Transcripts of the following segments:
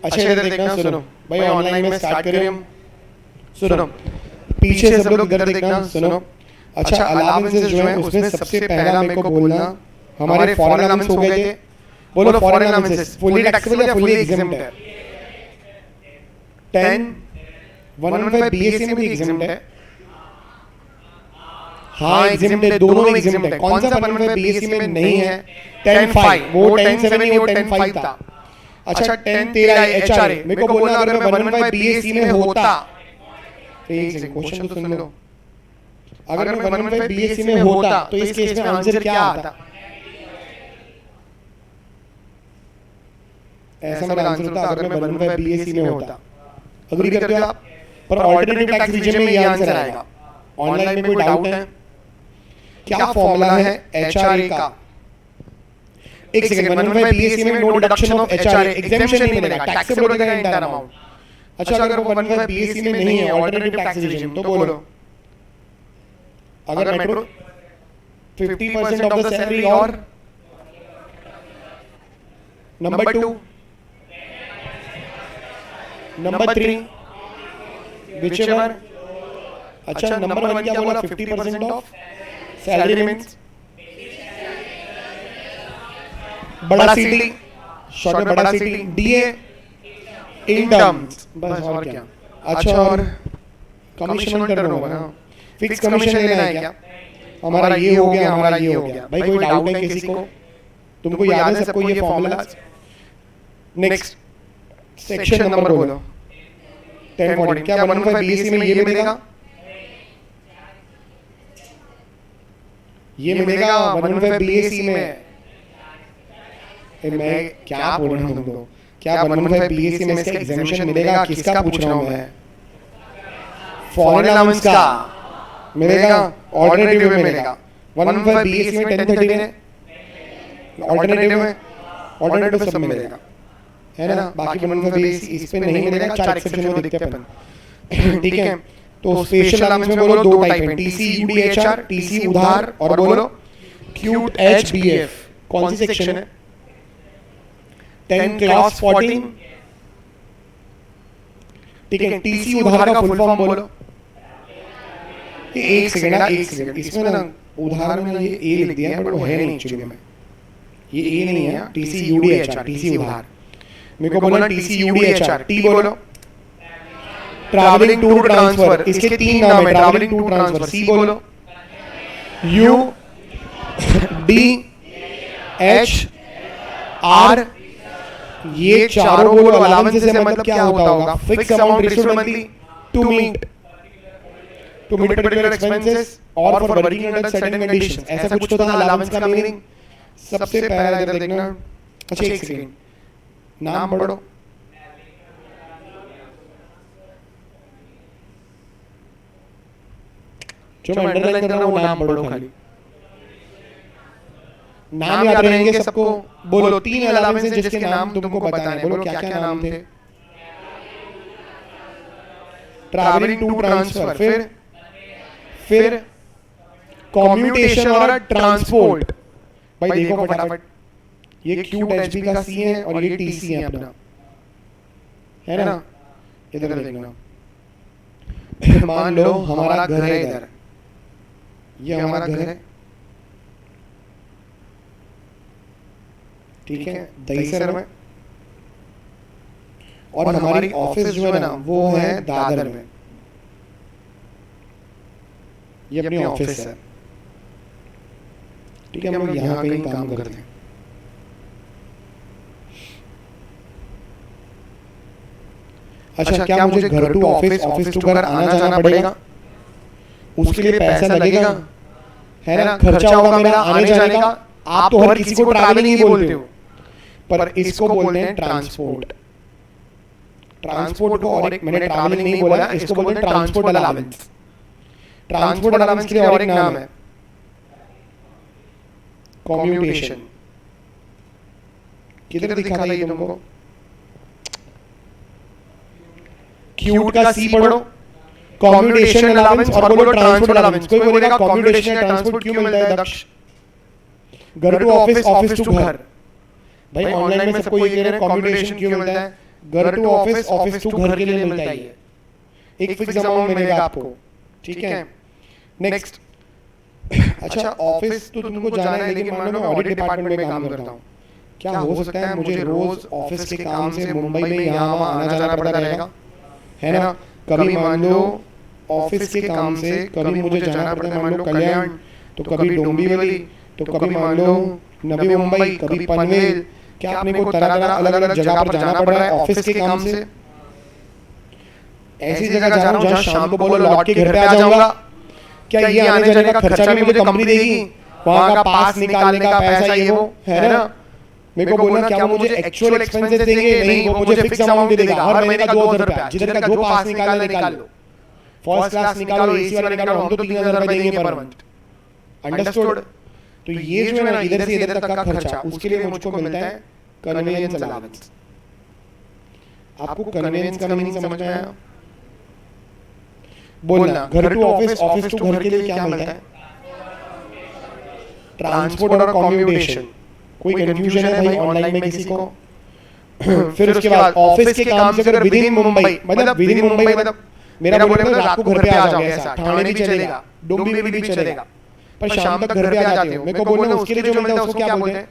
अच्छा इधर देखना, सुनो भाई, ऑनलाइन में स्टार्ट करें हम। सुनो पीछे सब लोग इधर देखना, सुनो। अच्छा अलाउंसेस जो है उसमें सबसे पहला मेरे को बोलना हमारे फॉरेन अलाउंस हो गए थे। बोलो फॉरेन अलाउंसेस फुली टैक्सेबल या फुली एग्जेम्प्ट है? 10 115 बीएससी में भी एग्जेम्प्ट है। हाँ एग्जेम्प्ट है, दोनों में एग्जेम्प्ट है। कौन सा 115 बीएससी में नहीं है? 10-5, वो 10-7 नहीं, वो 10-5 था। अच्छा 10 तेरा एचआरए, मेरे को बोलना अगर मैं 115 बीएससी में होता, एक सेकंड क्वेश्चन तो सुन लो। अगर मैं 115 बीएससी में होता तो इस केस में आंसर क्या आता? ऐसा मेरा आंसर होता अगर मैं 115 बीएससी में होता। अग्री करते हो आप? पर ऑल्टरनेटिव टैक्स रीजन में ये आंसर आएगा। ऑनलाइन में कोई डाउट है? क्या फॉर्मूला है एचआरए का? एक सेकंड, 115 बीएससी में no deduction of HRA, exemption नहीं मिलेगा, टैक्सेबल हो जाएगा एंटायर अमाउंट। अच्छा अगर वो 115 बीएससी में नहीं है, ऑल्टरनेटिव टैक्स रीजन, तो बोलो अगर मेट्रो 50% ऑफ द सैलरी और नंबर 2 नंबर 3 whichever। अच्छा नंबर 1 क्या बोला? 50% ऑफ सैलरी रिमेन्स। बड़ा सीटी, शॉर्ट में बड़ा सीटी, डीए इन टर्म्स, बस और क्या। अच्छा और कमीशन टर्नओवर, ना फिक्स कमीशन लेना है क्या? हमारा ये हो गया, हमारा ये हो गया। भाई कोई डाउट है किसी को? तुमको याद है सबको ये फॉर्मूला? नेक्स्ट सेक्शन नंबर बोलो। 1040 क्या 115 बीएससी में ये मिलेगा? ये मिलेगा 115 बीएससी में। मैं क्या बोल रहा हूँ तुमको? क्या 115 बीएससी में इसका एग्जामिनेशन मिलेगा? किसका पूछ रहा हूँ मैं? फॉरेन अलाउंस का मिलेगा, ऑल्टरनेटिव में मिलेगा। 115 बीएससी में 1030 में, ऑल्टरनेटिव सब में मिलेगा, है ना? बाकी 115 बीएससी इस पे नहीं मिलेगा, 4 एक्सेप्शन में देखते हैं अपन। ठीक है, तो स्पेशल अलाउंस में बोलो 2 टाइप हैं, टीसी यूडीएचआर, टीसी उधार, और बोलो क्यूट एचबीएफ। कौन सी सेक्शन है? 10 क्लास 14। ठीक है, टीसी उधार का फुल फॉर्म बोलो। एक सेकंड, एक सेकंड, इसमें ना उधार में ये ए लिख दिया है, बट वो है नहीं एक्चुअली में, ये ए नहीं है। टीसी यूडीएचआर, टीसी उधार। मेरे को बोलना टीसी यूडीएचआर। टी बोलो ट्रैवलिंग टूर ट्रांसफर, इसके 3 नाम है, ट्रैवलिंग टूर ट्रांसफर। सी बोलो यू डी एच आर, ये चारों बोलो अलाउंसेस से मतलब क्या होता होगा? Fix amount received monthly to meet particular expenses और for working under certain conditions, ऐसा कुछ तो था अलाउंस का मीनिंग। सबसे पहला इधर देखना। अच्छा एक सेकंड, नाम पढ़ो। जो मैं अंडरलाइन कर रहा हूँ वो नाम पढ़ो खाली। नाम याद रहेंगे सबको। बोलो 3 अलाउंसेस जिसके नाम तुमको बताने, बोलो क्या क्या नाम थे? ट्रैवलिंग टू ट्रांसफर, फिर कम्यूटेशन और ट्रांसपोर्ट। भाई देखो फटाफट, ये क्यूट एचपी का सी है और ये टीसी है अपना, है ना? इधर देखना। मान लो हमारा घर है इधर, ये हमारा घर है, ठीक है, दहीसर में, और हमारी ऑफिस जो है ना वो है दादर में। ये अपनी ऑफिस है, ठीक है, हम लोग यहाँ कहीं काम करते हैं। अच्छा क्या मुझे घर टू ऑफिस, ऑफिस टू घर आना जाना पड़ेगा? उसके लिए पैसा लगेगा, है ना? खर्चा होगा मेरा आने जाने का। आप तो हर किसी को ट्रैवलिंग ही बोलते हो, पर इसको बोलते हैं ट्रांसपोर्ट। ट्रांसपोर्ट को, और एक मैंने ट्रैवलिंग नहीं बोला, इसको बोलते हैं ट्रांसपोर्ट अलाउंस। ट्रांसपोर्ट अलाउंस के लिए और एक नाम है कम्यूटेशन। किधर दिखा था ये तुमको? क्यूट का सी पढ़ो, कम्यूटेशन अलाउंस, और बोलो ट्रांसपोर्ट अलाउंस। कोई बोलेगा कम्यूटेशन या ट्रांसपोर्ट क्यों मिलता है दक्ष? घर टू ऑफिस, ऑफिस टू घर, भाई ऑनलाइन में सबको ये कह रहे हैं कॉम्यूटेशन क्यों मिलता है, घर टू ऑफिस, ऑफिस टू घर के लिए मिलता है ये, एक फिक्स अमाउंट मिलेगा आपको, ठीक है। नेक्स्ट, अच्छा ऑफिस तो तुमको जाना है, लेकिन मान लो मैं ऑडिट डिपार्टमेंट में काम करता हूँ, क्या हो सकता है मुझे रोज ऑफिस के काम से मुंबई में यहाँ वहाँ आना जाना पड़ता रहेगा, है ना। कभी मान लो ऑफिस के काम से कभी मुझे जाना पड़ता है मान लो कल्याण, तो कभी डोंबिवली, तो कभी मान लो नवी मुंबई, कभी पनवेल, क्या अपने को तरह तरह अलग अलग जगह पर जाना पड़ रहा है ऑफिस के काम से। ऐसी जगह जा रहा हूँ जहाँ शाम को बोलो लौट के घर पे आ जाऊंगा, क्या ये आने जाने का खर्चा भी मुझे कंपनी देगी, वहाँ का पास निकालने का पैसा ये वो, है ना। मेरे को बोलना क्या वो मुझे एक्चुअल एक्सपेंसेस देंगे, नहीं वो मुझे फिक्स अमाउंट दे देगा, हर महीने का 2000 रुपया, जिधर का जो पास निकालना निकाल लो, फर्स्ट क्लास निकालो, एसी वाला निकालो, हम तो 3000 रुपए देंगे पर मंथ, अंडरस्टूड। तो ये जो है ना इधर से इधर तक का खर्चा, उसके लिए मुझको मिलता है कन्वीनियंस अलाउंस। आपको कन्वीनियंस का मीनिंग समझ में आया, बोलना। घर टू ऑफिस, ऑफिस टू घर के लिए क्या मिलता है, ट्रांसपोर्ट और कम्यूटेशन। कोई कंफ्यूजन है भाई ऑनलाइन में किसी को? फिर उसके बाद ऑफिस के काम से अगर विद इन मुंबई, मतलब विद इन मुंबई मतलब मेरा बोले तो रात को घर पे आ जाओगे, ऐसा ठाणे भी चलेगा, डोंबिवली भी चलेगा, पर शाम तक घर पे आ जाते हो, मेरे को बोलना उसके लिए जो मिलता है उसको क्या बोलते हैं,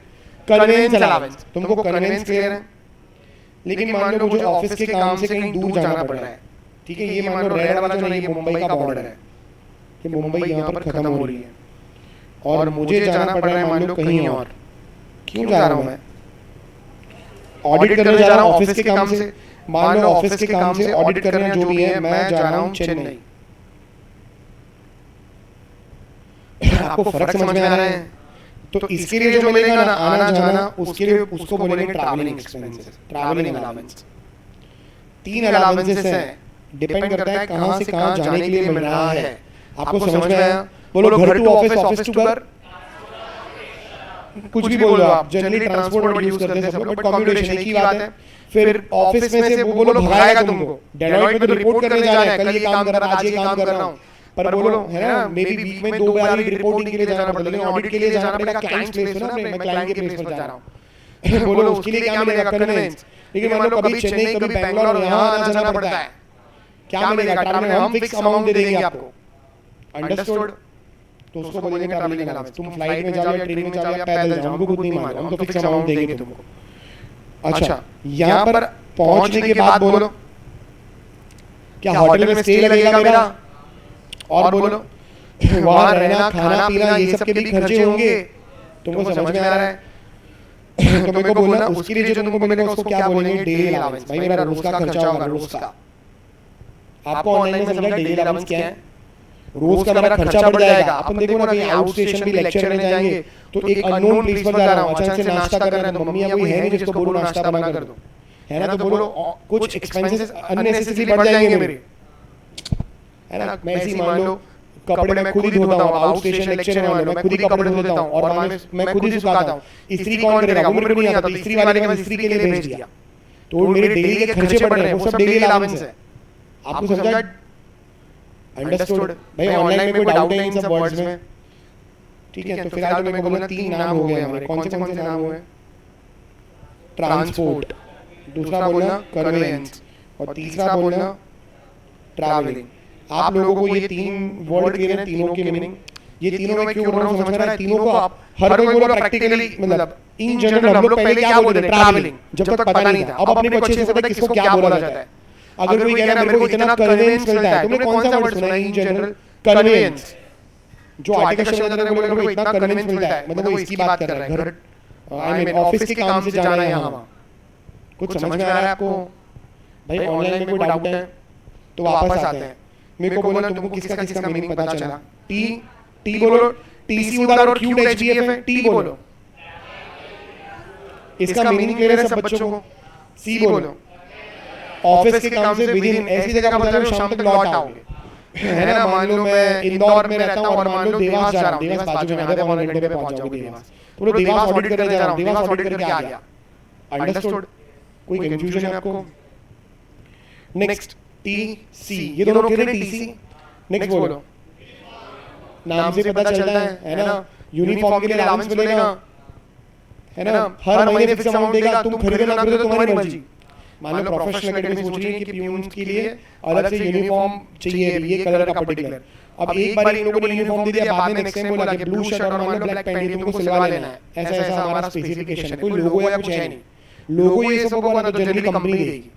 कन्वीनियंस अलाउंस। तुमको कन्वीनियंस क्लियर है, लेकिन मान लो मुझे ऑफिस के काम से कहीं दूर जाना पड़ रहा है, ठीक है, ये मान लो रेड वाला जो नहीं, ये मुंबई का बॉर्डर है, ये मुंबई यहाँ पर खत्म हो रही है, और मुझे जाना पड़ रहा है मान लो कहीं और। क्यों जा रहा हूँ मैं? ऑडिट करने जा रहा हूँ ऑफिस के काम से, मान लो ऑफिस के काम से ऑडिट करने जो भी है, मैं जा रहा हूँ चेन्नई। आपको फर्क समझ में आ रहा है? तो इसके लिए जो मिलेगा ना आना जाना, उसके लिए उसको बोलेंगे travelling expenses, travelling allowance. 3 allowances हैं, डिपेंड करता है कहाँ से कहाँ जाने के लिए मिल रहा है। आपको समझ में आया? बोलो घर टू ऑफिस, ऑफिस टू घर, कुछ भी बोलो आप, जनरली ट्रांसपोर्ट वर्ड यूज करते हैं सब लोग, बट कम्यूटेशन एक ही बात है। फिर ऑफिस में से वो बोलो भगाएगा तुमको, डेलॉइट में तो रिपोर्ट करने जाना है, कल ये काम कर रहा हूं, आज ये काम कर रहा हूं, पर बोलो है ना मे बी वीक में 2 बार ही रिपोर्टिंग के लिए जाना पड़ता है, लेकिन ऑडिट के लिए जाना पड़ेगा क्लाइंट प्लेस पे ना, मैं क्लाइंट के प्लेस पर जा रहा हूं। बोलो उसके लिए क्या मिलेगा, कन्वीनियंस। लेकिन मान लो कभी चेन्नई, कभी बैंगलोर, यहाँ आना जाना पड़ता है, क्या मिलेगा, ट्रैवलिंग हम फिक्स अमाउंट दे देंगे आपको, अंडरस्टूड। तो उसको बोलेंगे ट्रैवलिंग अलाउंस। तुम फ्लाइट में जाओ या ट्रेन में जाओ या पैदल जाओ, हमको खुद नहीं मालूम, हम तो फिक्स अमाउंट देंगे तुमको। अच्छा, यहाँ पर पहुंचने के बाद बोलो क्या होटल में स्टे लगेगा मेरा, और बोलो वहां रहना खाना पीना ये सब के भी खर्चे होंगे, तुमको समझ में आ रहा है? तो मेरे को बोलना उसके लिए जो तुमको मिलेगा उसको क्या बोलेंगे, डेली अलाउंस। भाई मेरा रोज का खर्चा होगा, रोज का। आपको ऑनलाइन में समझा डेली अलाउंस क्या है, रोज का मेरा खर्चा बढ़ जाएगा। अपन देखो ना कहीं आउट स्टेशन भी लेक्चर लेने जाएंगे तो एक अननोन प्लेस पर जा रहा हूँ, अचानक से नाश्ता कर रहा है, तो मम्मी कोई है नहीं जिसको बोलो नाश्ता बना कर दो, है ना, तो बोलो कुछ एक्सपेंसेस अननेसेसरी बढ़ जाएंगे मेरे, है ना। मैं ऐसे ही मान लो कपड़े मैं खुद ही धोता हूँ, आउट स्टेशन लेक्चर में मान लो मैं खुद ही कपड़े धो देता हूँ, और मैं खुद ही सुखाता हूँ, इस्त्री कौन करेगा, वो मेरे को नहीं आता, तो इस्त्री वाले के पास इस्त्री के लिए भेज दिया, तो मेरे डेली के खर्चे बढ़ रहे हैं, वो सब डेली अलाउंस है। आपको समझा, अंडरस्टूड? भाई ऑनलाइन में कोई डाउट है इन सब वर्ड्स में? ठीक है, तो फिलहाल तो मेरे को बोलना 3 नाम हो गए हमारे, कौन से नाम हुए? ट्रांसपोर्ट, दूसरा बोलना कन्वीनियंस, और तीसरा बोलना ट्रैवलिंग। आप लोगों को ये 3 वर्ड क्लियर है, तीनों की मीनिंग? ये तीनों में क्यों बोल रहा हूँ समझ में आ रहा है? तीनों को आप हर कोई बोलो प्रैक्टिकली, मतलब इन जनरल हम लोग पहले क्या बोलते थे, ट्रैवलिंग, जब तक पता नहीं था। अब अपने को अच्छे से पता है किसको क्या बोला जाता है। अगर कोई कह रहा है मेरे को इतना कन्वीनियंस मिलता है, तुमने कौन सा वर्ड सुना है इन जनरल? कन्वीनियंस। जो आर्टिकल शब्द है बोले मेरे को इतना कन्वीनियंस मिलता है, मतलब वो इसकी बात कर रहा है, घर आई मीन ऑफिस के काम से जाना है यहाँ वहाँ। कुछ समझ में आ रहा है आपको? भाई ऑनलाइन में कोई डाउट है तो वापस आते हैं। मेरे को बोलना तुमको किसका किसका मीनिंग पता चला? टी बोलो, टीसी उधर और क्यूट एचबीएफ है, टी बोलो, इसका मीनिंग क्लियर है सब बच्चों को? सी बोलो, ऑफिस के काम से विद इन, ऐसी जगह पर जा रहे हो शाम तक लौट आओगे, है ना। मान लो मैं इंदौर में रहता हूँ और मान लो देवास जा रहा हूँ, देवास बाजू में, आधे पौने घंटे में पहुंच जाओगे देवास, तो देवास ऑडिट करने जा रहा हूँ, देवास ऑडिट करके आ गया, अंडरस्टूड? कोई कंफ्यूजन है आपको? नेक्स्ट टी सी, ये दोनों क्लियर है? टी सी नेक्स्ट बोलो, नाम से पता चलता है ना, यूनिफॉर्म के लिए अलाउंस मिलेगा, है ना, हर महीने फिक्स अमाउंट देगा, तुम खरीदो ना खरीदो तुम्हारी मर्जी। मान लो प्रोफेशनल एकेडमी सोच रही है कि प्यून्स के लिए अलग से यूनिफॉर्म चाहिए ये कलर का पर्टिकुलर। अब एक बार इन लोगों ने यूनिफॉर्म दे दिया, बाद में नेक्स्ट टाइम बोला कि ब्लू शर्ट और मान लो ब्लैक पैंट तुमको सिलवा लेना है, ऐसा ऐसा हमारा स्पेसिफिकेशन है, कोई लोगो या कुछ है नहीं। लोगो ये सब होगा ना तो जनरली कंपनी देगी,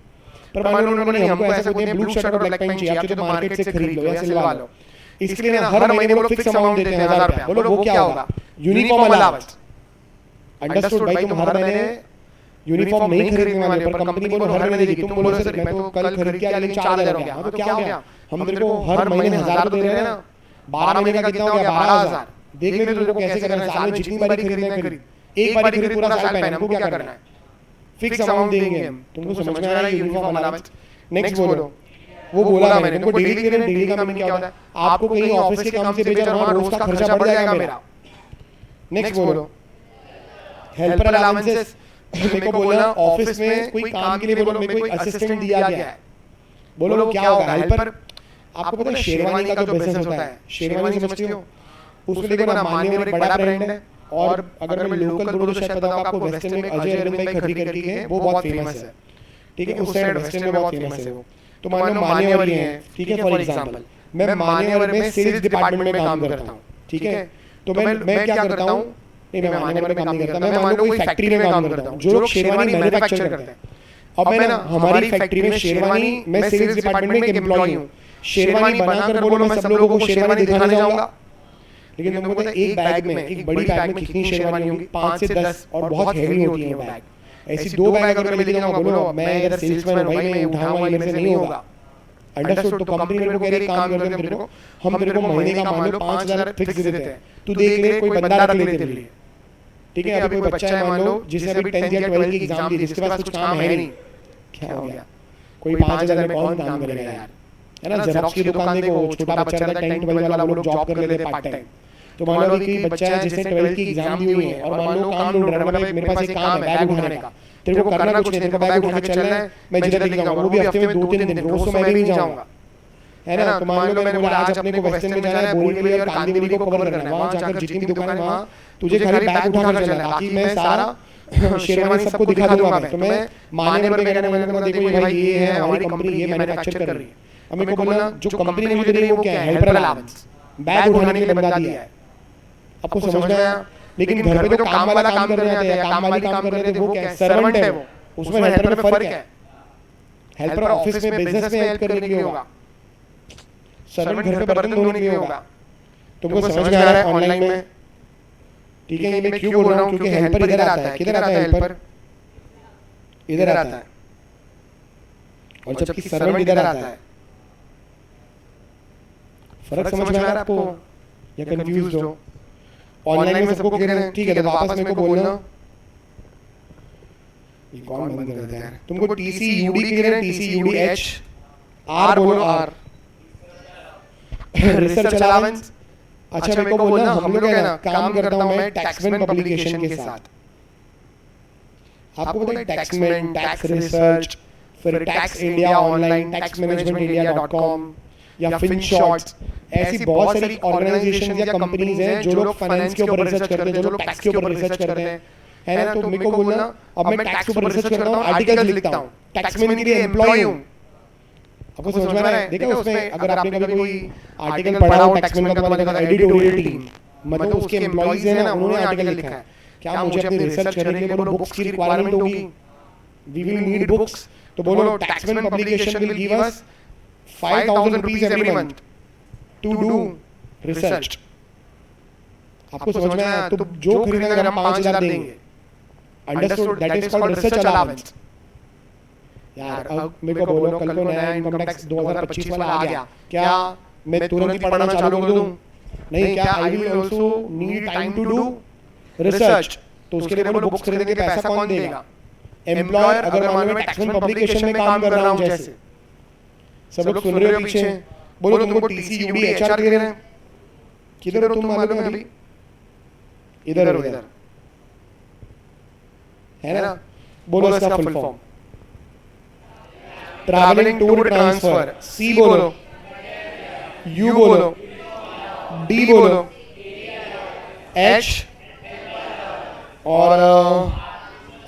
पर मान लो उन्होंने हमको ऐसा बोल दिया ब्लू शर्ट और ब्लैक पैंट चाहिए, आप तो मार्केट से खरीद लो या सिलवा लो। इसके लिए ना हर महीने वो लोग फिक्स अमाउंट देते हैं 1000 रुपया। बोलो वो क्या होगा? Uniform allowance. अंडरस्टूड भाई, तुम हर महीने यूनिफॉर्म नहीं खरीदने वाले, पर कंपनी बोलो हर महीने देगी। तुम बोलो सर मैं तो कल खरीद के आया लेकिन 4000 हो गया, तो क्या हो गया? हम तेरे को हर महीने 1000 दे रहे हैं ना, 12 महीने का कितना हो गया? 12000। देख ले तेरे को कैसे करना है, साल में जितनी बारी खरीदना है खरीद, एक बारी खरीद पूरा साल पहन, हमको क्या करना है? फिक्स अमाउंट देंगे हम। तुमको समझ में आ रहा है यूनिफॉर्म अलाउंस? नेक्स्ट बोलो। वो बोला मैंने तुमको डेली क्लियरेंस, डेली का मीनिंग क्या होता है? आपको कहीं ऑफिस के काम से भेजा, वहां रोज का खर्चा बढ़ जाएगा मेरा। नेक्स्ट बोलो। हेल्पर अलाउंसेस, मेरे को बोला ऑफिस में कोई काम के लिए बोलो मेरे को असिस्टेंट दिया गया है, बोलो क्या होगा? हेल्पर। आपको पता है शेरवानी का जो बिजनेस होता है, शेरवानी समझते हो? उसमें देखो ना, मान्यवर एक बड़ा ब्रांड है, और अगर मैं लोकल बोलूं तो शायद पता होगा आपको, वेस्टर्न में अजय अरविंद भाई खत्री करके है, वो बहुत फेमस है, ठीक है, उस साइड वेस्टर्न में बहुत फेमस है वो। तो मान लो मान्यवर ही है, ठीक है, फॉर एग्जांपल मैं मान्यवर में सेल्स डिपार्टमेंट में काम करता हूँ, ठीक है, तो मैं क्या करता हूँ, नहीं मैं मान्यवर में काम नहीं करता, मैं मान लो कोई फैक्ट्री में काम करता हूँ जो लोग शेरवानी मैन्युफैक्चर करते हैं। अब मैं ना हमारी फैक्ट्री में शेरवानी, मैं सेल्स डिपार्टमेंट में एक एम्प्लॉय हूँ, शेरवानी बनाकर बोलो मैं सब लोगों को शेरवानी दिखाने जाऊंगा, लेकिन तुमको पता है एक बैग में, एक बड़ी बैग में कितनी शेरवानी होंगी? 5 से 10, और बहुत हैवी होती है बैग। ऐसी 2 बैग अगर मैं लेके जाऊंगा, बोलो मैं इधर सेल्समैन हूं भाई, मैं उठाऊंगा, ये मेरे से नहीं होगा। अंडरस्टूड? तो कंपनी मेरे को कह रही काम करते हैं तेरे को, हम तेरे को महीने का मान लो 5000 फिक्स दे देते हैं, तू देख ले कोई बंदा रख ले तेरे लिए, ठीक है? अभी कोई बच्चा है मान लो जिसने अभी 10th या 12th की एग्जाम दी, जिसके पास कुछ काम है नहीं, क्या हो गया? कोई 5000 में कौन काम करेगा यार, है ना? जेरॉक्स की दुकान देखो, छोटा बच्चा रहता है 10th 12th वाला, वो लोग जॉब कर लेते हैं पार्ट टाइम। तो मान लो अभी कोई बच्चा है जिसने 12th की एग्जाम दी हुई है, और मान लो काम ढूंढ रहा है, मेरे पास एक काम है बैग उठाने का, तेरे को करना कुछ नहीं, तेरे को बैग उठा के चलना है, मैं जिधर लेके जाऊंगा, वो भी हफ्ते में 2-3 दिन, रोज तो मैं भी नहीं जाऊंगा, है ना? तो मान लो मैंने बोला आज अपने को वेस्टर्न में जाना है, बोरीवली और कांदिवली को कवर करना है, वहां जाकर जितनी भी दुकान है वहां तुझे खाली बैग उठाकर चलना है, बाकी मैं सारा शेरवानी सबको दिखा दूंगा मैं। तो मैं मान्यवर में कहने वाला देखो ये भाई ये है हमारी कंपनी, ये मैन्युफैक्चर कर रही है। अब मेरे को बोलना जो कंपनी ने मुझे दी है वो क्या है? हेल्पर अलाउंस, बैग उठाने के लिए बंदा दिया है। आपको समझ में आया? लेकिन घर पे जो काम वाला काम करने आते हैं, काम वाली काम कर रहे थे, वो क्या है? सर्वेंट है वो, उसमें हेल्पर में फर्क है। हेल्पर ऑफिस में बिजनेस में हेल्प करने के लिए होगा, सर्वेंट घर पे बर्तन धोने के लिए होगा। तुमको समझ में आ रहा है ऑनलाइन में? ठीक है, ये मैं क्यों बोल रहा हूँ? क्योंकि हेल्पर इधर आता है, किधर आता है हेल्पर? इधर आता है, और जबकि सर्वेंट इधर आता है। फर्क समझ में आ रहा है आपको या कंफ्यूज हो? ऑनलाइन में सबको कह रहे हैं, ठीक है, तो वापस मेरे को बोलना, ये कौन बंद कर देता है? तुमको टीसी यूडी कह रहे हैं, टीसी यूडी एच आर बोलो, आर रिसर्च अलाउंस। अच्छा मेरे को बोलना, हम लोग है ना काम करता हूं मैं टैक्समैन पब्लिकेशन के साथ। आपको पता है टैक्समैन, टैक्स रिसर्च, फिर tax India online, tax management इंडिया.com या फिनशॉट्स, ऐसी बहुत सारी ऑर्गेनाइजेशंस या कंपनीज हैं जो लोग फाइनेंस के ऊपर रिसर्च करते हैं, जो लोग टैक्स के ऊपर रिसर्च करते हैं, है ना? तो मेरे को बोलना अब मैं टैक्स के ऊपर रिसर्च करता हूं, आर्टिकल्स लिखता हूं, टैक्समैन के लिए एम्प्लॉय हूं। आपको समझ में आ रहा है? देखा उसमें अगर आपने कभी कोई आर्टिकल पढ़ा हो टैक्समैन का, तो मैंने देखा एडिटोरियल टीम, मतलब उसके एम्प्लॉइज हैं ना, उन्होंने आर्टिकल लिखा है। क्या मुझे अपनी रिसर्च करने के लिए बोलो बुक्स की रिक्वायरमेंट होगी? We will need books. तो बोलो Taxmann publication will give us 5000 rupees every month to do research. आपको समझ में आया? तो जो खरीदेंगे अगर हम 5000 देंगे, understood? That is called research allowance. यार अब मेरे को बोलो कल को नया इनकम टैक्स 2025 वाला आ गया, क्या मैं तुरंत ही पढ़ना चालू कर दूं? नहीं, क्या I will also need time to do research. तो उसके लिए बोलो बुक्स खरीदने के पैसा कौन देगा? एम्प्लॉयर। अगर मान लो मैं टैक्समैन पब्लिकेशन में काम कर रहा हूं, जैसे सब लोग सुन रहे हो पीछे, बोलो तुमको टीसी यूडी एचआर दे रहे हैं, किधर हो तुम मालूम है? अभी इधर हो, इधर है ना? बोलो इसका full form. Travelling tour transfer, C बोलो, यू बोलो, डी बोलो, एच और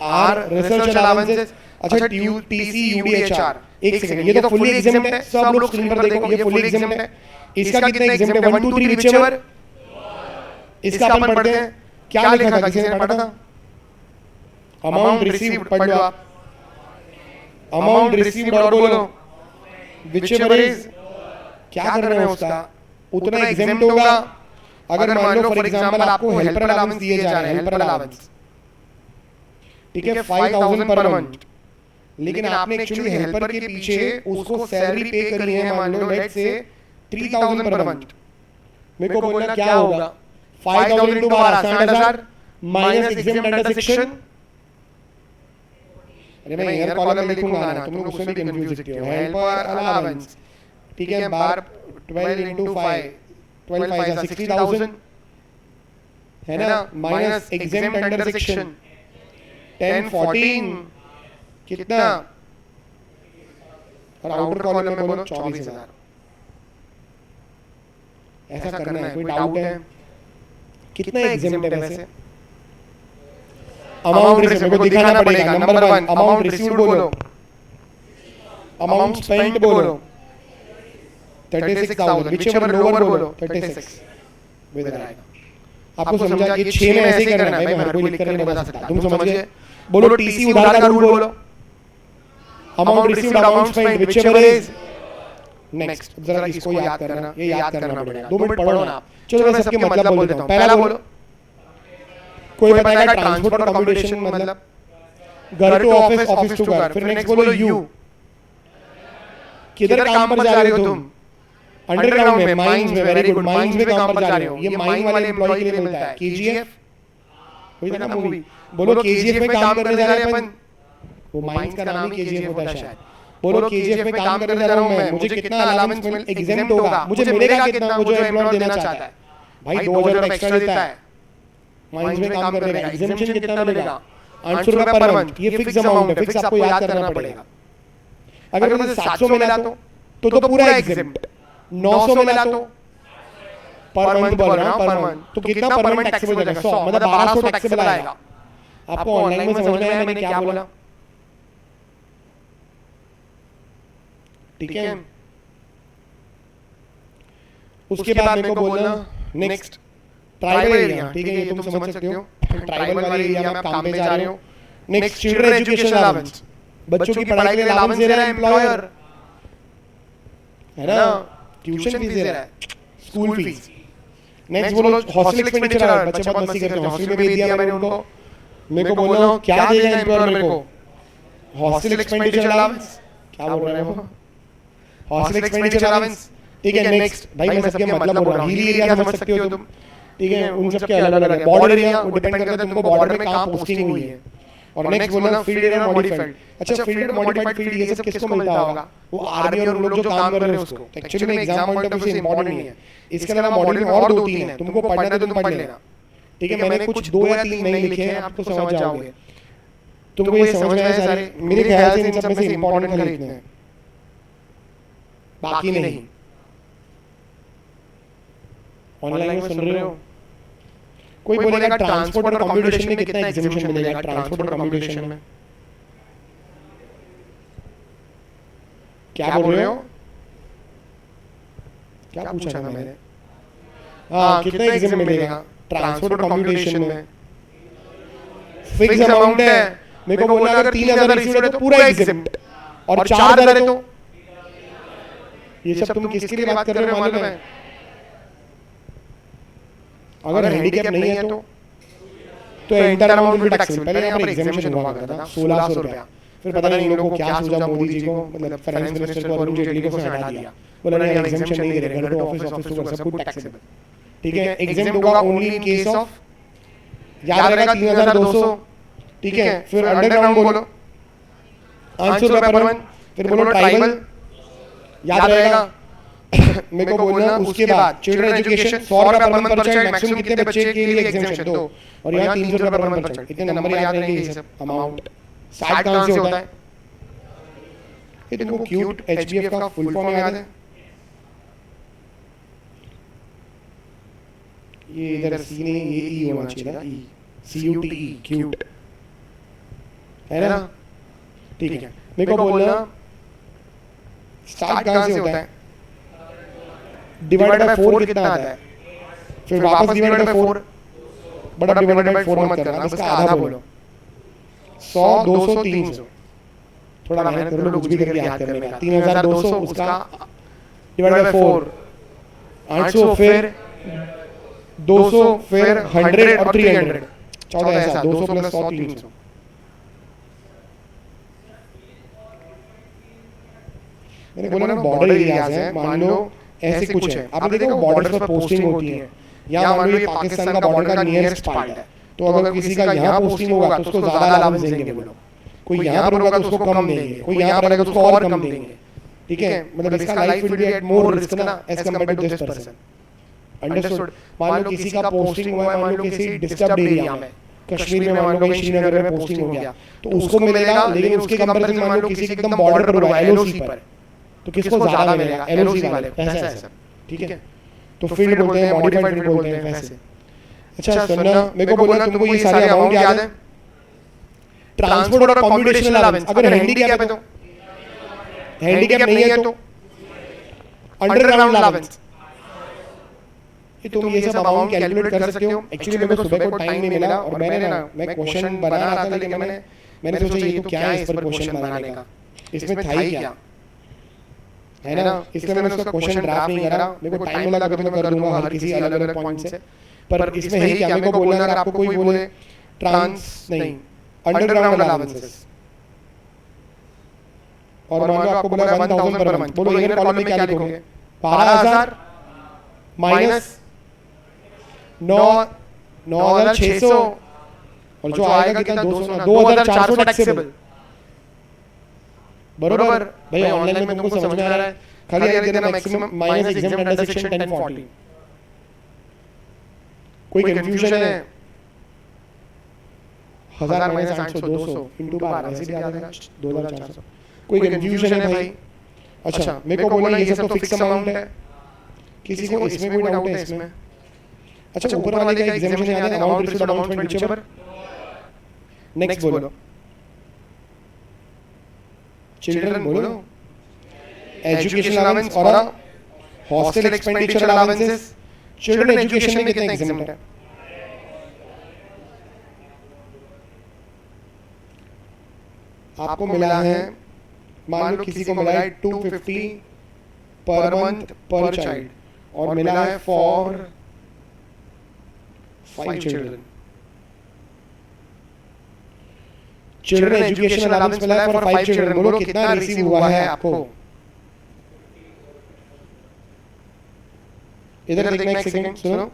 आर रिसर्च अलाउंसेस। अच्छा टीसी यूडीएचआर, एक सेकंड, ये तो फुली एग्जाम्ड है, सब लोग स्क्रीन पर देखो, ये फुली एग्जाम्ड है। इसका कितना एग्जाम्ड है? 1 2 3 विचएवर। इसका अपन पढ़ते हैं, क्या लिखा था, किसी ने पढ़ा था? अमाउंट रिसीव्ड पढ़ लो आप। अमाउंट रिसीव्ड और बोलो विचएवर इज, क्या करना है उसका, उतना एग्जाम्ड होगा। अगर मान लो फॉर एग्जांपल आपको हेल्पर अलाउंस दिए जा रहे हैं, हेल्पर अलाउंस, ठीक है, 5000 पर मंथ, लेकिन आपने एक्चुअली हेल्पर के पीछे उसको सैलरी पे करी है, मान लो लेट्स से 3000 पर मंथ। मेरे को बोलना क्या होगा, 5000 into 12 60,000 minus examined under section, अरे मैं ईयर कॉलम में लिखूंगा ना, तुम लोग उसमें भी कंफ्यूज दिखते हो। हेल्पर अलाउंस, ठीक है, बार 12 into 5 12 5 60,000 है ना, माइनस एग्जाम्ड अंडर सेक्शन 10 14 कितना, और आउटर कॉलम में बोलो 24,000। ऐसा करना है, कोई डाउट है? कितना एग्जाम्ड है वैसे? अमाउंट रिसीव्ड मेरे को दिखाना पड़ेगा। नंबर 1 अमाउंट रिसीव्ड बोलो, अमाउंट स्पेंट बोलो 36,000, व्हिचएवर लोअर बोलो 36 इधर आएगा। आपको समझा? ये 6 में ऐसे ही करना है भाई, मैं हर कोई लिख कर नहीं बता सकता, तुम समझ गए? बोलो टीसी उधार का रूल बोलो, amount received amount spent whichever is next. जरा इसको याद करना, ये याद करना पड़ेगा, 2 मिनट पढ़ो ना आप। चलो मैं सबके मतलब बोल देता हूं। पहला बोलो, कोई बताएगा ट्रांसपोर्ट और कम्युनिकेशन मतलब घर टू ऑफिस, ऑफिस टू घर। फिर नेक्स्ट बोलो यू, किधर काम पर जा रहे हो तुम? अंडरग्राउंड में, माइंस में, वेरी गुड, माइंस में काम पर जा रहे हो। ये माइन वाले एम्प्लॉय के लिए मिलता है। केजीएफ वही था ना मूवी, बोलो केजीएफ में काम करने जा रहे हैं अपन, वो माइंस का नाम ही केजीएफ होता है शायद। बोलो केजीएफ में काम करने जा रहा हूं मैं, मुझे कितना अलाउंस मिल एग्जाम्प्ट होगा, मुझे मिलेगा कितना, वो जो एम्प्लॉयर देना चाहता है। भाई 2000 एक्स्ट्रा देता है माइंस में काम करने का, एग्जाम्पशन कितना मिलेगा? 800 रुपए पर मंथ। ये फिक्स अमाउंट है, फिक्स आपको याद करना पड़ेगा। अगर मुझे 700 मिला तो पूरा एग्जाम्प्ट, 900 मिला तो पर मंथ बोल रहा हूं, पर मंथ तो कितना पर मंथ टैक्सेबल हो जाएगा? 100, मतलब 1200 टैक्सेबल आएगा। आपको ऑनलाइन में समझ में आया मैंने क्या बोला? ठीक है, उसके बाद मेरे को बोलना नेक्स्ट ट्राइबल एरिया, ठीक है, ये तुम समझ सकते हो, ट्राइबल वाले एरिया में आप काम पे जा रहे हो। नेक्स्ट चिल्ड्रन एजुकेशन अलाउंस, बच्चों की पढ़ाई के लिए अलाउंस दे रहा है एम्प्लॉयर, है ना, ट्यूशन फीस दे रहा है, स्कूल फीस। नेक्स्ट बोलो हॉस्टल एक्सपेंडिचर, बच्चे बहुत मस्ती करते हैं, हॉस्टल में भेज दिया मैंने उनको। मेरे को बोलो क्या देगा एम्प्लॉयर मेरे को? हॉस्टल एक्सपेंडिचर अलाउंस, क्या बोल रहे हो? हॉस्टल एक्सपेंडिचर अलाउंस, ठीक है। नेक्स्ट भाई मैं सबके मतलब बोल रहा हूं, हिली एरिया समझ सकते हो तुम, ठीक है, उन सब के अलग अलग है। बॉर्डर एरिया वो डिपेंड करता है तुमको बॉर्डर में कहां पोस्टिंग हुई है। और नेक्स्ट बोलना फील्ड एरिया मॉडिफाइड। अच्छा फील्ड मॉडिफाइड फील्ड ये सब किसको मिलता होगा? वो आर्मी और उन लोग जो काम कर रहे हैं उसको। एक्चुअली में एग्जाम पॉइंट ऑफ व्यू से इंपॉर्टेंट नहीं है। इसके अलावा मॉडल में और 2-3 है, तुमको पढ़ना है तो तुम पढ़ लेना, ठीक है। मैंने कुछ 2 या 3 नहीं लिखे हैं, आपको समझ जाओगे। तुमको ये समझ में आए सारे? मेरे ख्याल से इन सब में से इंपॉर्टेंट खाली इतने हैं, बाकी नहीं। ऑनलाइन में सुन रहे हो? कोई बोलेगा ट्रांसपोर्ट और कम्युनिकेशन में कितना एग्जामिशन मिलेगा? ट्रांसपोर्ट और कम्युनिकेशन में क्या बोल रहे हो? क्या पूछा था मैंने? हाँ, कितना एग्जाम मिलेगा ट्रांसपोर्ट और कम्युनिकेशन में? फिक्स अमाउंट है। मेरे को बोलना अगर 3000 रिसीव्ड है तो पूरा एग्जाम, और 4000 है तो ये सब तुम किसके लिए बात कर रहे हो मालूम है? अगर हैंडीकैप नहीं है तो एंटायर अमाउंट भी टैक्सेबल। पहले यहाँ पर एग्जामिनेशन हुआ करता था 1600 रुपया, फिर पता नहीं इन लोगों को क्या सूझा मोदी जी को, मतलब फाइनेंस मिनिस्टर को, अरुण जेटली को हटा दिया। बोला नहीं एग्जामिनेशन नहीं दे रहे, घर टू ऑफिस, ऑफिस टू घर सब कुछ टैक्सेबल, ठीक है। एग्जाम होगा ओनली इन केस ऑफ, याद रहेगा 3200, ठीक है। फिर अंडरग्राउंड बोलो 800 रुपया पर मंथ, फिर बोलो ट्राइबल, याद रहेगा। मेरे को बोलना उसके बाद चिल्ड्रन एजुकेशन 100 रुपया पर मंथ पर चाइल्ड, मैक्सिमम कितने बच्चे के लिए एग्जामिनेशन 2, और यहाँ 300 रुपया पर मंथ पर चाइल्ड। इतने नंबर याद रहेंगे ये सब अमाउंट। साइड कहां से होता है? ये तुमको क्यूट एचबीएफ का फुल फॉर्म याद है? ये इधर सी नहीं, ये ई होना चाहिए ना, ई CUTE, क्यूट, है ना? ठीक है, मेरे को बोलना स्टार्ट कहाँ से होता है? डिवाइडेड बाय 4 कितना आता है? फिर वापस डिवाइडेड बाय 4, बट अब डिवाइडेड बाय 4 मत करना, इसका आधा बोलो। 100, 200, 300, थोड़ा मेहनत करो, कुछ भी करके याद करने का। 3200 उसका डिवाइडेड बाय 4, 800, फिर 200, फिर 100 और 300, 14 ऐसा, 200 प्लस 100, 300। मैंने बोला ना बॉर्डर एरियाज है, मान लो ऐसे कुछ है, आपने देखा बॉर्डर पर पोस्टिंग होती है, या मान लो ये पाकिस्तान का बॉर्डर का नियरेस्ट पार्ट है, तो अगर किसी का यहाँ पोस्टिंग होगा तो उसको ज्यादा अलाउंस देंगे वो लोग, कोई यहाँ पर होगा तो उसको कम देंगे, कोई यहाँ पर रहेगा तो उसको और कम देंगे, ठीक है? मतलब इसका life will be at more risk ना as compared to this person, understood? मान लो किसी का पोस्टिंग हुआ है, मान लो किसी डिस्टर्ब्ड एरिया में, कश्मीर में, मान लो कहीं श्रीनगर में पोस्टिंग हो गया, तो उसको मिलेगा, लेकिन उसके कंपैरिजन मान लो किसी एकदम बॉर्डर पर हुआ LOC पर, तो किसको ज्यादा मिलेगा? LOC वाले, ऐसा है सर, ठीक है? तो फील्ड बोलते हैं, मॉडिफाइड फील्ड बोलते हैं वैसे। अच्छा सुनना, मेरे को बोलना तुमको ये सारे अमाउंट याद है? ट्रांसपोर्ट और कम्यूटेशन अलाउंस, अगर हैंडीकैप है तो, हैंडीकैप नहीं है तो अंडरग्राउंड अलाउंस, ये तुम ये सब अमाउंट कैलकुलेट कर सकते हो। एक्चुअली मेरे को सुबह को टाइम नहीं मिला और मैं क्वेश्चन बना रहा था, लेकिन मैंने सोचा ये तो क्या है इस पर क्वेश्चन बनाने का, इसमें था ही क्या, है ना? इसलिए मैंने उसका क्वेश्चन ड्राफ्ट नहीं करा, मेरे को टाइम लगा तो मैं कर दूंगा हर किसी अलग अलग पॉइंट से, पर इसमें है क्या, मेरे को बोलना अगर आपको कोई बोले ट्रांस नहीं अंडरग्राउंड अलाउंसेस, और मान लो आपको बोला 1000 पर मंथ, बोलो इनर कॉलम में क्या लिखोगे? 12000 माइनस 9600, और जो आएगा कितना? 200, 2400 टैक्सेबल, बरोबर? भाई ऑनलाइन में तुमको समझ में आ रहा है, खाली ये देना maximum minus exam under section 1040। कोई कंफ्यूजन है? 1000 माइनस 800, 200 इनटू 12 ऐसे भी आ जाएगा 2400। कोई कंफ्यूजन है भाई? अच्छा मेरे को बोला ये सब तो फिक्स अमाउंट है, किसी को इसमें कोई डाउट है इसमें? अच्छा ऊपर वाले का एग्जामिनेशन याद है? Amount received, amount spent, whichever. Next बोलो, चिल्ड्रन बोलो, एजुकेशन अलाउंस और hostel expenditure allowances, children education में कितना एग्जाम्प्ट है? आपको मिला है, मान लो किसी को मिला है 250 पर मंथ पर चाइल्ड, और मिला है for 5 children. Children education allowance मिला है फॉर 5 चिल्ड्रन, बोलो कितना रिसीव हुआ है आपको? इधर देखना एक सेकंड, सुनो,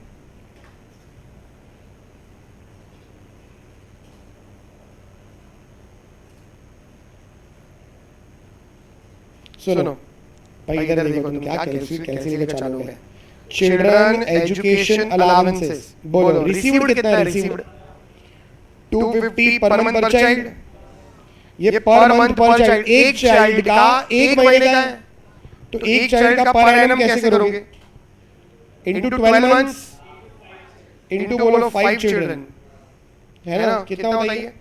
सुनो भाई इधर देखो, तुम क्या कैसे लेकर चालू है? चिल्ड्रन एजुकेशन अलाउंसेस, बोलो रिसीव्ड कितना है? रिसीव्ड 250 पर मंथ पर चाइल्ड, ये पर मंथ पर चाइल्ड एक चाइल्ड का एक महीने का है, तो एक चाइल्ड का पर एनम कैसे करोगे? इनटू 12 मंथ्स इनटू बोलो 5 चिल्ड्रन, है ना? कितना होता है ये?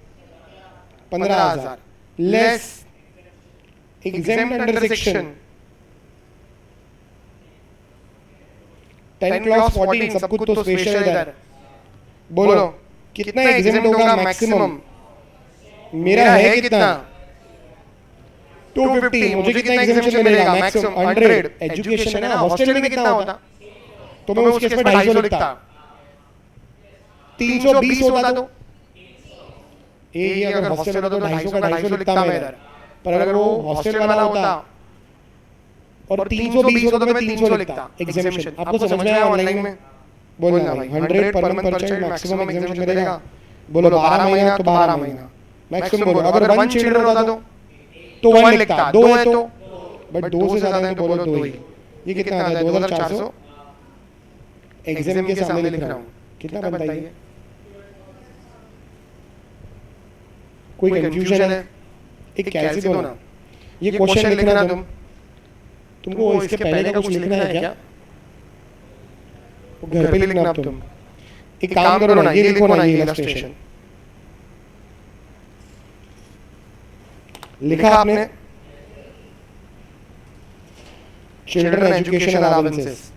15000 less exempt under section 10 clause 14, सब कुछ तो स्पेशल है इधर। बोलो कितना एग्जाम्प्ट होगा मैक्सिमम? मेरा है कितना? 250, मुझे कितना एग्जाम्पशन मिलेगा? मैक्सिमम 100। एजुकेशन है ना, हॉस्टल में कितना होता? तो मैं उसके इसमें 250 लिखता, 320 होता तो ये अगर हॉस्टल होता तो 250 का 250 लिखता मैं इधर, पर अगर वो हॉस्टल वाला होता और 320 होता तो मैं 300 लिखता एग्जामिनेशन। आपको समझ में आया ऑनलाइन में? बोलना भाई 100 पर मंथ पर चाइल्ड मैक्सिमम एग्जामिनेशन मिलेगा। बोलो 12 महीना तो 12 महीना मैक्सिमम। बोलो अगर 1 चिल्ड्रन होता तो 1 लिखता, 2 है तो, बट 2 से ज्यादा है तो बोलो 2 ही। ये कितना आता है? 2400 एग्जाम के सामने लिख रहा हूँ, कितना बनता है ये? कोई कंफ्यूजन है? एक कैसे दो ना, ये क्वेश्चन लिखना तुमको इसके पहले का कुछ लिखना है क्या? घर पे लिखना अब तुम। एक काम करो ना, ये लिखो ना, ये इलस्ट्रेशन लिखा आपने, चिल्ड्रन एजुकेशन अलाउंसेस,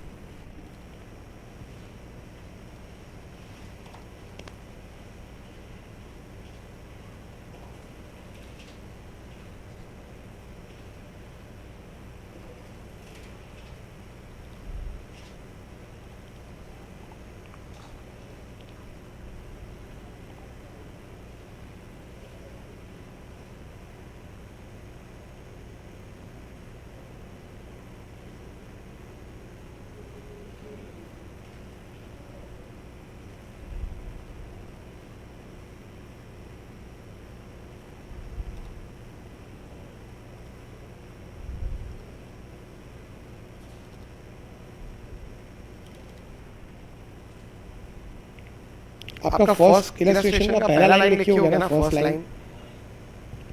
आपका फर्स्ट इलस्ट्रेशन का पहला लाइन लिखी होगा ना, फर्स्ट लाइन,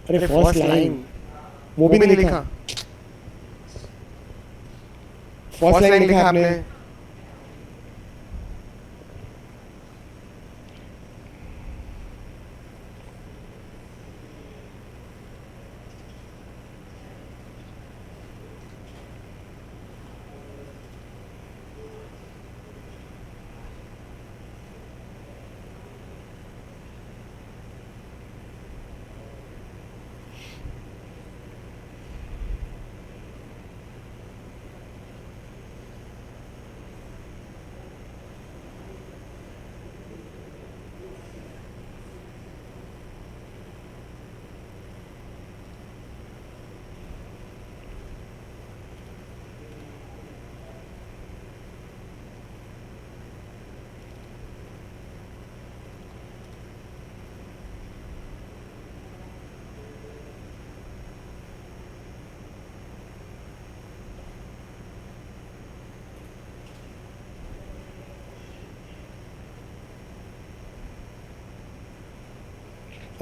अरे फर्स्ट लाइन वो भी नहीं लिखा, फर्स्ट लाइन लिखा आपने,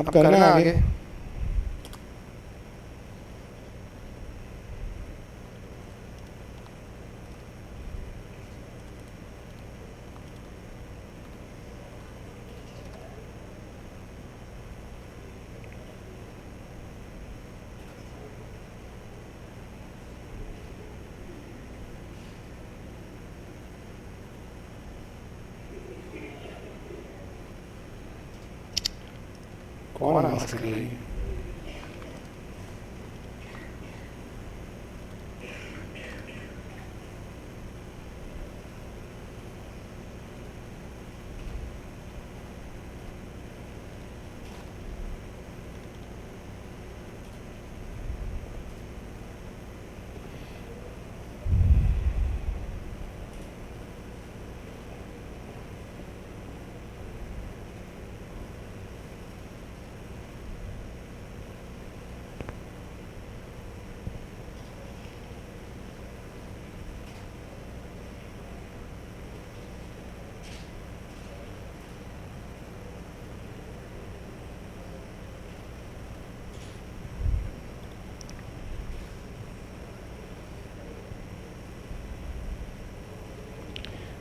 अब करना आगे। कौन आवाज कर रही है?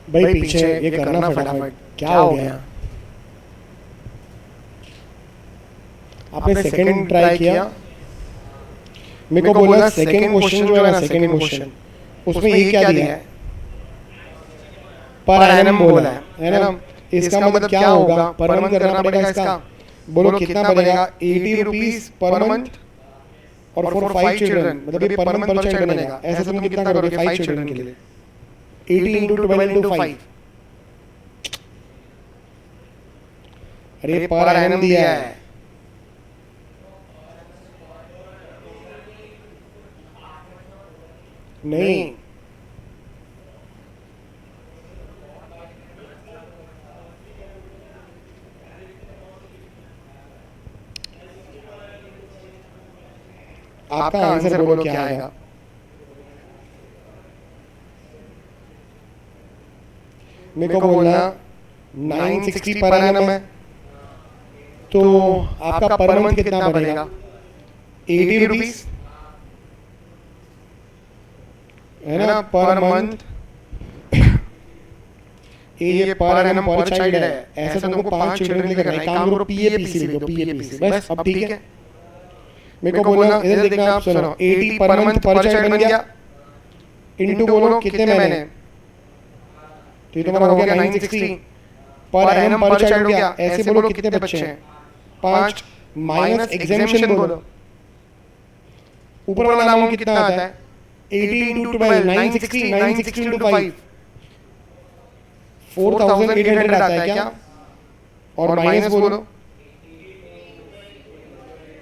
भाई पीछे ये करना फटाफट, क्या हो गया? आपने सेकंड ट्राई किया, मेरे को बोला सेकंड क्वेश्चन जो है ना, सेकंड क्वेश्चन उसमें ये क्या दिया है? पर एनम बोला है ना, इसका मतलब क्या होगा? पर मंथ करना पड़ेगा इसका, बोलो कितना बनेगा? 80 रुपीज पर मंथ और फॉर 5 चिल्ड्रन, मतलब ये पर मंथ पर चाइल्ड बनेगा। ऐसे तुम कितना करोगे 5 चिल्ड्रन के लिए? 80 into 12 into 5, अरे पर एनम दिया है। नहीं, आपका आंसर बोलो क्या आएगा? मेरे को बोलना 960 पर एनम है, तो आपका पर मंथ कितना बनेगा? 80 रुपीज है ना पर मंथ। ये पर एनम पर चाइल्ड है, ऐसे तुमको 5 चिल्ड्रन के लिए करना है। काम करो पीएपीसी लिख दो, पीएपीसी बस। अब ठीक है, मेरे को बोलना इधर देखना आप, सुनो 80 पर मंथ पर चाइल्ड बन गया, इनटू बोलो कितने महीने, तो ये तुम्हारा हो गया 960 पर एनम पर चाइल्ड हो गया। ऐसे बोलो कितने बच्चे हैं 5 माइनस एग्जेम्पशन बोलो, ऊपर वाला अमाउंट कितना आता है 80 into 12 960 960 into 5 4800 आता है क्या, और माइनस बोलो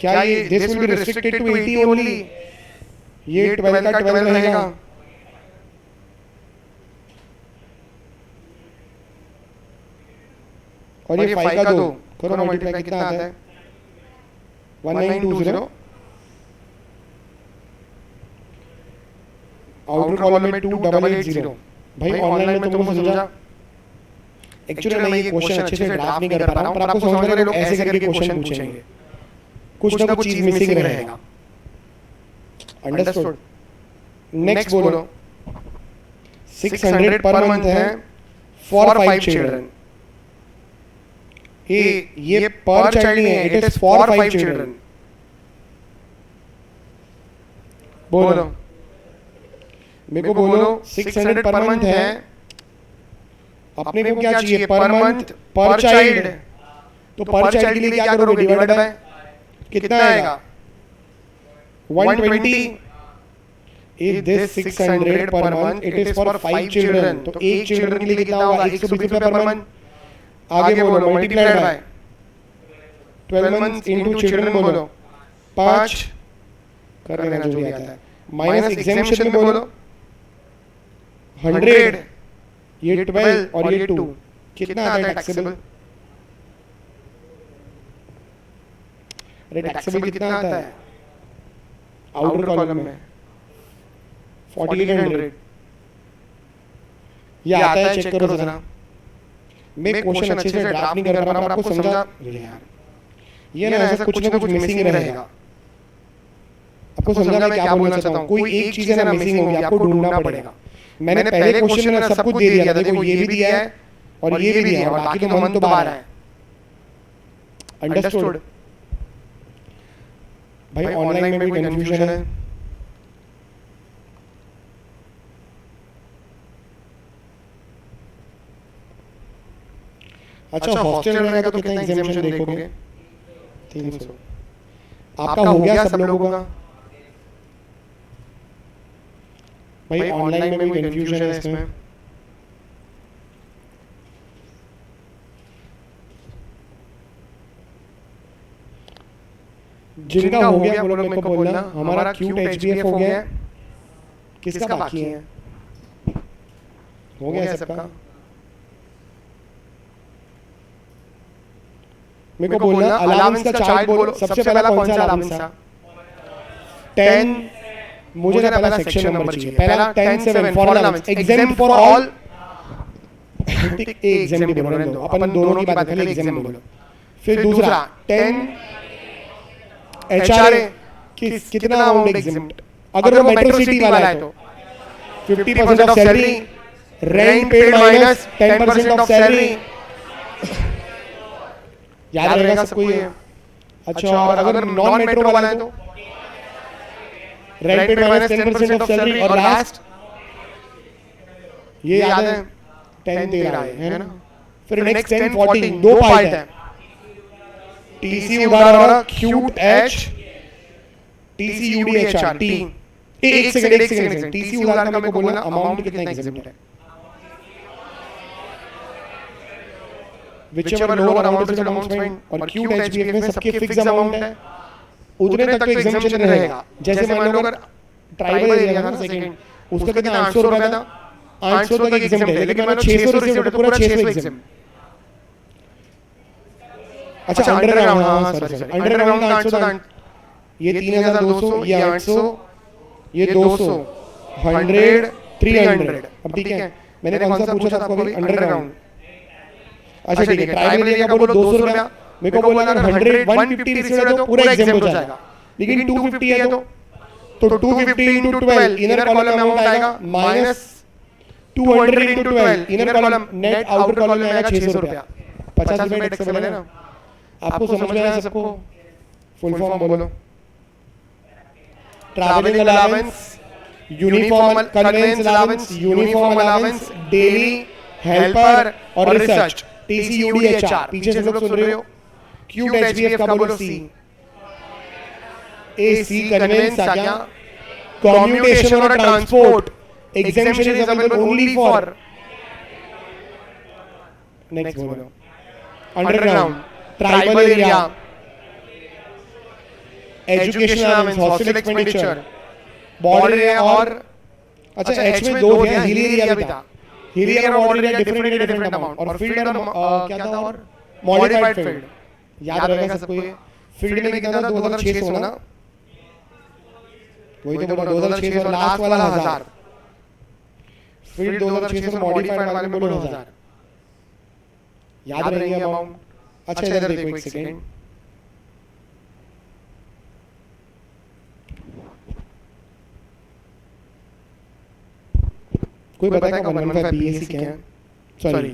क्या ये this will be restricted to 80 only, ये 12 का 12 रहेगा। और ये 5 का 2 करो मल्टीप्लाई, कितना आता है 1920। आउटर कॉलम में 2880। भाई ऑनलाइन में तुमको समझा, एक्चुअली मैं ये क्वेश्चन अच्छे से ड्राफ्ट नहीं कर पा रहा हूं, पर आपको समझ में आ रहा है लोग ऐसे करके क्वेश्चन पूछेंगे, कुछ ना कुछ चीज मिसिंग रहेगा। अंडरस्टूड। नेक्स्ट बोलो 600 पर मंथ है फॉर 5 चिल्ड्रन। ये पर चाइल्ड नहीं है, इट इज फॉर 5 चिल्ड्रन। बोलो मेरे को बोलो 600 पर मंथ है, अपने को क्या चाहिए पर मंथ पर चाइल्ड, तो पर चाइल्ड के लिए क्या करोगे डिवाइड बाय कितना आएगा 120। If this 600 per month it is for 5 children, तो एक चिल्ड्रन के लिए कितना होगा 120 रुपए पर मंथ। आगे बोलो multiplied by 12 months into children बोलो 5 कर लेना जो भी आता है, माइनस एग्जेम्पशन में बोलो 100, ये 12 और ये 2 कितना आता है टैक्सेबल, अरे टैक्सेबल कितना आता है आउटर कॉलम में 4800। ये आता है, चेक करो जरा। मैं क्वेश्चन अच्छे से ड्राफ्ट नहीं कर पा रहा हूं, आपको समझा यार, ये ना ऐसा कुछ ना कुछ मिसिंग रहेगा। आपको समझा मैं क्या बोलना चाहता हूं, कोई एक चीज है ना मिसिंग होगी, आपको ढूंढना पड़ेगा। मैंने पहले क्वेश्चन में सब कुछ दे दिया था, देखो ये भी दिया है और ये भी दिया है, और बाकी तो मन तो बाहर है। अंडरस्टूड। भाई ऑनलाइन में भी कंफ्यूजन है, अच्छा हॉस्टल रहेगा तो कितना एग्जामिनेशन देखोगे 300। आपका हो गया सब लोगों का। भाई ऑनलाइन में भी कंफ्यूजन है इसमें, जिनका हो गया वो लोग मेरे को बोलना। हमारा क्यूट एचबीएफ हो गया है, किसका बाकी है, हो गया सबका। मेरे को बोलना अलाउंस का चार्ट बोलो, सबसे पहला कौन सा अलाउंस था 10, मुझे ना पहला सेक्शन नंबर चाहिए। पहला 10(7) for allowance exam for all, exam भी बोलो दो, अपन दोनों की बात करें, एग्जाम बोलो। फिर दूसरा 10 एचआरए कितना अमाउंट एग्जाम्प्ट, अगर वो मेट्रो सिटी वाला है तो 50% of salary, rent paid minus 10% of salary, याद रहेगा सबको ये। अच्छा और अगर नॉन मेट्रो वाला है तो rent paid minus 10% of salary, और लास्ट ये याद है 10 13 है ना। फिर नेक्स्ट 10 14 दो पार्ट है, टीसी उधार cute H TC UDHR T. एक सेकंड टीसी उधार का मेरे को बोलना अमाउंट कितना एग्जाम्प्ट है, whichever lower amount is amount fine, और क्यूट एचबीएफ में सबके फिक्स अमाउंट है, उतने तक तो एग्जाम्पशन रहेगा। जैसे मान लो अगर ट्राइबल एरिया था ना सेकंड, उसका कितना 800 रुपया था, 800 तक एग्जाम्प्ट है, लेकिन मान लो 600 रिसीव है तो पूरा 600 एग्जाम्प्ट। अच्छा अंडरग्राउंड, हां सॉरी अंडरग्राउंड का 800 था, ये 3200, ये 800, ये 200, 100 300। अब ठीक है, मैंने कौन सा पूछा था आपको अभी, अंडरग्राउंड। अच्छा ठीक है, ट्राइबल एरिया का बोलो 200 रुपया, मेरे को बोला अगर 100 150 रिसीव है तो पूरा एग्जाम हो जाएगा, लेकिन 250 है तो 250 into 12 इनर कॉलम में अमाउंट आएगा 200 into 12 inner column net outer column में आएगा 600 रुपया 50 रुपये टैक्स से बने ना आपको समझ में आया सबको फुल फॉर्म बोलो travelling allowance uniform convince allowance uniform allowance daily helper और रिसर्च TCUDHR पीछे से लोग सुन रहे हो क्यूट HBF का बोलो C AC कन्वेंस आ गया कम्यूटेशन और transport exemption is available only for next बोलो underground tribal area education allowance hostel expenditure border area और अच्छा H में दो थे हिली एरिया भी था हिली एरिया और बॉर्डर एरिया डिफरेंट अमाउंट और फील्ड और क्या था और मॉडिफाइड फील्ड याद रहेगा सबको ये फील्ड में कितना था 2600 ना वही तो बोलो 2600 और लास्ट वाला 1000 फील्ड 2600 मॉडिफाइड वाले में बोलो 1000 याद रहेंगे अमाउंट अच्छा इधर देखो एक सेकंड कोई बताएगा 115 BAC क्या है सॉरी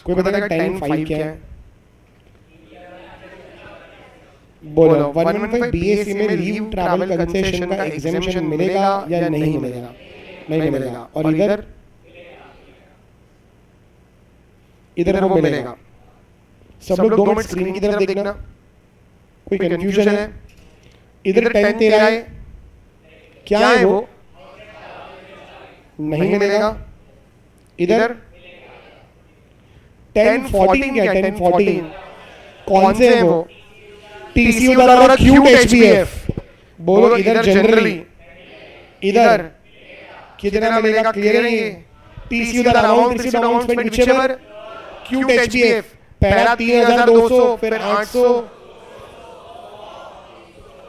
कोई बताएगा 105 क्या है बोलो 115 BAC में लीव ट्रैवल कंसेशन का एग्जेम्पशन मिलेगा या नहीं मिलेगा नहीं मिलेगा और इधर इधर वो मिलेगा सब लोग 2 मिनट स्क्रीन की तरफ देखना कोई कंफ्यूजन है इधर 10 तेरा है क्या है वो नहीं मिलेगा इधर 10 14 क्या 10 14 कौन से है वो TCU और क्यूट HBF बोलो इधर जनरली इधर कितना मिलेगा क्लियर है ये TCU around TCU amount spend whichever cute HBF पहला 3200 फिर 800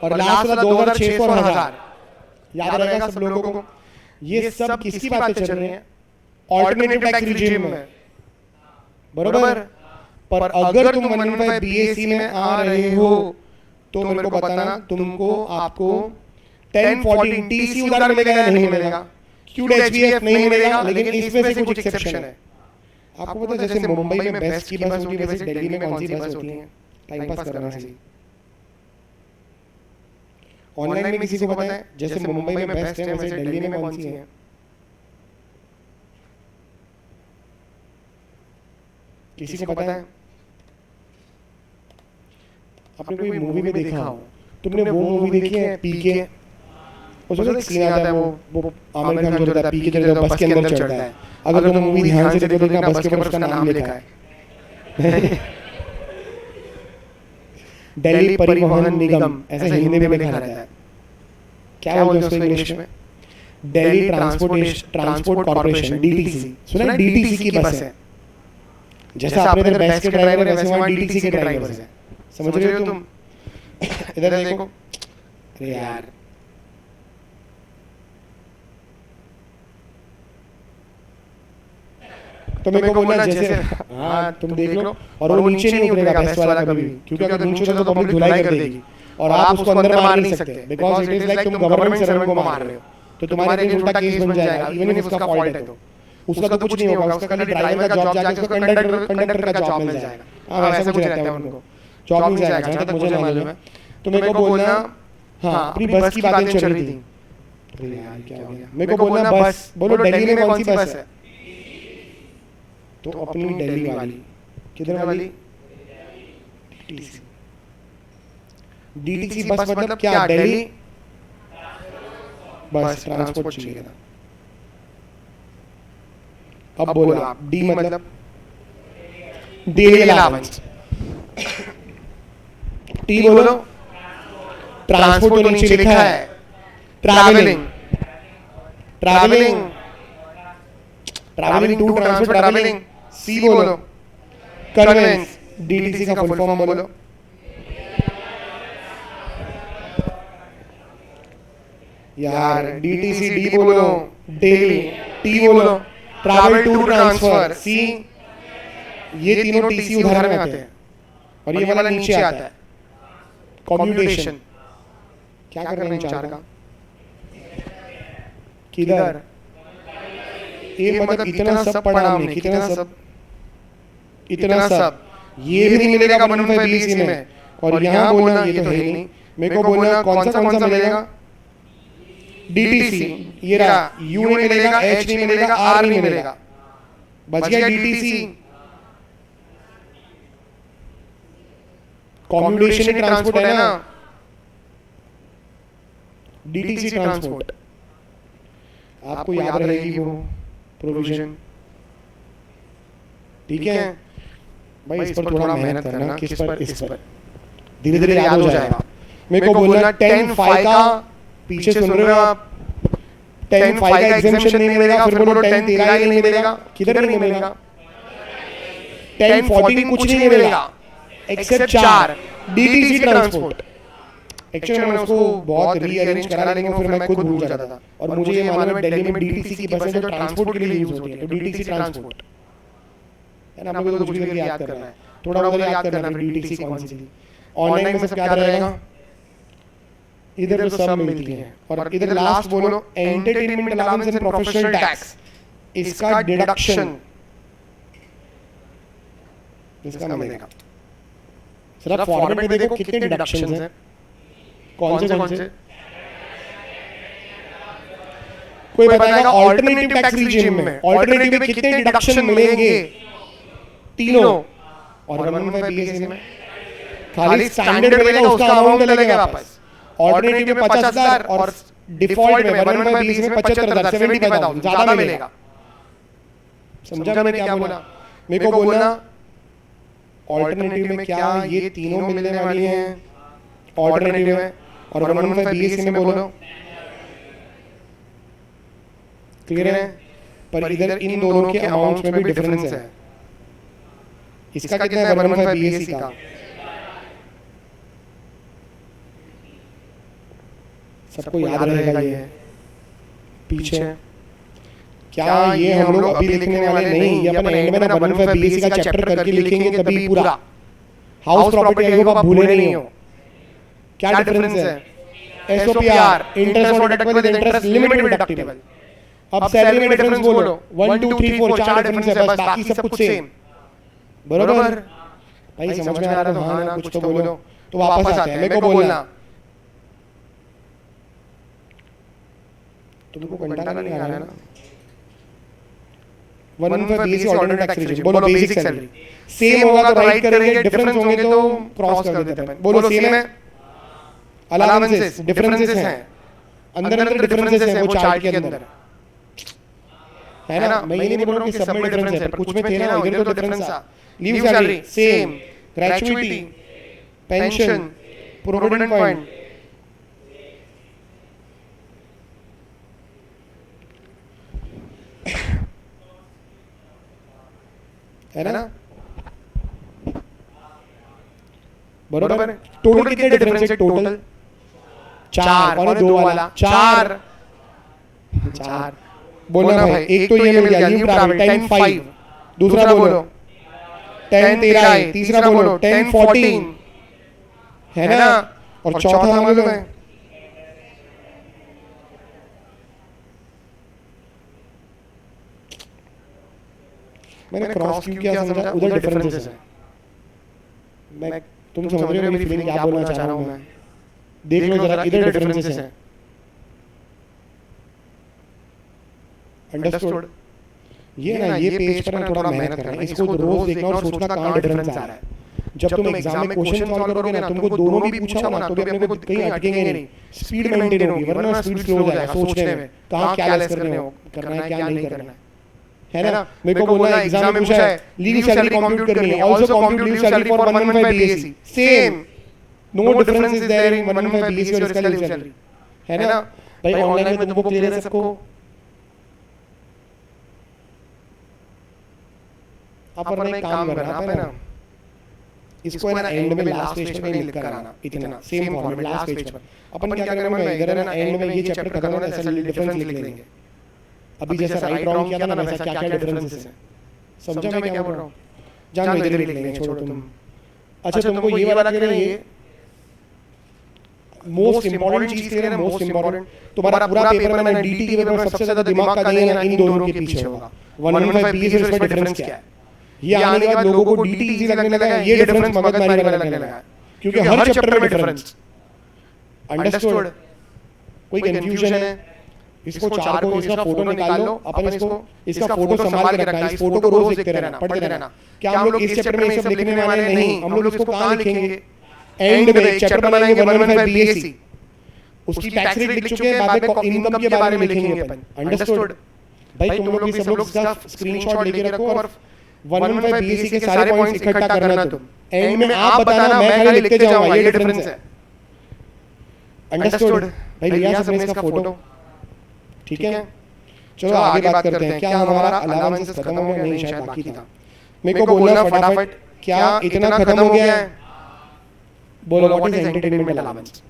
और लास्ट वाला 2600 और 1000 याद रहेगा सब लोगों को ये सब किसकी बातें चल रही हैं ऑल्टरनेटिव टैक्स रिजीम में बरोबर पर अगर तुम 115 BAC में आ रहे हो तो मेरे को बताना तुमको आपको 10 14 TCU उधार मिलेगा या नहीं मिलेगा क्यूट HBF नहीं मिलेगा लेकिन इसमें से कुछ एक्सेप्शन है आपको पता है जैसे मुंबई में बेस्ट की बस होती है वैसे दिल्ली में कौन सी बस होती है टाइम पास करना है जी ऑनलाइन में किसी को पता है जैसे मुंबई में बेस्ट है वैसे दिल्ली में कौन सी है किसी को पता है आपने कोई मूवी में देखा हो तुमने वो मूवी देखी है पीके उसमें एक सीन आता है वो आमिर खान जो रहता है पीके जो बस के अंदर चढ़ता है अगर तुम मूवी ध्यान से देखो तो देखना बस के ऊपर उसका नाम लिखा है दिल्ली परिवहन निगम ऐसे हिंदी में लिखा रहता है क्या बोलते हैं उसको इंग्लिश में दिल्ली ट्रांसपोर्ट कॉर्पोरेशन DTC सुना है DTC की बस है जैसा आपने इधर बस के ड्राइवर है वैसे वहाँ DTC के ड्राइवर है समझ रहे हो तुम इधर देखो अरे यार तो मेरे को बोलना जैसे हाँ तुम देख लो और वो नीचे नहीं उतरेगा बेस्ट वाला कभी भी क्योंकि अगर नीचे उतरे तो पब्लिक धुलाई कर देगी और आप उसको अंदर मार नहीं सकते बिकॉज इट इज लाइक तुम गवर्नमेंट सर्वेंट को मार रहे हो तो तुम्हारे लिए उल्टा केस बन जाएगा इवन इफ उसका फॉल्ट है तो उसका तो कुछ नहीं होगा उसका खाली ड्राइवर का जॉब जाके उसको कंडक्टर का जॉब मिल जाएगा हाँ वैसा कुछ रहता है उनको जॉब मिल जाएगा जहाँ तक मुझे मालूम है तो मेरे को बोलना हाँ अपनी बस की बातें चल रही थी अरे यार क्या हो गया मेरे को बोलना बस बोलो दिल्ली में कौन सी बस है तो अपनी दिल्ली वाली किधर वाली DTC बस मतलब क्या दिल्ली बस ट्रांसपोर्ट चाहिए था अब बोलो आप डी मतलब डेली अलाउंस टी बोलो ट्रांसपोर्ट तो नीचे लिखा है ट्रैवलिंग टू ट्रांसपोर्ट ट्रैवलिंग सी बोलो कन्वेंस DTC का फुल फॉर्म बोलो यार DTC डी बोलो डेली टी बोलो ट्रैवल टू ट्रांसफर सी ये तीनों TC उधार में आते हैं और ये वाला नीचे आता है कम्यूटेशन क्या कर रहे हैं चार का किधर ए मतलब इतना सब पढ़ा हमने, कितना सब, इतना सब, ये भी नहीं मिलेगा 115 BSc में। और यहाँ बोलना ये तो है ही नहीं, मेरे को बोलना कौन सा मिलेगा, DTC, ये रहा, U नहीं मिलेगा, H नहीं मिलेगा, R नहीं मिलेगा, बच गया DTC, कॉम्प्यूटेशन ट्रांसपोर्ट है ना, DTC ट्रांसपोर्ट, आपको याद रहेगी वो प्रोविजन, ठीक है भाई। इस पर थोड़ा मेहनत करना, किस पर, इस पर, धीरे धीरे याद हो जाएगा। मेरे को बोलना 10/5 का, पीछे सुन रहे हो आप, 10/5 का एग्जामिशन नहीं मिलेगा, फिर बोलो 10/13 ही नहीं मिलेगा, किधर नहीं मिलेगा, 10/14 कुछ नहीं मिलेगा एक्सेप्ट 4 DTC ट्रांसपोर्ट। एक्चुअली मैंने उसको बहुत रीअरेंज करा, लेकिन फिर मैं खुद भूल जाता था, और मुझे ये मालूम है दिल्ली में DTC की बसें जो ट्रांसपोर्ट के लिए यूज होती है, तो DTC ट्रांसपोर्ट है ना, आपको तो कुछ भी याद करना है, थोड़ा उधर याद करना है DTC कौन सी थी। ऑनलाइन में सब क्या रहेगा, इधर तो सब मिलती है, और इधर लास्ट बोलो entertainment allowance and professional tax, इसका डिडक्शन इसका मिलेगा। सिर्फ फॉर्मेट में देखो कितने डिडक्शंस हैं, कौन से कोई बताएगा ऑल्टरनेटिव टैक्स रिजीम में, ऑल्टरनेटिव में कितने डिडक्शन मिलेंगे, तीनों, और 115 BSc में खाली स्टैंडर्ड मिलेगा, उसका अमाउंट लगेगा वापस, ऑल्टरनेटिव में 50,000 और डिफॉल्ट में 115 BSc में 75,000, 75,000 ज्यादा मिलेगा। समझा मैंने क्या बोला, मेरे को बोलना ऑल्टरनेटिव में क्या ये तीनों मिलने वाली हैं, ऑल्टरनेटिव में, और 115 BSc में बोलो, क्लियर है। पर इधर इन दोनों के अमाउंट्स में भी डिफरेंस है, इसका कितना है 115 BSc का, सबको याद रहेगा ये पीछे, क्या ये हम लोग अभी लिखने वाले नहीं, ये अपन एंड में ना 115 BSc का चैप्टर करके लिखेंगे तभी पूरा। हाउस प्रॉपर्टी आई होप आप भूले नहीं हो, क्या डिफरेंस है, SOPR इंटरेस्ट और डिडक्टिबल, इंटरेस्ट लिमिट डिडक्टिबल। अब सैलरी में डिफरेंस बोलो, 1 2 3 4 4 डिफरेंस है बस, बाकी सब कुछ सेम, बरोबर भाई। समझ में आ रहा है, हाँ ना कुछ तो बोलो, तो वापस आते हैं, मेरे को बोलना, तुमको कंटाला नहीं आ रहा है ना, 115 BSc ऑल्टरनेट टैक्स रिजीम, बोलो बेसिक सैलरी सेम होगा तो राइट करेंगे, डिफरेंस होंगे तो क्रॉस कर देते हैं, बोलो सेम है, अलाउंसेस डिफरेंसेस हैं, अंदर अंदर डिफरेंसेस हैं वो चार्ट के अंदर है ना। मैं ये नहीं बोल रहा हूं कि सब में डिफरेंस है, पर कुछ में थे ना, इधर तो डिफरेंस था। Leave salary same, gratuity, pension, provident fund, है ना, बरोबर। टोटल कितने डिफरेंस है, टोटल 4 और 2 वाला 4 बोलना भाई। एक तो ये मिल गया लीव प्राइवेट 10/5, दूसरा बोलो 10/13, तीसरा बोलो 10/14 है ना, और चौथा मालूम है मैंने क्रॉस क्यों किया, समझा, उधर डिफरेंसेस है। मैं तुम समझ रहे हो मेरी फीलिंग क्या बोलना चाह रहा हूं मैं, देख लो जरा, इधर डिफरेंसेस हैं, अंडरस्टूड। ये ना ये पेज पर ना थोड़ा मेहनत करना, इसको रोज देखना और सोचना कहां डिफरेंस आ रहा है। जब तुम एग्जाम में क्वेश्चन सॉल्व करोगे ना, तुमको दोनों भी पूछा हो ना, तो भी अपने को कहीं अटकेंगे नहीं, स्पीड मेंटेन होगी, वरना स्पीड स्लो हो जाएगा सोचने में, कहां क्या लेस करना है क्या नहीं करना है ना। मेरे को बोलना एग्जाम में पूछा है लीव सैलरी कंप्यूट करनी है, also compute leave salary for 115 BSc, same, no difference is there in 115 BSc और इसका लीव सैलरी, है ना भाई। ऑनलाइन में तुमको क्लियर है सबको। अपन ने काम करना है ना, इसको है ना एंड में लास्ट पेज पर लिख कर आना, इतना सेम फॉर्मेट लास्ट पेज पर। अपन क्या करेंगे ना, इधर है ना एंड में ये चैप्टर खत्म होने ऐसा डिफरेंस लिख लेंगे। अभी जैसा राइट रॉन्ग किया था ना, वैसा क्या क्या डिफरेंसेस हैं, समझा मैं क्या बोल रहा हूं, जान इधर लिख लेंगे, छोड़ो तुम। अच्छा तुमको ये वाला क्लियर है, मोस्ट इंपॉर्टेंट चीज क्लियर है, मोस्ट इंपॉर्टेंट तुम्हारा पूरा पेपर में डीटी के पेपर में सबसे ज्यादा दिमाग का नहीं है ना इन दोनों के पीछे होगा 115 बीएस में इसमें डिफरेंस क्या है। ये आने के बाद लोगों को डीटी इजी लगने लगा है, ये डिफरेंस मगजमारी वाला लगने लगा है, क्योंकि हर चैप्टर में डिफरेंस। अंडरस्टूड? कोई कंफ्यूजन है? इसको चार को इसका फोटो निकाल लो, अपन इसका फोटो संभाल के रखना, इस फोटो को रोज देखते रहना, पढ़ते रहना। क्या हम लोग इस चैप्टर में ये सब लिखने वाले नहीं, हम लोग इसको कहाँ लिखेंगे? एंड में एक चैप्टर बनाएंगे 115 बीएससी, उसकी टैक्स रेट लिख चुके हैं, बाद में इनकम के बारे में लिखेंगे अपन। अंडरस्टूड? भाई तुम लोग सब लोग इसका स्क्रीनशॉट लेके रखो और 115 बीएससी के सारे पॉइंट्स इकट्ठा करना तुम। एंड में आप बताना, मैं खाली लिखते जाऊंगा, ये डिफरेंस है। अंडरस्टूड? भाई लिया सबने इसका फोटो? ठीक है, चलो आगे बात करते हैं। क्या हमारा अलाउंसेस खत्म हो गया? नहीं, शायद बाकी था। मेरे को बोलना फटाफट, क्या इतना खत्म हो गया है? बोलो, what is entertainment allowance?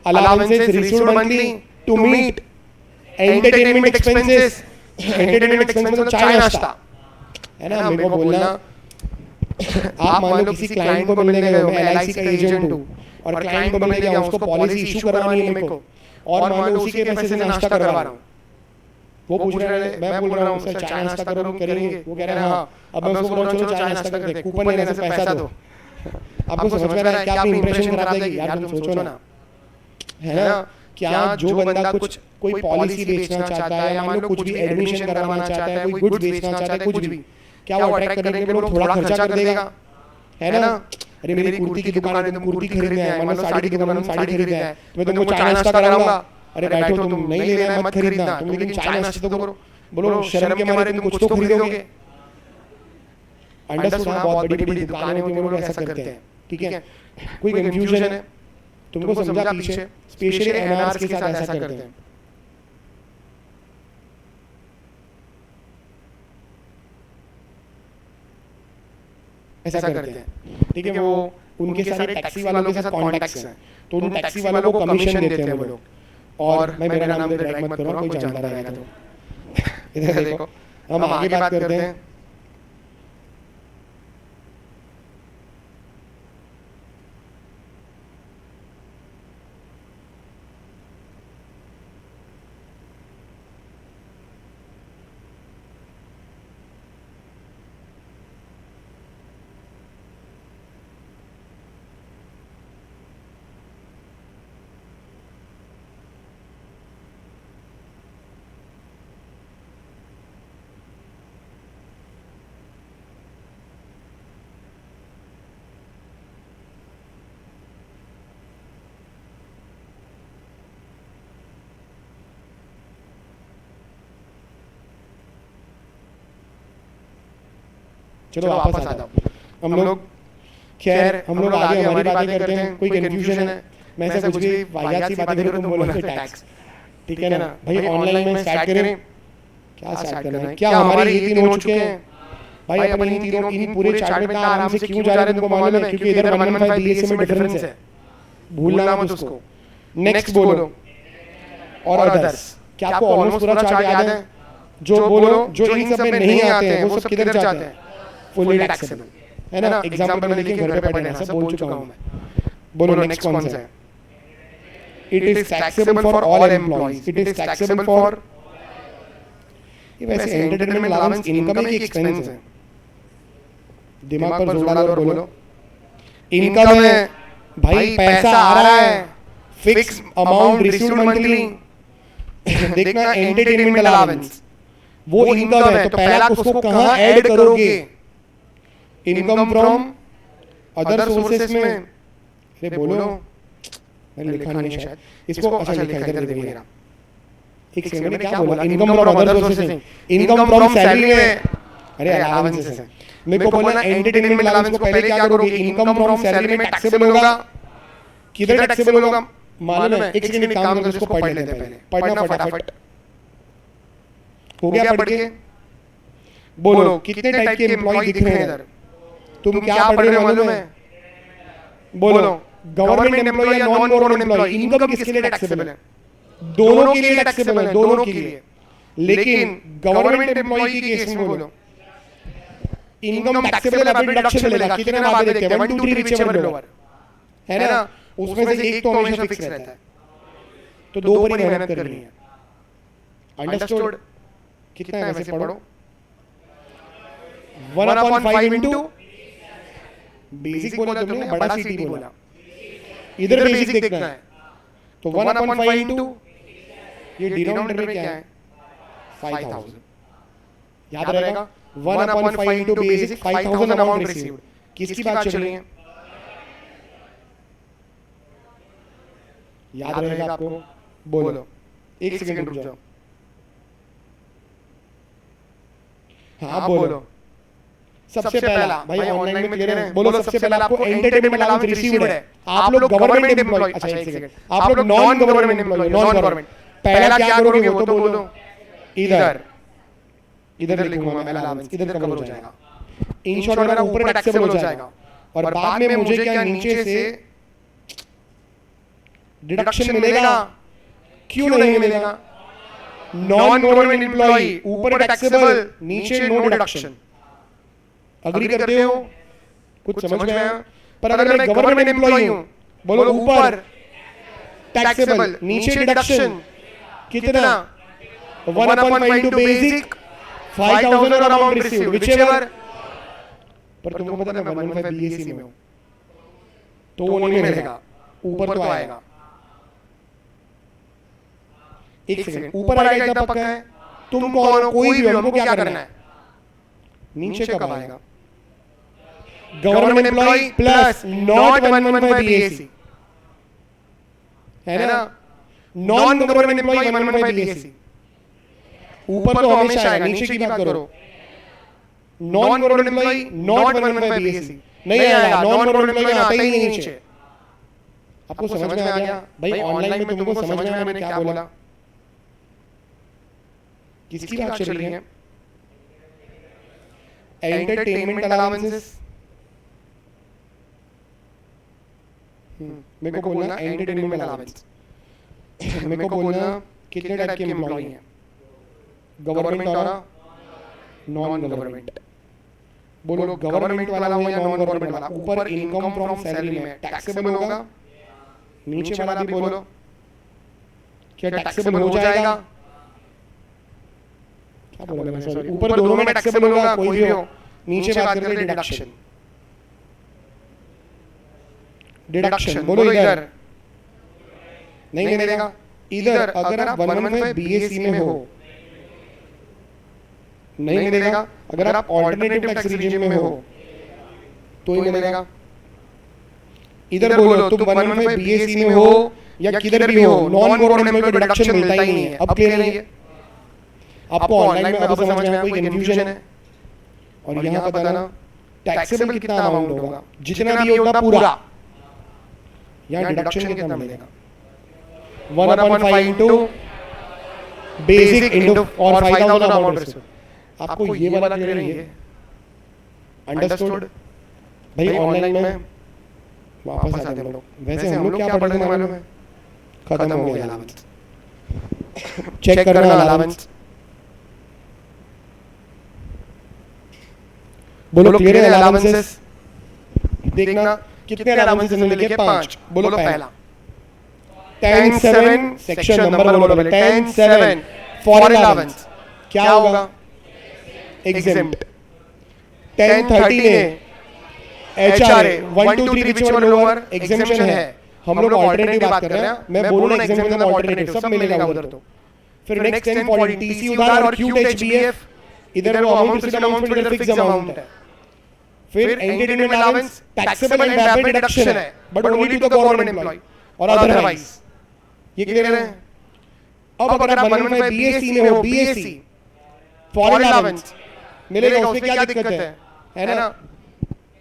Allowances received monthly to meet entertainment expenses. Entertainment expenses मतलब चाय नाश्ता, है ना? मेरे को बोलना, आप मान लो किसी क्लाइंट को मिलने गए हो, मैं एलआईसी का एजेंट हूं और क्लाइंट को मिलने गया, उसको पॉलिसी इशू करवानी है मेरे को, और मान लो उसी के पैसे से नाश्ता करवा रहा हूँ। वो पूछ रहा है, मैं बोल रहा हूँ सर चाय नाश्ता करो, करेंगे? वो कह रहा है हाँ। अब मैं उसको बोल रहा हूँ चलो चाय नाश्ता करते, कूपन लेने से पैसा दो। आपको समझ में आ रहा है क्या? अपनी इंप्रेशन खराब देगी यार, तुम सोचो ना, है ना? क्या जो बंदा कुछ कोई पॉलिसी बेचना चाहता है, या मान लो कुछ भी एडमिशन करवाना चाहता है, कोई गुड्स बेचना चाहता है, कुछ भी, क्या वो अट्रैक्ट करने के लिए थोड़ा खर्चा कर देगा, है ना? अरे मेरी कुर्ती की दुकान है, तुम कुर्ती खरीदने आए, मान लो साड़ी की दुकान है, साड़ी खरीदने आए, तो मैं तुमको चाय नाश्ता कराऊंगा। अरे बैठो, तुम नहीं लेना है मत खरीदना, तुम लेकिन चाय नाश्ता तो करो। बोलो शर्म के मारे तुम कुछ तो खरीदोगे। अंडरस्टूड? बहुत बड़ी बड़ी दुकानें होती हैं, वो लोग ऐसा करते हैं। ठीक है, कोई कंफ्यूजन है? तुमको समझा पीछे? स्पेशली एनआरएस के साथ ऐसा करते हैं। ऐसा करते हैं, ठीक है? वो उनके सारे टैक्सी वालों के साथ कॉन्टैक्ट्स हैं, तो उन टैक्सी वालों को कमीशन देते हैं वो लोग। और मैं मेरा नाम ड्रैग मत करूँगा, कोई जानता रहेगा तो। इधर देखो, हम आगे बात करते हैं। चलो वापस आ जाओ। हम लोग खैर हम लोग आगे हमारी बातें करते हैं। कोई कंफ्यूजन है? मैं ऐसा कुछ भी वाहियात सी बातें करूँ, तुम बोलोगे टैक्स, ठीक है ना? भाई ऑनलाइन में स्टार्ट करें? क्या स्टार्ट करना है? क्या हमारे ये 3 हो चुके हैं? भाई अपन इन तीनों, इन पूरे चार्ट में आराम से क्यों जा रहे हैं तुमको मालूम है? क्योंकि इधर 115 बीएससी में डिफरेंस है, भूलना मत उसको। नेक्स्ट बोलो, और अदर्स। क्या आपको ऑलमोस्ट पूरा चार्ट याद है? जो बोलो, जो इन सब में नहीं आते हैं वो सब किधर जाते हैं? फुली टैक्सेबल, है ना? एग्जांपल में देखिए, घर पे पढ़ना सब बोल चुका हूं मैं। बोलो नेक्स्ट कौन सा है? It is taxable for all employees. It is taxable for, ये वैसे एंटरटेनमेंट अलाउंस इनकम है कि एक्सपेंस है? दिमाग पर जोर डालो और बोलो। इनकम है भाई, पैसा आ रहा है, फिक्स अमाउंट रिसीव्ड मंथली। देखना एंटरटेनमेंट अलाउंस वो इनकम है, तो पहला उसको कहां ऐड करोगे? इनकम फ्रॉम अदर सोर्सेस में। अरे बोलो, मैंने लिखा नहीं शायद इसको। अच्छा लिखा इधर देखो मेरा, एक सेकंड में क्या बोला? इनकम फ्रॉम अदर सोर्सेस में, इनकम फ्रॉम सैलरी में। अरे अलाउंसेस है। मेरे को बोलना एंटरटेनमेंट अलाउंस को पहले क्या करोगे? इनकम फ्रॉम सैलरी में टैक्सेबल होगा। किधर टैक्सेबल होगा मालूम है? एक सेकंड काम करो, इसको पढ़ लेते हैं पहले। पढ़ना फटाफट। हो गया पढ़ के? बोलो कितने टाइप के एम्प्लॉय दिख रहे हैं इधर? तुम क्या पढ़ रहे हो मालूम है? बोलो गवर्नमेंट एम्प्लॉय या नॉन गवर्नमेंट एम्प्लॉय। इनकम किसके लिए टैक्सेबल है? दोनों के लिए टैक्सेबल है, दोनों के लिए। लेकिन गवर्नमेंट एम्प्लॉय की केस में बोलो इनकम टैक्सेबल है, अभी डिडक्शन मिलेगा। कितने बात देखते हैं? 1 2 3 रिचेबल लोअर, है ना? उसमें से एक तो हमेशा फिक्स रहता है, तो दो पर ही मेहनत करनी है। अंडरस्टूड? कितना है वैसे पढ़ो। 1/5 इंटू बेसिक बोला तुमने, बड़ा सीटी बोला, इधर बेसिक देखना है, तो 1/5 इंटू ये डिनोमिनेटर में क्या है 5000, याद रहेगा। 1/5 इंटू बेसिक 5000 अमाउंट रिसीव्ड। किसकी बात चल रही है, याद रहेगा आपको? बोलो, एक सेकंड रुक जाओ। हाँ बोलो। सबसे पहला भाई ऑनलाइन में क्लियर है, बोलो सबसे पहला आपको एंटरटेनमेंट अलाउंस रिसीव्ड है। आप लोग गवर्नमेंट एम्प्लॉय, अच्छा एक सेकंड, आप लोग non government employ, non government, पहला क्या करोगे वो तो बोलो। इधर इधर लिखूंगा मैं अलाउंस, इधर कवर हो जाएगा। इन शॉर्ट मेरा ऊपर टैक्सेबल हो जाएगा, और बाद में मुझे क्या नीचे से डिडक्शन मिलेगा? क्यों नहीं मिलेगा? नॉन गवर्नमेंट एम्प्लॉय ऊपर टैक्सेबल, नीचे नो डिडक्शन। अग्री करते हो? कुछ समझ में आया? पर अगर मैं गवर्नमेंट एम्प्लॉय हूं, बोलो ऊपर टैक्सेबल, नीचे डिडक्शन, कितना? 1/5 इंटू बेसिक 5000 और अमाउंट रिसीव्ड, व्हिचएवर। पर तुमको पता है मैं 1/5 बीएससी में हूं, तो वो नहीं मिलेगा, ऊपर तो आएगा। एक सेकंड, ऊपर आएगा इतना पक्का है? तुम कौन हो? कोई भी हो, हमको क्या करना है? नीचे कब आएगा? Government employee plus not 1/5 BSC, है ना? Non government employee 1/5 BSC. ऊपर तो हमेशा आएगा, नीचे की बात करो। Non government employee not 1/5 BSC नहीं आएगा, नॉन गवर्नमेंट एम्प्लॉय आता ही नहीं नीचे। आपको समझ में आ गया? भाई ऑनलाइन में तुमको समझ में आया मैंने क्या बोला? किसकी बात चल रही है? Entertainment allowances. मेरे को बोलना एंटरटेनमेंट अलाउंस। मेरे को बोलना कितने टाइप के एम्प्लॉय हैं, गवर्नमेंट और नॉन गवर्नमेंट। बोलो गवर्नमेंट वाला हो या नॉन गवर्नमेंट वाला, ऊपर इनकम फ्रॉम सैलरी में टैक्सेबल होगा, नीचे वाला भी बोलो क्या टैक्सेबल हो जाएगा? क्या बोला मैं, सॉरी, ऊपर दोनों में टैक्सेबल होगा, कोई भी हो। नीचे बात करते हैं डिडक्शन। डिडक्शन बोलो इधर नहीं मिलेगा। इधर अगर आप 1/5 बीएससी में हो नहीं मिलेगा, अगर आप ऑल्टरनेटिव टैक्स रिजीम में हो तो ही मिलेगा। इधर बोलो तुम 1/5 बीएससी में हो या किधर भी हो, नॉन गवर्नमेंट एम्प्लॉय को डिडक्शन मिलता ही नहीं है। अब क्लियर है ये? आपको ऑनलाइन में अब समझ में आया? कोई कंफ्यूजन है? और यहाँ पता ना टैक्सेबल कितना अमाउंट होगा, जितना भी होगा पूरा, यहाँ डिडक्शन कितना मिलेगा? 1/5 इंटू बेसिक इंटू और 5000 अमाउंट रिसीव्ड। आपको ये वाला क्लियर है? अंडरस्टूड? भाई ऑनलाइन में वापस आते हम लोग। वैसे हम लोग क्या पढ़ रहे थे मालूम है? खत्म हो गया अलाउंस। चेक करना अलाउंस। बोलो क्लियर है अलाउंसेस? देखना कितने अलाउंसेस हमने लिखे? 5। बोलो पहला 10(7) सेक्शन नंबर बोलो पहले। 10(7) फॉरेन अलाउंस क्या होगा? Exempt. 10(13) HRA 1 2 3 whichever lower exemption है। हम लोग ऑल्टरनेटिव बात कर रहे हैं, मैं बोलूं ना एग्जेम्पशन और ऑल्टरनेटिव सब मिलेगा उधर। तो फिर नेक्स्ट 10(14) टीसी उधार और क्यूट एचबीएफ, इधर वो अमाउंट फिक्स्ड अमाउंट, इधर फिक्स अमाउंट है। फिर entertainment allowance taxable and rapid deduction है, but only to the government employ और अदरवाइज। ये क्लियर है? अब अगर आप 1/5 बीएससी में हो, बीएससी फॉरेन अलाउंस मिलेगा, उसमें क्या दिक्कत है ना?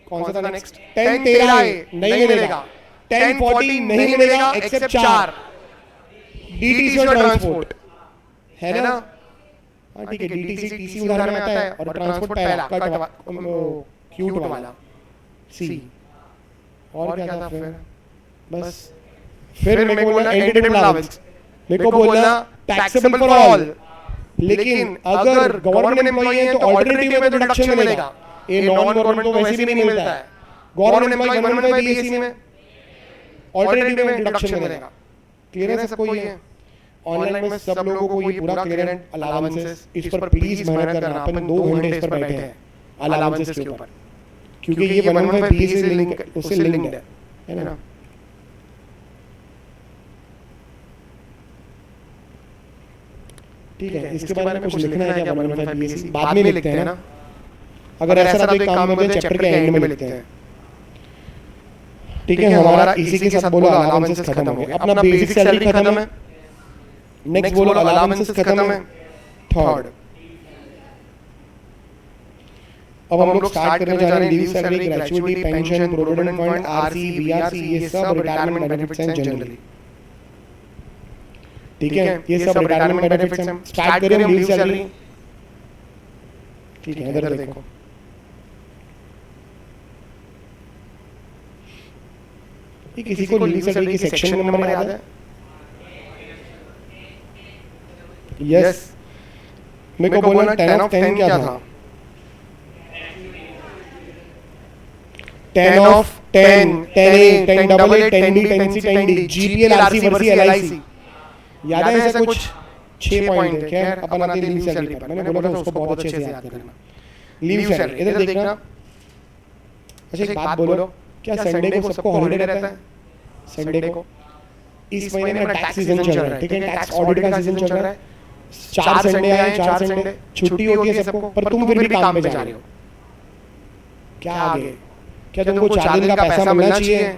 कौन सा था नेक्स्ट? 10(13) नहीं मिलेगा, 10(14) नहीं मिलेगा एक्सेप्ट 4 डीटीसी और ट्रांसपोर्ट, है ना? हाँ ठीक है, डीटीसी टीसी उधार में आता है और ट्रांसपोर्ट पहला कट क्यूट वाला सी। और क्या था फिर? बस फिर मेरे को बोलना एंटरटेनमेंट अलाउंस, मेरे को बोलना टैक्सेबल फॉर ऑल। लेकिन अगर गवर्नमेंट एम्प्लॉय है तो ऑल्टरनेटिव में तो डिडक्शन मिलेगा, ये नॉन गवर्नमेंट को वैसे भी नहीं मिलता है। गवर्नमेंट एम्प्लॉय 1/5 बीएससी में ऑल्टरनेटिव में डिडक्शन मिलेगा। क्लियर है सबको ये? ऑनलाइन में सब लोगों को ये पूरा क्लियर एंड अलाउंसेस, इस पर प्लीज मेहनत करना। अपन 2 घंटे इस पर बैठे हैं अलाउंसेस के ऊपर, क्योंकि ये 115 बी से लिंक, उससे लिंक्ड है ना। ठीक है, इसके बारे में कुछ लिखना है क्या? 115 बी बाद में लिखते हैं ना, अगर ऐसा तो एक काम करते हैं, चैप्टर के एंड में लिखते हैं। ठीक है, हमारा इसी के साथ बोलो अलाउंसेस खत्म हो गए, अपना बेसिक सैलरी खत्म है। नेक्स्ट बोलो अलाउंसेस खत्म है, थर्ड। अब हम लोग स्टार्ट करने जा रहे हैं leave salary, gratuity, pension, provident fund, RC, BRC, ये सब रिटायरमेंट बेनिफिट्स हैं जनरली। ठीक है, ये सब रिटायरमेंट बेनिफिट्स हैं। स्टार्ट करें हम लीव सैलरी। ठीक है, इधर देखो, ये किसी को लीव सैलरी की सेक्शन नंबर याद है? यस, मेरे को बोलना 10 ऑफ 10 क्या था? 10 of 10, 10A, 10 AA, 10B, 10C, 10D, GPL, RC, वर्सी, LIC। याद है ऐसा कुछ? 6 पॉइंट है। खैर अपन आते हैं लीव सैलरी पर। मैंने बोला था उसको बहुत अच्छे से याद करना। लीव सैलरी इधर देखना। अच्छा एक बात बोलो, क्या संडे को सबको हॉलिडे रहता है? संडे को इस महीने में टैक्स सीजन चल रहा है, ठीक है, टैक्स ऑडिट का सीजन चल रहा है। 4 संडे आए, 4 संडे छुट्टी होती है सबको, पर तुम फिर भी काम पे जा रहे हो। क्या आगे? क्या तुमको 4 दिन का पैसा मिलना चाहिए?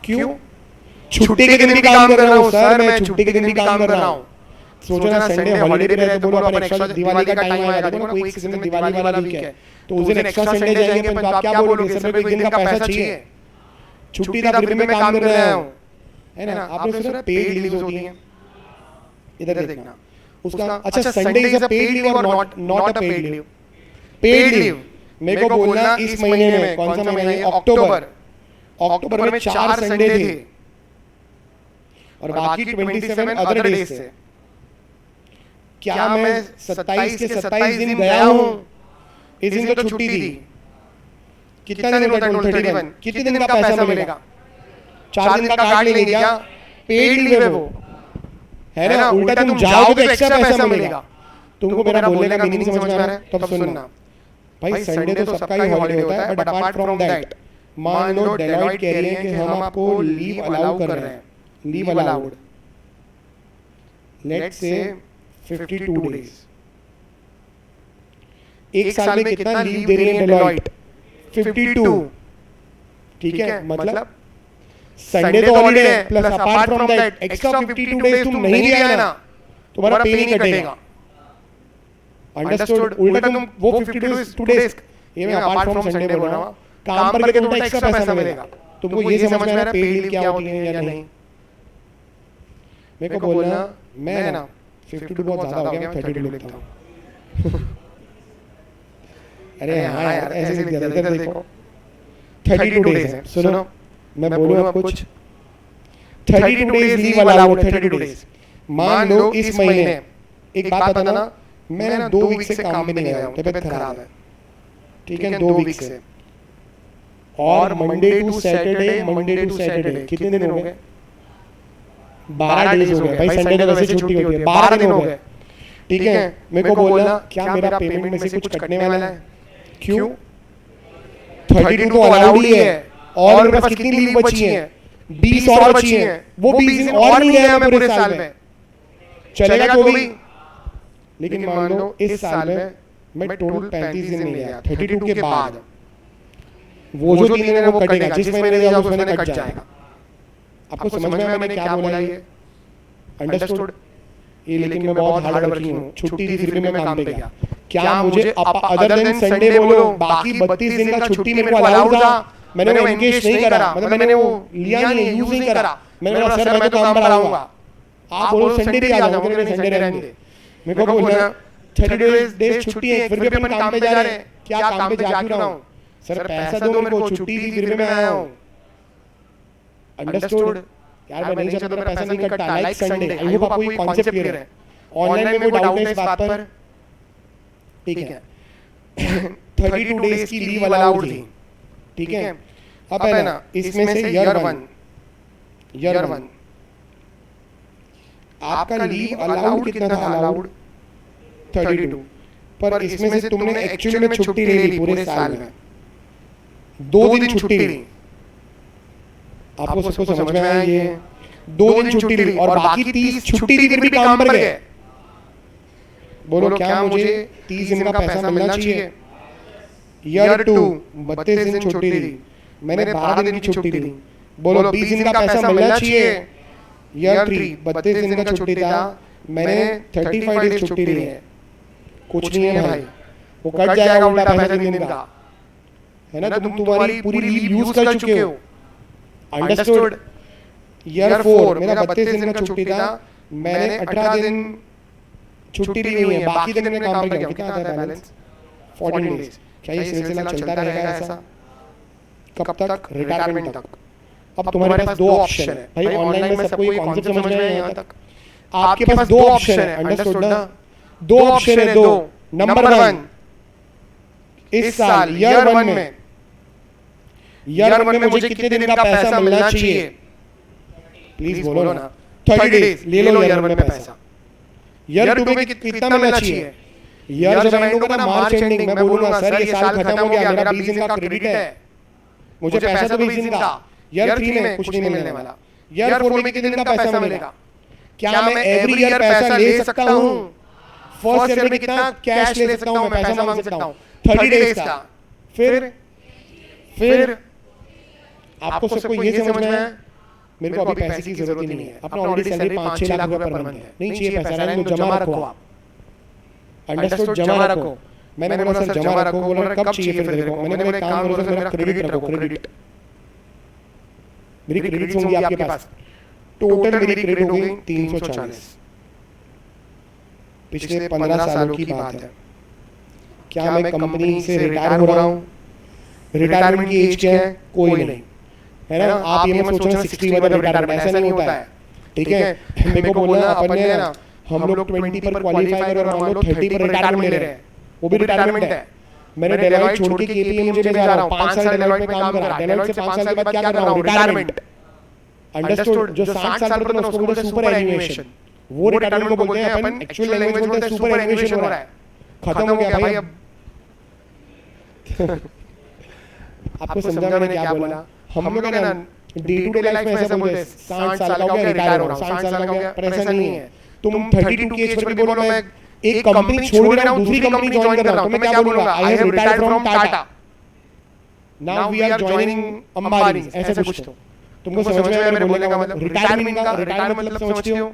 क्यों? छुट्टी के दिन भी काम कर रहा हूँ सर, मैं छुट्टी के दिन भी काम कर रहा हूँ। सोचो ना संडे हॉलिडे पे रहे तो बोलो अपन एक्स्ट्रा दिवाली का टाइम आएगा, देखो ना कोई किसी दिन दिवाली वाला वीक है तो उस दिन एक्स्ट्रा संडे जाएंगे अपन, तो आप क्या बोलोगे? सर मेरे को एक दिन का पैसा चाहिए, छुट्टी था फिर भी मैं काम कर रहा हूँ, है ना। आपने सुना पेड लीव्स होती हैं, इधर देखना उसका। अच्छा Sunday is a paid leave और not a paid leave? Paid leave मेरे को बोलना इस महीने में, कौन सा महीना है? अक्टूबर। अक्टूबर में 4 संडे थे और बाकी 27 अदर डेज थे। क्या मैं 27 के 27 दिन गया हूं? इस दिन तो छुट्टी थी। कितना दिन होता है? 31। कितने दिन का पैसा मिलेगा? 4 दिन का काट लेंगे क्या? पेड लीव है वो, है ना। उल्टा तुम जाओगे तो एक्स्ट्रा पैसा मिलेगा। तुमको मेरा बोलने का मीनिंग समझ में आ रहा है? तब सुनना भाई, संडे तो सबका ही हॉलिडे होता है, बट अपार्ट फ्रॉम दैट मान लो डेलॉइट कह रही है कि हम आपको लीव अलाउ कर रहे हैं, leave allowed, let's say 52 days. एक साल में कितना लीव दे रही है डेलॉइट? 52। ठीक है, मतलब संडे तो हॉलिडे है plus apart from that extra 52 days तुम नहीं भी आए ना, तुम्हारा पे नहीं कटेगा। अंडरस्टूड? उल्टा तुम वो 52 डेज, ये मैं अपार्ट फ्रॉम संडे बोल रहा हूं, काम करके तो उल्टा एक्स्ट्रा पैसा मिलेगा। तुमको ये समझ में आ रहा है पेड लीव क्या होती है या नहीं? मेरे को बोलना, मैं ना 52 बहुत ज्यादा हो गया, मैं 32 लिखता हूं। अरे हाँ यार ऐसे लिख दिया, इधर देखो 32 डेज है। सुनो मैं बोलूं अब कुछ, 32 डेज लीव अलाउड, 32 डेज। मान लो इस महीने, एक बात बताना, मैं ना 2 वीक से काम पे नहीं गया हूं, तबीयत खराब है, ठीक है, 2 वीक से। और मंडे टू सैटरडे कितने दिन हो गए? 12 डेज हो गए भाई। संडे तो वैसे छुट्टी होती है, 12 दिन हो गए, ठीक है। मेरे को बोलना क्या मेरा पेमेंट में से कुछ कटने वाला है? क्यों? 32 तो अलाउड ही है और मेरे पास कितनी लीव बची है? 20 और बची है। वो 20 दिन और नहीं गया मैं पूरे साल में, चलेगा तो भी। लेकिन मान लो इस साल में मैं टोटल 35 दिन नहीं गया, 32 के बाद वो जो 3 दिन है वो कटेगा, जिस महीने जाओ उस महीने कट जाएगा। आपको समझ में आया मैंने क्या बोला? ये अंडरस्टूड? ये लेकिन मैं बहुत हार्ड वर्किंग हूँ, छुट्टी थी फिर भी मैं काम पे गया। क्या मुझे अदर देन संडे बोलो बाकी 32 दिन का छुट्टी मेरे को अलाउड था? मैंने वो एंगेज नहीं करा, मतलब मैंने वो लिया नहीं, यूज नहीं करा। मैंने बोला सर मैं तो काम पर आऊंगा, आप बोलो संडे भी आ जाओ, मैंने संडे रहने दे। मेरे को बोलना 32 डेज छुट्टी है फिर भी अपन काम पे जा रहे हैं, क्या काम पे जा क्यों रहा हूँ? सर पैसा दो मेरे को, छुट्टी थी फिर भी मैं आया हूँ। अंडरस्टूड? यार मैं नहीं चाहता मेरा पैसा नहीं कटता, लाइक संडे। आई होप आपको ये कॉन्सेप्ट क्लियर है। ऑनलाइन में कोई डाउट है इस बात पर? ठीक है। 32 डेज की लीव अलाउड थी, ठीक है। अब है ना इसमें से ईयर 1 ईयर 1 आपका लीव अलाउड कितना था? अलाउड 32, पर इसमें से तुमने एक्चुअली में छुट्टी ले ली पूरे साल में, 2 दिन छुट्टी ली। आपको सबको समझ में आया? ये 2 दिन छुट्टी ली और बाकी 30 छुट्टी ली, फिर भी काम पर गए। बोलो क्या मुझे 30 दिन का पैसा मिलना चाहिए? ईयर 2 32 दिन छुट्टी ली, मैंने 12 दिन की छुट्टी ली। बोलो 20 दिन का पैसा मिलना चाहिए? ईयर 3 32 दिन का छुट्टी था, मैंने 35 डेज छुट्टी ली है। कुछ नहीं है भाई, वो कट जाएगा उल्टा पैसा 3 दिन का, है ना? तुम तुम्हारी पूरी लीव यूज कर चुके हो। अंडरस्टूड? ईयर 4 मेरा 32 दिन का छुट्टी था, मैंने 18 दिन छुट्टी ली हुई है, बाकी दिन मैंने काम पर किया। कितना आता है बैलेंस? 14 डेज। क्या ये सिलसिला चलता रहेगा ऐसा? कब तक? रिटायरमेंट तक। अब तुम्हारे पास 2 ऑप्शन है भाई, ऑनलाइन में सबको ये कॉन्सेप्ट समझ में आया यहाँ तक? आपके पास 2 ऑप्शन है, अंडरस्टूड ना? 2 ऑप्शन है, 2। नंबर 1, इस साल ईयर 1 में मुझे कितने दिन का पैसा मिलना चाहिए? प्लीज बोलो ना। 30 डेज ले लो ईयर 1 में पैसा। ईयर 2 में कितना मिलना चाहिए? ईयर जब एंड होगा ना, मार्च एंडिंग, मैं बोलूंगा सर ये साल खत्म हो गया, मेरा 20 दिन का क्रेडिट है, मुझे पैसा तो 20 दिन का। ईयर 3 में कुछ नहीं मिलने वाला। ईयर 4 में कितने दिन का पैसा मिलेगा? क्या मैं एवरी ईयर पैसा ले सकता हूँ? फर्स्ट ईयर में कितना कैश ले सकता हूँ, मैं पैसा मांग सकता हूँ? 30 डेज का। फिर आपको सबको ये समझ में आया? मेरे को अभी पैसे की जरूरत ही नहीं है, अपना ऑलरेडी सैलरी 5-6 लाख रुपए पर मंथ है, नहीं चाहिए पैसा, रहने दो, जमा रखो आप। अंडरस्टूड? जमा रखो। मैंने बोला सर जमा रखो, बोला कब चाहिए फिर देखो। मैंने बोला काम करो सर, मेरा क्रेडिट रखो, क्रेडिट, मेरी क्रेडिट होंगी आपके पास। टोटल मेरी क्रेडिट हो गई 340। पिछले 15 सालों की बात है। क्या मैं कंपनी से रिटायर हो रहा हूँ? रिटायरमेंट की एज क्या है? कोई नहीं, है ना? आप ये मत सोचना 61 में रिटायरमेंट, ऐसा नहीं होता है, ठीक है? मेरे को बोलना अपन ने ना, हम लोग 20 पर क्वालिफाई कर और मान लो 30 पर रिटायरमेंट ले रहे हैं, वो भी रिटायरमेंट है। मैंने डेलोइट छोड़ के केपीएमजी में जा रहा हूँ, 5 साल डेलोइट में काम करा, डेलोइट से 5 साल के बाद क्या कर रहा हूँ? रिटायरमेंट। अंडरस्टूड? जो 60 साल पर उसको बोलते हैं सुपर एनिमेशन, वो रिटायरमेंट को बोलते हैं अपन, एक्चुअल लैंग्वेज में बोलते हैं सुपर एनिमेशन हो रहा है, खत्म हो गया भाई अब। आपको समझा मैंने क्या बोला? हम लोग है ना डे टू डे लाइफ में ऐसा बोलते हैं 60 साल का हो गया रिटायर हो रहा हूं, 60 साल का हो गया, पर ऐसा नहीं है। तुम 32 की एज पर भी बोलो मैं एक कंपनी छोड़ रहा हूं, दूसरी कंपनी ज्वाइन कर रहा हूं, तो मैं क्या बोलूंगा? I have retired from Tata, now we are joining Ambani, ऐसा कुछ। तो तुमको समझ में आया मेरे बोलने का मतलब? रिटायरमेंट मतलब समझते हो?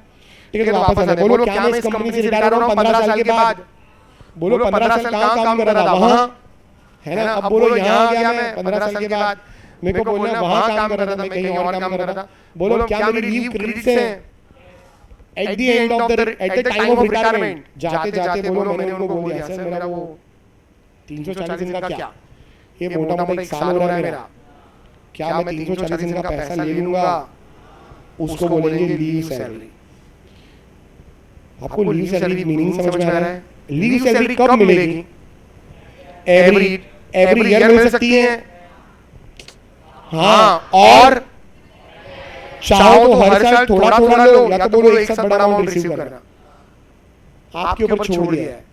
ठीक है, तो वापस आते हैं। बोलो क्या मैं इस कंपनी से रिटायर हो रहा हूं 15 साल के बाद? बोलो 15 साल कहां काम कर रहा था? वहां, है ना? अब बोलो यहाँ आ गया मैं 15 साल के बाद, मेरे को बोलना वहां काम कर रहा था, मैं कहीं और काम कर रहा था। बोलो क्या मेरी लीव क्रेडिट से at the end of the eight the time of retirement? जाते जाते बोलो मैंने उनको बोल दिया सर मेरा वो 340 दिन का क्या, ये मोटा मोटा 1 साल हो रहा है मेरा, क्या मैं 340 दिन का पैसा ले लूंगा? उसको बोलेंगे लीव सैलरी। आपको लीव सैलरी मीनिंग समझ में आ रहा है? लीव सैलरी कब मिलेगी? एवरी ईयर मिल सकती है, हाँ, और चाहो तो हर साल थोड़ा थोड़ा लो, या तो बोलो एक साथ बड़ा अमाउंट रिसीव करना, आपके ऊपर छोड़ दिया है।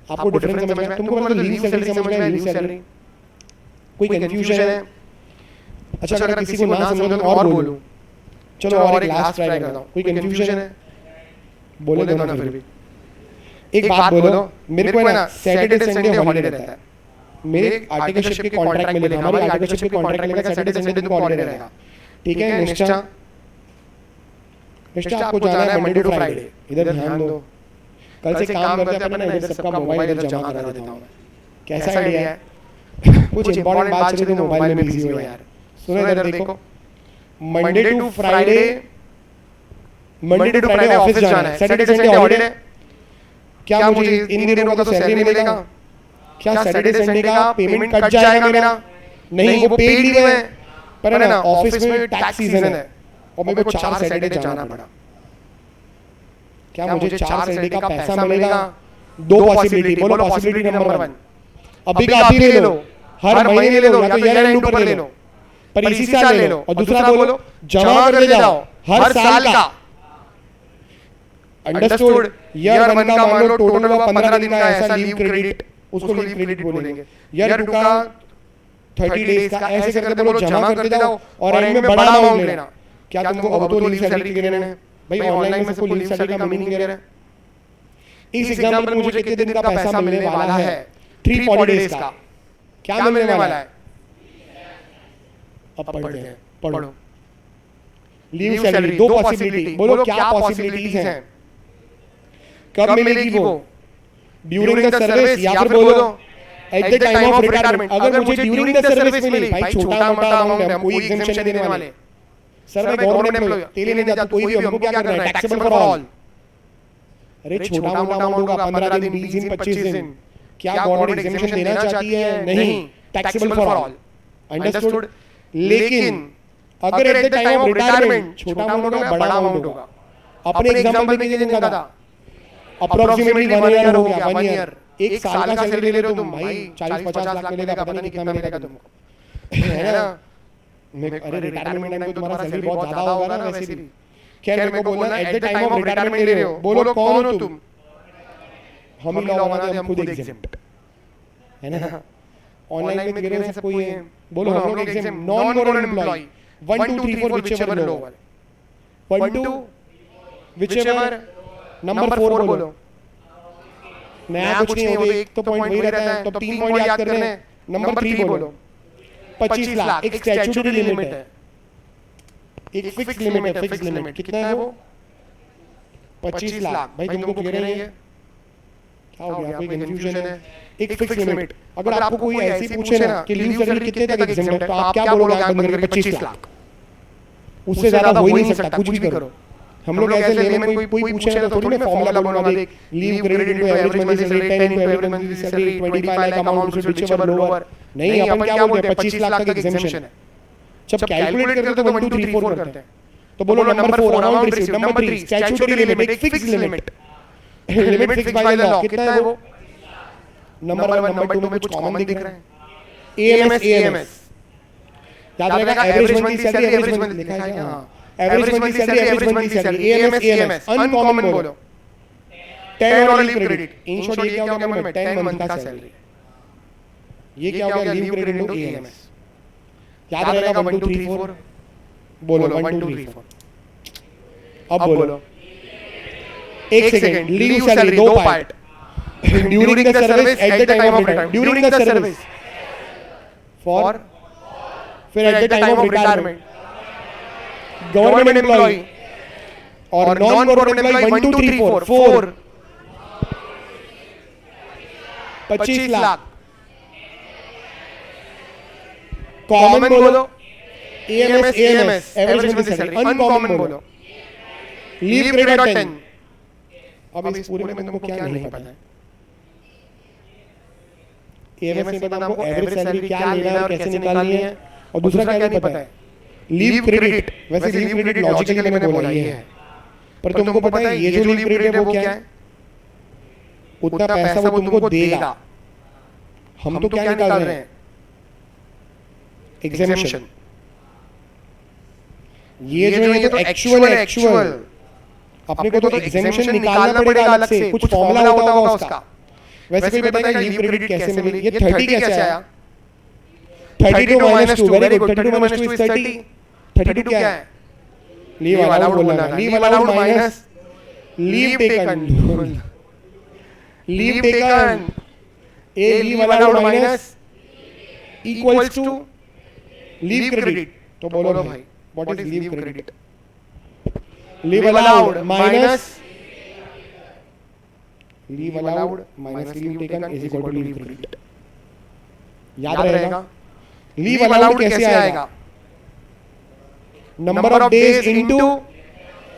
आपको डिफरेंस समझ में आया? तुमको मतलब लीव सैलरी समझ में आया? लीव सैलरी कोई कंफ्यूजन है? अच्छा अगर किसी को ना समझ तो और बोलूं, चलो और एक लास्ट ट्राई करता हूं। कोई कंफ्यूजन है? बोले दो ना फिर भी। एक बात बोलो, मेरे को है ना सैटरडे संडे हॉलिडे रहता है, मेरे आर्टिकलशिप के कॉन्ट्रैक्ट में लिखा, हमारी आर्टिकलशिप के कॉन्ट्रैक्ट में लिखा सैटरडे संडे तुमको हॉलिडे रहेगा, ठीक है? निष्ठा आपको जाना है मंडे टू फ्राइडे, इधर ध्यान दो। कल से काम करते हैं अपन ना, इधर सबका मोबाइल इधर जमा करा देता हूं मैं। कैसा आइडिया है? कुछ इंपॉर्टेंट बात चले तो मोबाइल में बिजी हो यार। सुनो इधर देखो, मंडे टू फ्राइडे ऑफिस जाना है, सैटरडे संडे हॉलिडे। क्या मुझे इन दिनों का तो सैलरी मिलेगा? क्या सैटरडे संडे का पेमेंट कट जाएगा मेरा? नहीं, वो पेड लीव है, पर है ना ऑफिस में टैक्स सीजन है और मेरे को 4 सैटरडे जाना पड़ा। क्या मुझे 4 सैटरडे का पैसा मिलेगा? 2 पॉसिबिलिटी, बोलो पॉसिबिलिटी नंबर 1, अभी का अभी ले लो, हर महीने ले लो, या तो ईयर एंड पर ले लो, पर इसी साल ले लो, और दूसरा बोलो जमा करते जाओ हर साल का। अंडरस्टूड। ईयर 1 का मान लो टोटल हुआ 15 दिन का ऐसा लीव क्रेडिट, उसको लीव क्रेडिट बोलेंगे। ईयर 2 का 30 डेज का, ऐसे करके बोलो जमा करते जाओ और एंड में बड़ा अमाउंट लेना। क्या तुमको अब तो लीव सैलरी दे रहे हैं भाई, ऑनलाइन में सबको लीव सैलरी का मीनिंग दे रहे हैं। इस एग्जांपल में मुझे कितने दिन का पैसा मिलने वाला है? 340 डेज का। क्या मिलने वाला है? अब पढ़ते हैं, पढ़ो। लीव सैलरी, दो पॉसिबिलिटी, बोलो क्या पॉसिबिलिटीज हैं? कब मिलेगी वो? ड्यूरिंग द सर्विस, या फिर बोलो eight the time of retirement. अगर मुझे ड्यूरिंग द सर्विस मिली, भाई छोटा मोटा अमाउंट है, कोई एग्जेम्पशन नहीं देने वाले। सर मैं गवर्नमेंट एम्प्लॉय, तेरे नहीं जाता कोई भी, हमको क्या करना है? Taxable for all. अरे छोटा मोटा अमाउंट होगा, 15 दिन, 20 दिन, 25 दिन, क्या गवर्नमेंट एग्जेम्पशन देना चाहती है? नहीं, टैक्सेबल फॉर ऑल। अंडरस्टूड। लेकिन अगर eight the time of retirement छोटा अमाउंट होगा, बड़ा अमाउंट होगा। अपने एग्जांपल में कितने दिन का था? अप्रोक्सीमेटली 1 ईयर हो गया। 1 ईयर, एक साल का सैलरी ले रहे हो तुम भाई, 40-50 लाख मिलेगा, पता नहीं कितना मिलेगा तुमको, है ना? अरे रिटायरमेंट टाइम में तुम्हारा सैलरी बहुत ज्यादा होगा ना वैसे भी। खैर मेरे को बोलना eight the time of retirement ले रहे हो, बोलो कौन हो तुम? हम ही लोग बना दे, हम खुद एग्जेम्प्ट, है ना? ऑनलाइन में गिरे सब कोई है, बोलो हम लोग exempt. Non government employ 1 2 3 4 whichever लो, 1 2 व्हिचएवर, नंबर 4 बोलो। नया कुछ नहीं होगा, एक तो पॉइंट वही रहता है, तो 3 पॉइंट याद करने हैं। नंबर 3 बोलो। 25 लाख एक स्टैट्यूटरी लिमिट है, एक फिक्स लिमिट है। फिक्स लिमिट कितना है वो? 25 लाख। भाई तुमको क्लियर नहीं है? क्या हो गया, कोई कंफ्यूजन है? एक फिक्स लिमिट। अगर आपको कोई ऐसी पूछे ना कि लीव सैलरी कितने तक एग्जेम्प्ट है, तो आप क्या बोलोगे? आंख बंद करके 25 लाख। उससे ज्यादा हो ही नहीं सकता, कुछ भी करो। हम लोग ऐसे लेने में कोई पूछे ना तो थोड़ी मैं फॉर्मूला बोलूंगा, देख leave credit into average monthly salary 10 into average monthly salary 25 lakh amount whichever lower. नहीं, अपन क्या बोलते हैं? 25 लाख तक एग्जेम्पशन है। जब कैलकुलेट करते हैं तो 1 2 3 4 करते हैं। तो बोलो number 4 amount received, number 3 statutory limit, एक fix limit, limit fix by the law. कितना है वो? नंबर 1 नंबर 2 में कुछ कॉमन दिख रहा है? एएमएस याद रहेगा, average monthly salary, average monthly लिखा है क्या? हां, average monthly salary, average monthly salary, AMS. Uncommon बोलो 10 और लीव क्रेडिट। इन शॉर्ट ये क्या हो गया? मैं 10 मंथ का सैलरी, ये क्या हो गया? Leave credit into AMS. याद रहेगा 1 2 3 4 बोलो, 1 2 3 4। अब बोलो, एक सेकंड। लीव सैलरी दो part, during the service, at the time of retirement. During the service for, फिर at the time of retirement. Government employ और non government employ 1 2 3 4 4 25 lakh. Common बोलो AMS, average monthly salary. Uncommon बोलो leave credit और 10। अब इस पूरे में तुमको क्या नहीं पता है? एएमएस नहीं पता हमको, एवरेज सैलरी क्या लेना है और कैसे निकालनी है, और दूसरा क्या नहीं पता है? Leave credit. वैसे लीव क्रेडिट लॉजिकली मैंने बोला ही है, पर तुमको पता है ये जो लीव क्रेडिट है वो क्या है? उतना पैसा वो तुमको देगा। हम तो क्या निकाल रहे हैं? एग्जेम्पशन। ये जो है तो एक्चुअल है, एक्चुअल। अपने को तो एग्जेम्पशन निकालना पड़ेगा अलग से, कुछ फॉर्मूला होता होगा उसका। वैसे कोई बताएगा लीव क्रेडिट कैसे मिली? ये 30 कैसे आया? 32 - 2, वेरी गुड। 32 - 2 इज 30। 32 क्या है? लीव अलाउड बोलना, leave allowed minus leave taken. Leave taken, a leave allowed minus equals to leave credit. तो बोलो भाई what is leave credit? Leave allowed minus leave allowed minus leave taken is equal to leave credit. याद रहेगा? Leave allowed कैसे आएगा? Number of days into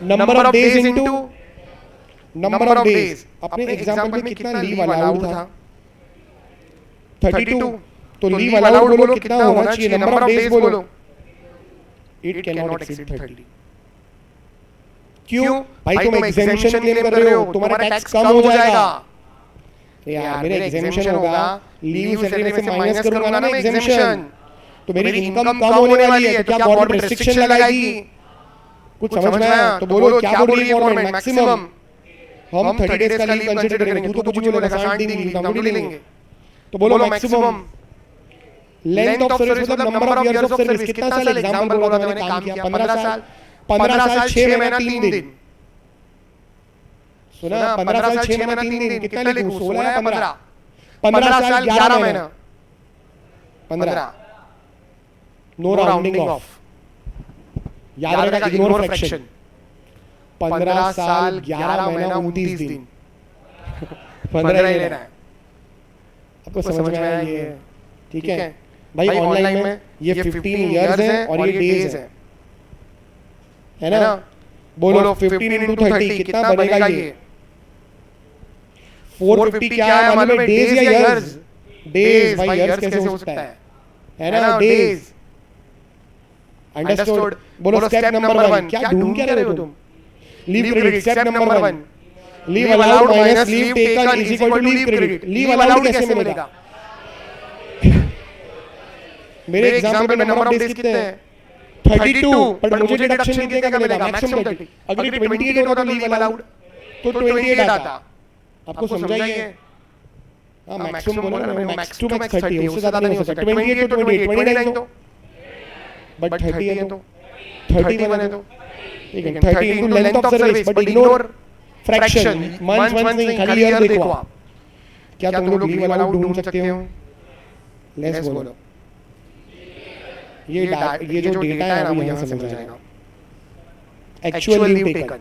number of days into number of days. अपने example में कितना leave allowed था? 32। तो leave allowed बोलो कितना होना चाहिए? नंबर ऑफ डेज बोलो। It can not exceed 30। क्यों भाई? तुम एग्जेम्पशन क्लेम कर रहे हो, तुम्हारा टैक्स कम हो जाएगा। यार मेरा एग्जेम्पशन होगा, लीव सैलरी में से माइनस करूंगा ना मैं एग्जेम्पशन, तो मेरी इनकम कम होने वाली है, तो क्या गवर्नमेंट रेस्ट्रिक्शन लगाएगी? कुछ समझ में आया? तो बोलो क्या बोल रही है गवर्नमेंट? मैक्सिमम हम 30 डेज का लीव कंसीडर करेंगे। तू तो कुछ नहीं बोलेगा, 60 दिन लीव हम ले लेंगे। तो बोलो मैक्सिमम लेंथ ऑफ सर्विस मतलब number of years of service, कितना साल? एग्जांपल बोला था मैंने, काम किया 15 साल। 15 साल 6 महीना 3 दिन। सुना? 15 साल 6 महीना 3 दिन। कितना लिखूं? 16 या 15? 15 साल 11 महीना 15। नो राउंडिंग ऑफ, याद रखना, इग्नोर फ्रैक्शन। 15 साल 11 महीना 29 दिन 15 ही लेना है। आपको समझ में आया ये? ठीक है भाई। ऑनलाइन में ये 15 इयर्स है और ये डेज है ना? बोलो 15 into 30 कितना बनेगा ये? 450 क्या है मालूम है? डेज या इयर्स? डेज भाई, इयर्स कैसे हो सकता है ना? डेज। अंडरस्टूड? बोलो स्टेप नंबर 1। क्या ढूंढ क्या रहे हो तुम? Leave credit. Step number 1, leave allowed minus leave taken is equal to leave credit. Leave allowed कैसे मिलेगा? मेरे एग्जाम में नंबर ऑफ डेज कितने हैं? 32, बट मुझे डिडक्शन कितने का मिलेगा? मैक्सिमम 30। अगर 28 होता तो लीव अलाउड तो 28 आता। आपको समझाइए? हां, मैक्सिमम बोला ना, मैक्स टू मैक्स 30 है, उससे ज्यादा नहीं हो सकता। 28 तो 28, 29 तो, बट 30 है तो 30 बने तो ठीक है। 30 into length of service, but ignore fraction. Month नहीं, खाली ईयर देखो आप। क्या तुम लोग लीव अलाउड ढूंढ सकते हो? लेट्स बोलो। ये जो डेटा है ना, वो यहां समझ जाएगा। एक्चुअल लीव टेकन,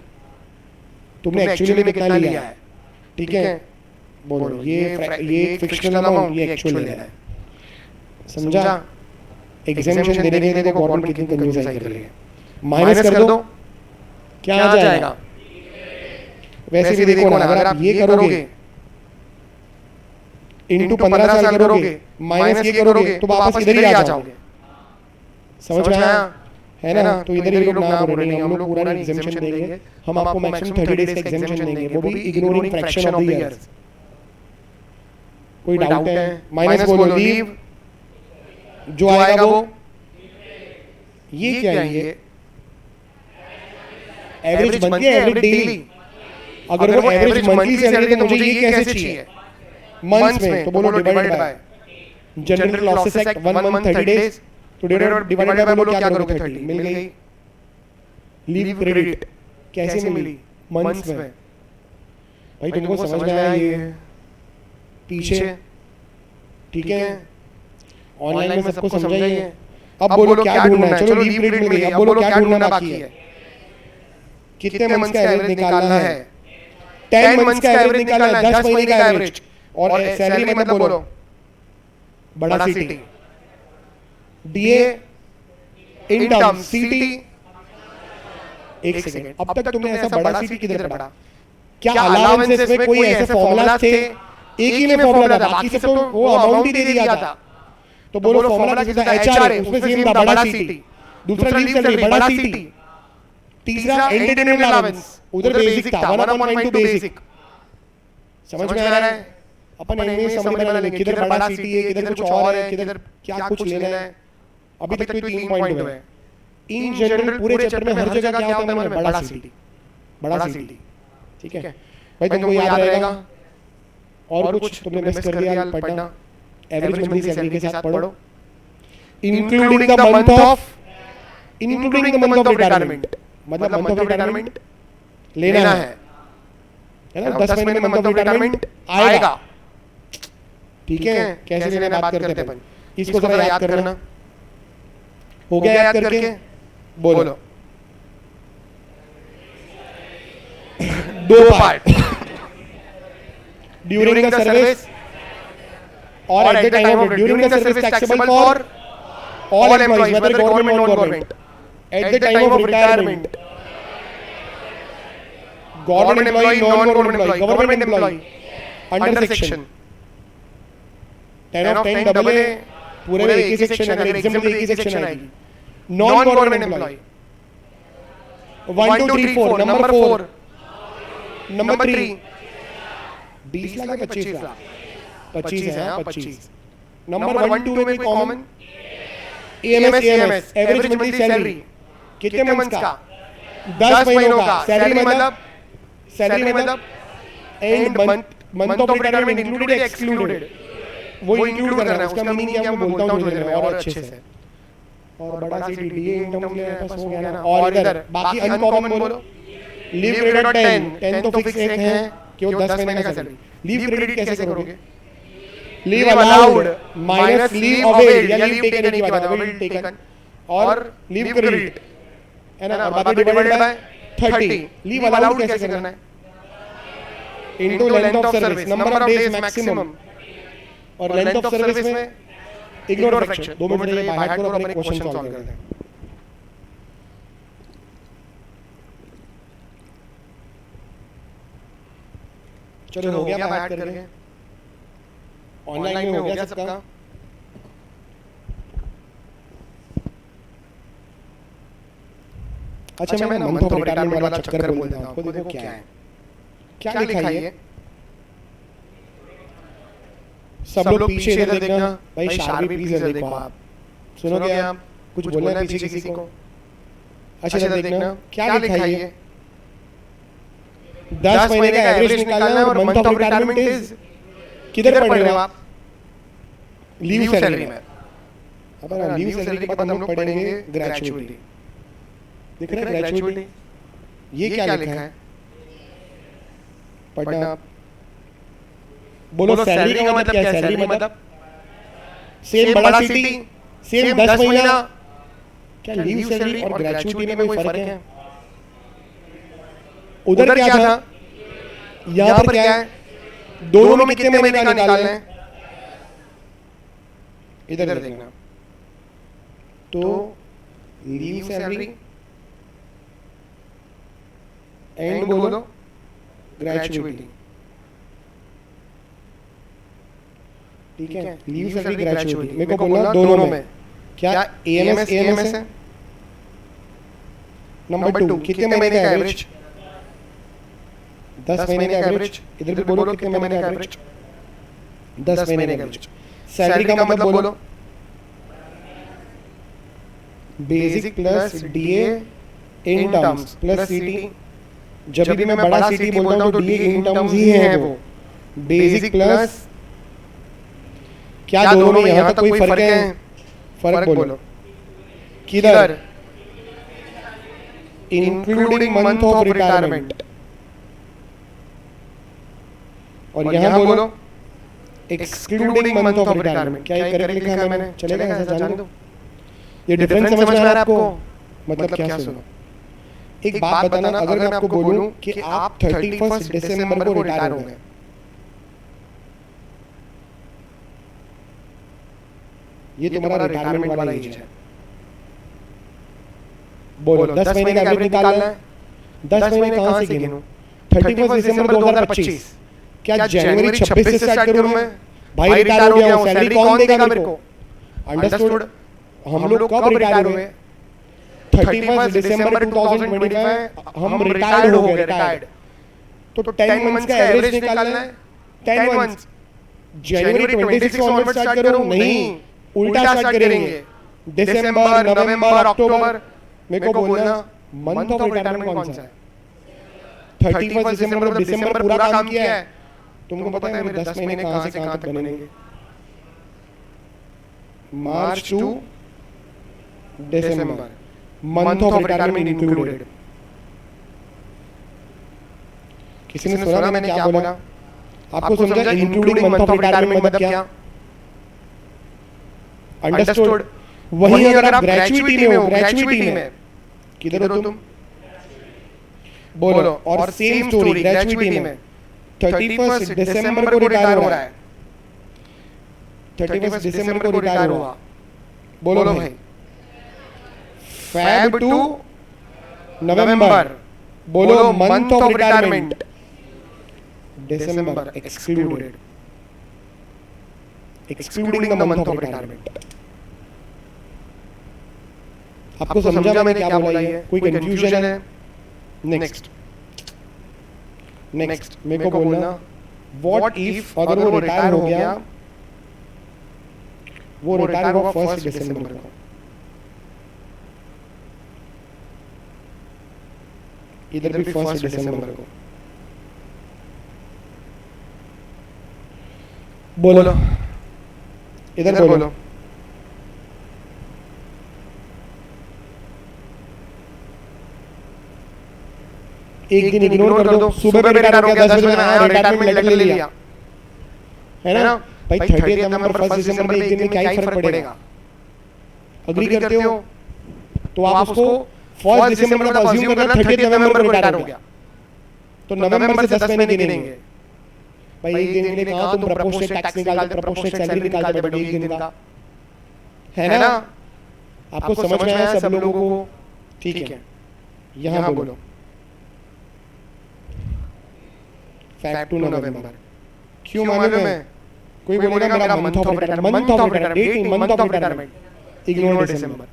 तुमने एक्चुअली में कितना लिया है? ठीक है, बोलो ये फिक्शनल अमाउंट, ये एक्चुअल है। समझा? एग्जामिनेशन देने के लिए देखो गवर्नमेंट कितनी कंजूसाई कर रही है। माइनस कर दो, क्या आ जाएगा? वैसे भी देखो ना, अगर आप ये करोगे इनटू 15 साल करोगे, माइनस ये करोगे, तो वापस इधर ही आ जाओगे। समझ में आया? है ना? तो इधर ही लोग ना बोल रहे हैं, हम लोग पूरा एग्जामिनेशन देंगे, हम आपको मैक्सिमम 30 डेज का एग्जामिनेशन देंगे, वो भी ignoring fraction of the years. कोई डाउट है? माइनस बोलो, लीव जो आएगा वो, ये क्या है? ये एवरेज मंथली, एवरेज डेली। अगर वो एवरेज मंथली सैलरी तो मुझे ये कैसे चाहिए? मंथ्स में, तो बोलो divide by general losses act 1 month 30 days, तो डिवाइड बाय बोलो क्या करोगे? 30 मिल गई। लीव क्रेडिट कैसे मिली? मंथ्स में। भाई तुमको समझ में आया ये पीछे? ठीक है, ऑनलाइन में सबको समझाइए। अब बोलो क्या ढूंढना है? चलो लीव क्रेडिट मिल गई, अब बोलो क्या ढूंढना बाकी है? कितने मंथ्स का एवरेज निकालना है? 10 मंथ्स का एवरेज निकालना है, 10 महीने का एवरेज। और सैलरी मतलब बोलो बड़ा सिटी, डीए इनकम सिटी। एक सेकंड, अब तक तुमने ऐसा बड़ा सिटी किधर पढ़ा? क्या अलाउंसेस में कोई ऐसे फॉर्मूला थे? एक ही में फॉर्मूला था, बाकी सब तो वो अमाउंट ही दे दिया था। तो बोलो फॉर्मूला कितना था? एचआर है, उसमें सेम था बड़ा सिटी। दूसरा लीव सैलरी बड़ा सिटी। तीसरा एंटरटेनमेंट अलाउंस, उधर बेसिक था 1/2 बेसिक। समझ में आ रहा है? अपन एमए समझ बना लेंगे, किधर बड़ा सिटी है, किधर कुछ और है, किधर क्या कुछ लेना है। अभी तक तो 3 पॉइंट हुए। इन जनरल पूरे चैप्टर में हर जगह क्या होता है? बड़ा सिटी, बड़ा सिटी। ठीक है भाई, तुमको याद रहेगा। और कुछ तुमने मिस कर दिया पढ़ना? एवरेज मंथली सैलरी के साथ पढ़ो, including the month of retirement. मतलब मंथ ऑफ रिटायरमेंट लेना है ना? 10 महीने में मंथ ऑफ रिटायरमेंट आएगा। ठीक है, कैसे लेना है बात करते हैं अपन। इसको जरा याद करना। हो गया याद करके? बोलो। 2 पार्ट, ड्यूरिंग द सर्विस और at the time of during the service taxable for all employees whether government non government. At the time of retirement government employ, non government employee, government employee under section 10 of 10 double A, पूरे में एक ही section, अगर exam में एक ही section आएगी। Non government employ 1 2 3 4, number 4, number 3 20 lakh 25 lakh 25 है। 25 नंबर 1 2 में कोई common AMS average monthly salary कितने मंथ्स का? 10 महीनों का। सैलरी मतलब and month of retirement included या एक्सक्लूडेड? वो इंक्लूड करना है। उसका मीनिंग क्या मैं बोलता हूँ थोड़ी देर में और अच्छे से। और बड़ा सिटी डीए इनकम के पास हो गया ना। और इधर बाकी अनकॉमन बोलो। लीव क्रेडिट 10 तो फिक्स एक है कि वो 10 महीने का सैलरी। लीव क्रेडिट कैसे करोगे? Leave allowed minus leave availed या लीव टेकन की बात है, अवेल्ड टेकन और लीव क्रेडिट है ना, और बाकी डिवाइडेड बाय 30। लीव अलाउड कैसे करना है? Into length of service, number of days maximum. और लेंथ ऑफ सर्विस में इग्नोर फ्रैक्शन। 2 मिनट में बाय हार्ट करो, अपने क्वेश्चन सॉल्व करते हैं। चलो हो गया बाय हार्ट करके। ऑनलाइन में हो गया सबका। अच्छा मैं मंथ ऑफ रिटायरमेंट वाला चक्कर बोल देता हूं आपको। देखो क्या है, क्या लिखा है ये। सब लोग पीछे इधर देखना भाई। शार्पी प्लीज इधर देखो। आप सुनोगे? आप कुछ बोलना है पीछे किसी को? अच्छा इधर देखना क्या लिखा है ये। 10 महीने का एवरेज निकालना है और मंथ ऑफ रिटायरमेंट इज किधर पढ़ रहे हो आप? लीव सैलरी में। अब लीव सैलरी के बाद हम लोग पढ़ेंगे ग्रेचुइटी। दिख रहा है ग्रेचुइटी? ये क्या लिखा है? पढ़ना आप। बोलो सैलरी का मतलब क्या है? सैलरी मतलब सेम बड़ा सिटी, सेम 10 महीना। क्या लीव सैलरी और ग्रेचुइटी में कोई फर्क है? उधर क्या था, यहाँ पर क्या है? दोनों में कितने महीने का निकालना है? इधर देखना। तो लीव सैलरी एंड बोलो ग्रेचुइटी। ठीक है, लीव सैलरी ग्रेचुइटी मेरे को बोलना दोनों में। क्या AMS है? नंबर 2 कितने महीने का एवरेज? 10 महीने का एवरेज। इधर भी बोलो कितने महीने का एवरेज? 10 महीने का एवरेज। सैलरी का मतलब बोलो basic plus DA in terms plus सीटी। जब भी मैं बड़ा सीटी बोलता हूं तो डीए इन टर्म्स ही है वो। बेसिक प्लस क्या दोनों में यहां तक कोई फर्क है? फर्क बोलो किधर? Including month of retirement. और यहां बोलो एक्सक्लूडिंग मंथ ऑफ रिटायरमेंट। क्या ये करेक्ट लिखा है मैंने? चलेगा ऐसा? जान दो। ये डिफरेंस समझ में आ रहा है आपको? मतलब क्या? सुनो एक बात बताना, अगर मैं आपको बोलूं कि आप 31 दिसंबर को रिटायर हो गए, ये तुम्हारा रिटायरमेंट वाला एज है। बोलो 10 महीने का एवरेज निकालना है। 10 महीने कहां से गिनूं? 31 दिसंबर 2025। क्या जनवरी 26 से स्टार्ट करूं मैं? भाई रिटायर हो गया हूं, सैलरी कौन देगा मेरे को? अंडरस्टूड? हम लोग कब रिटायर हुए? 31 दिसंबर 2025 हम रिटायर्ड हो गए। रिटायर्ड तो 10 मंथ्स का एवरेज निकालना है। 10 मंथ्स जनवरी 26 से ऑनवर्ड स्टार्ट करूं? नहीं, उल्टा स्टार्ट करेंगे। दिसंबर, नवंबर, अक्टूबर। मेरे को बोलना मंथ ऑफ रिटायरमेंट कौन सा है? 31 दिसंबर मतलब दिसंबर पूरा काम किया है। तुमको पता है मेरे 10 महीने कहां से कहां तक बनेंगे? March two December, month of retirement included. किसी ने सुना मैंने क्या बोला? आपको समझा इंक्लूडिंग मंथ ऑफ रिटायरमेंट मतलब क्या? अंडरस्टूड? वहीं अगर आप ग्रेचुइटी में हो, ग्रेचुइटी में किधर हो तुम? बोलो। और सेम स्टोरी ग्रेचुइटी में 31 दिसंबर को रिटायर हो रहा है। 31 दिसंबर को रिटायर हुआ। बोलो भाई। Feb टू नवंबर। बोलो month of retirement. December excluded. Excluding the month of retirement. आपको समझा मैंने क्या बोला? है कोई कंफ्यूजन है? नेक्स्ट मेरे को बोलना व्हाट इफ अगर वो रिटायर हो गया, वो रिटायर हुआ 1 दिसंबर को, इधर भी 1 दिसंबर को। बोलो, इधर बोलो। एक दिन इग्नोर कर दो, सुबह पे रिटायर हो गया, 10 बजे आया, रिटायरमेंट लेटर ले लिया, है ना भाई। 30 नवंबर 1 दिसंबर में एक दिन में क्या ही फर्क पड़ेगा? अग्री करते हो तो आप उसको 1 दिसंबर मतलब अज्यूम करना 30 नवंबर को रिटायर हो गया, तो नवंबर से 10 महीने गिनेंगे भाई। एक दिन के लिए कहा तुम प्रोपोर्शनल टैक्स निकालते, प्रोपोर्शनल सैलरी निकालते, बट एक दिन का है ना। आपको समझ में आया सब लोगों को? ठीक है, यहां बोलो फैक्ट टू नवंबर। क्यों मालूम है? कोई बोलेगा मेरा month of retirement, month of retirement, date नहीं, मंथ ऑफ रिटायरमेंट, इग्नोर दिसंबर।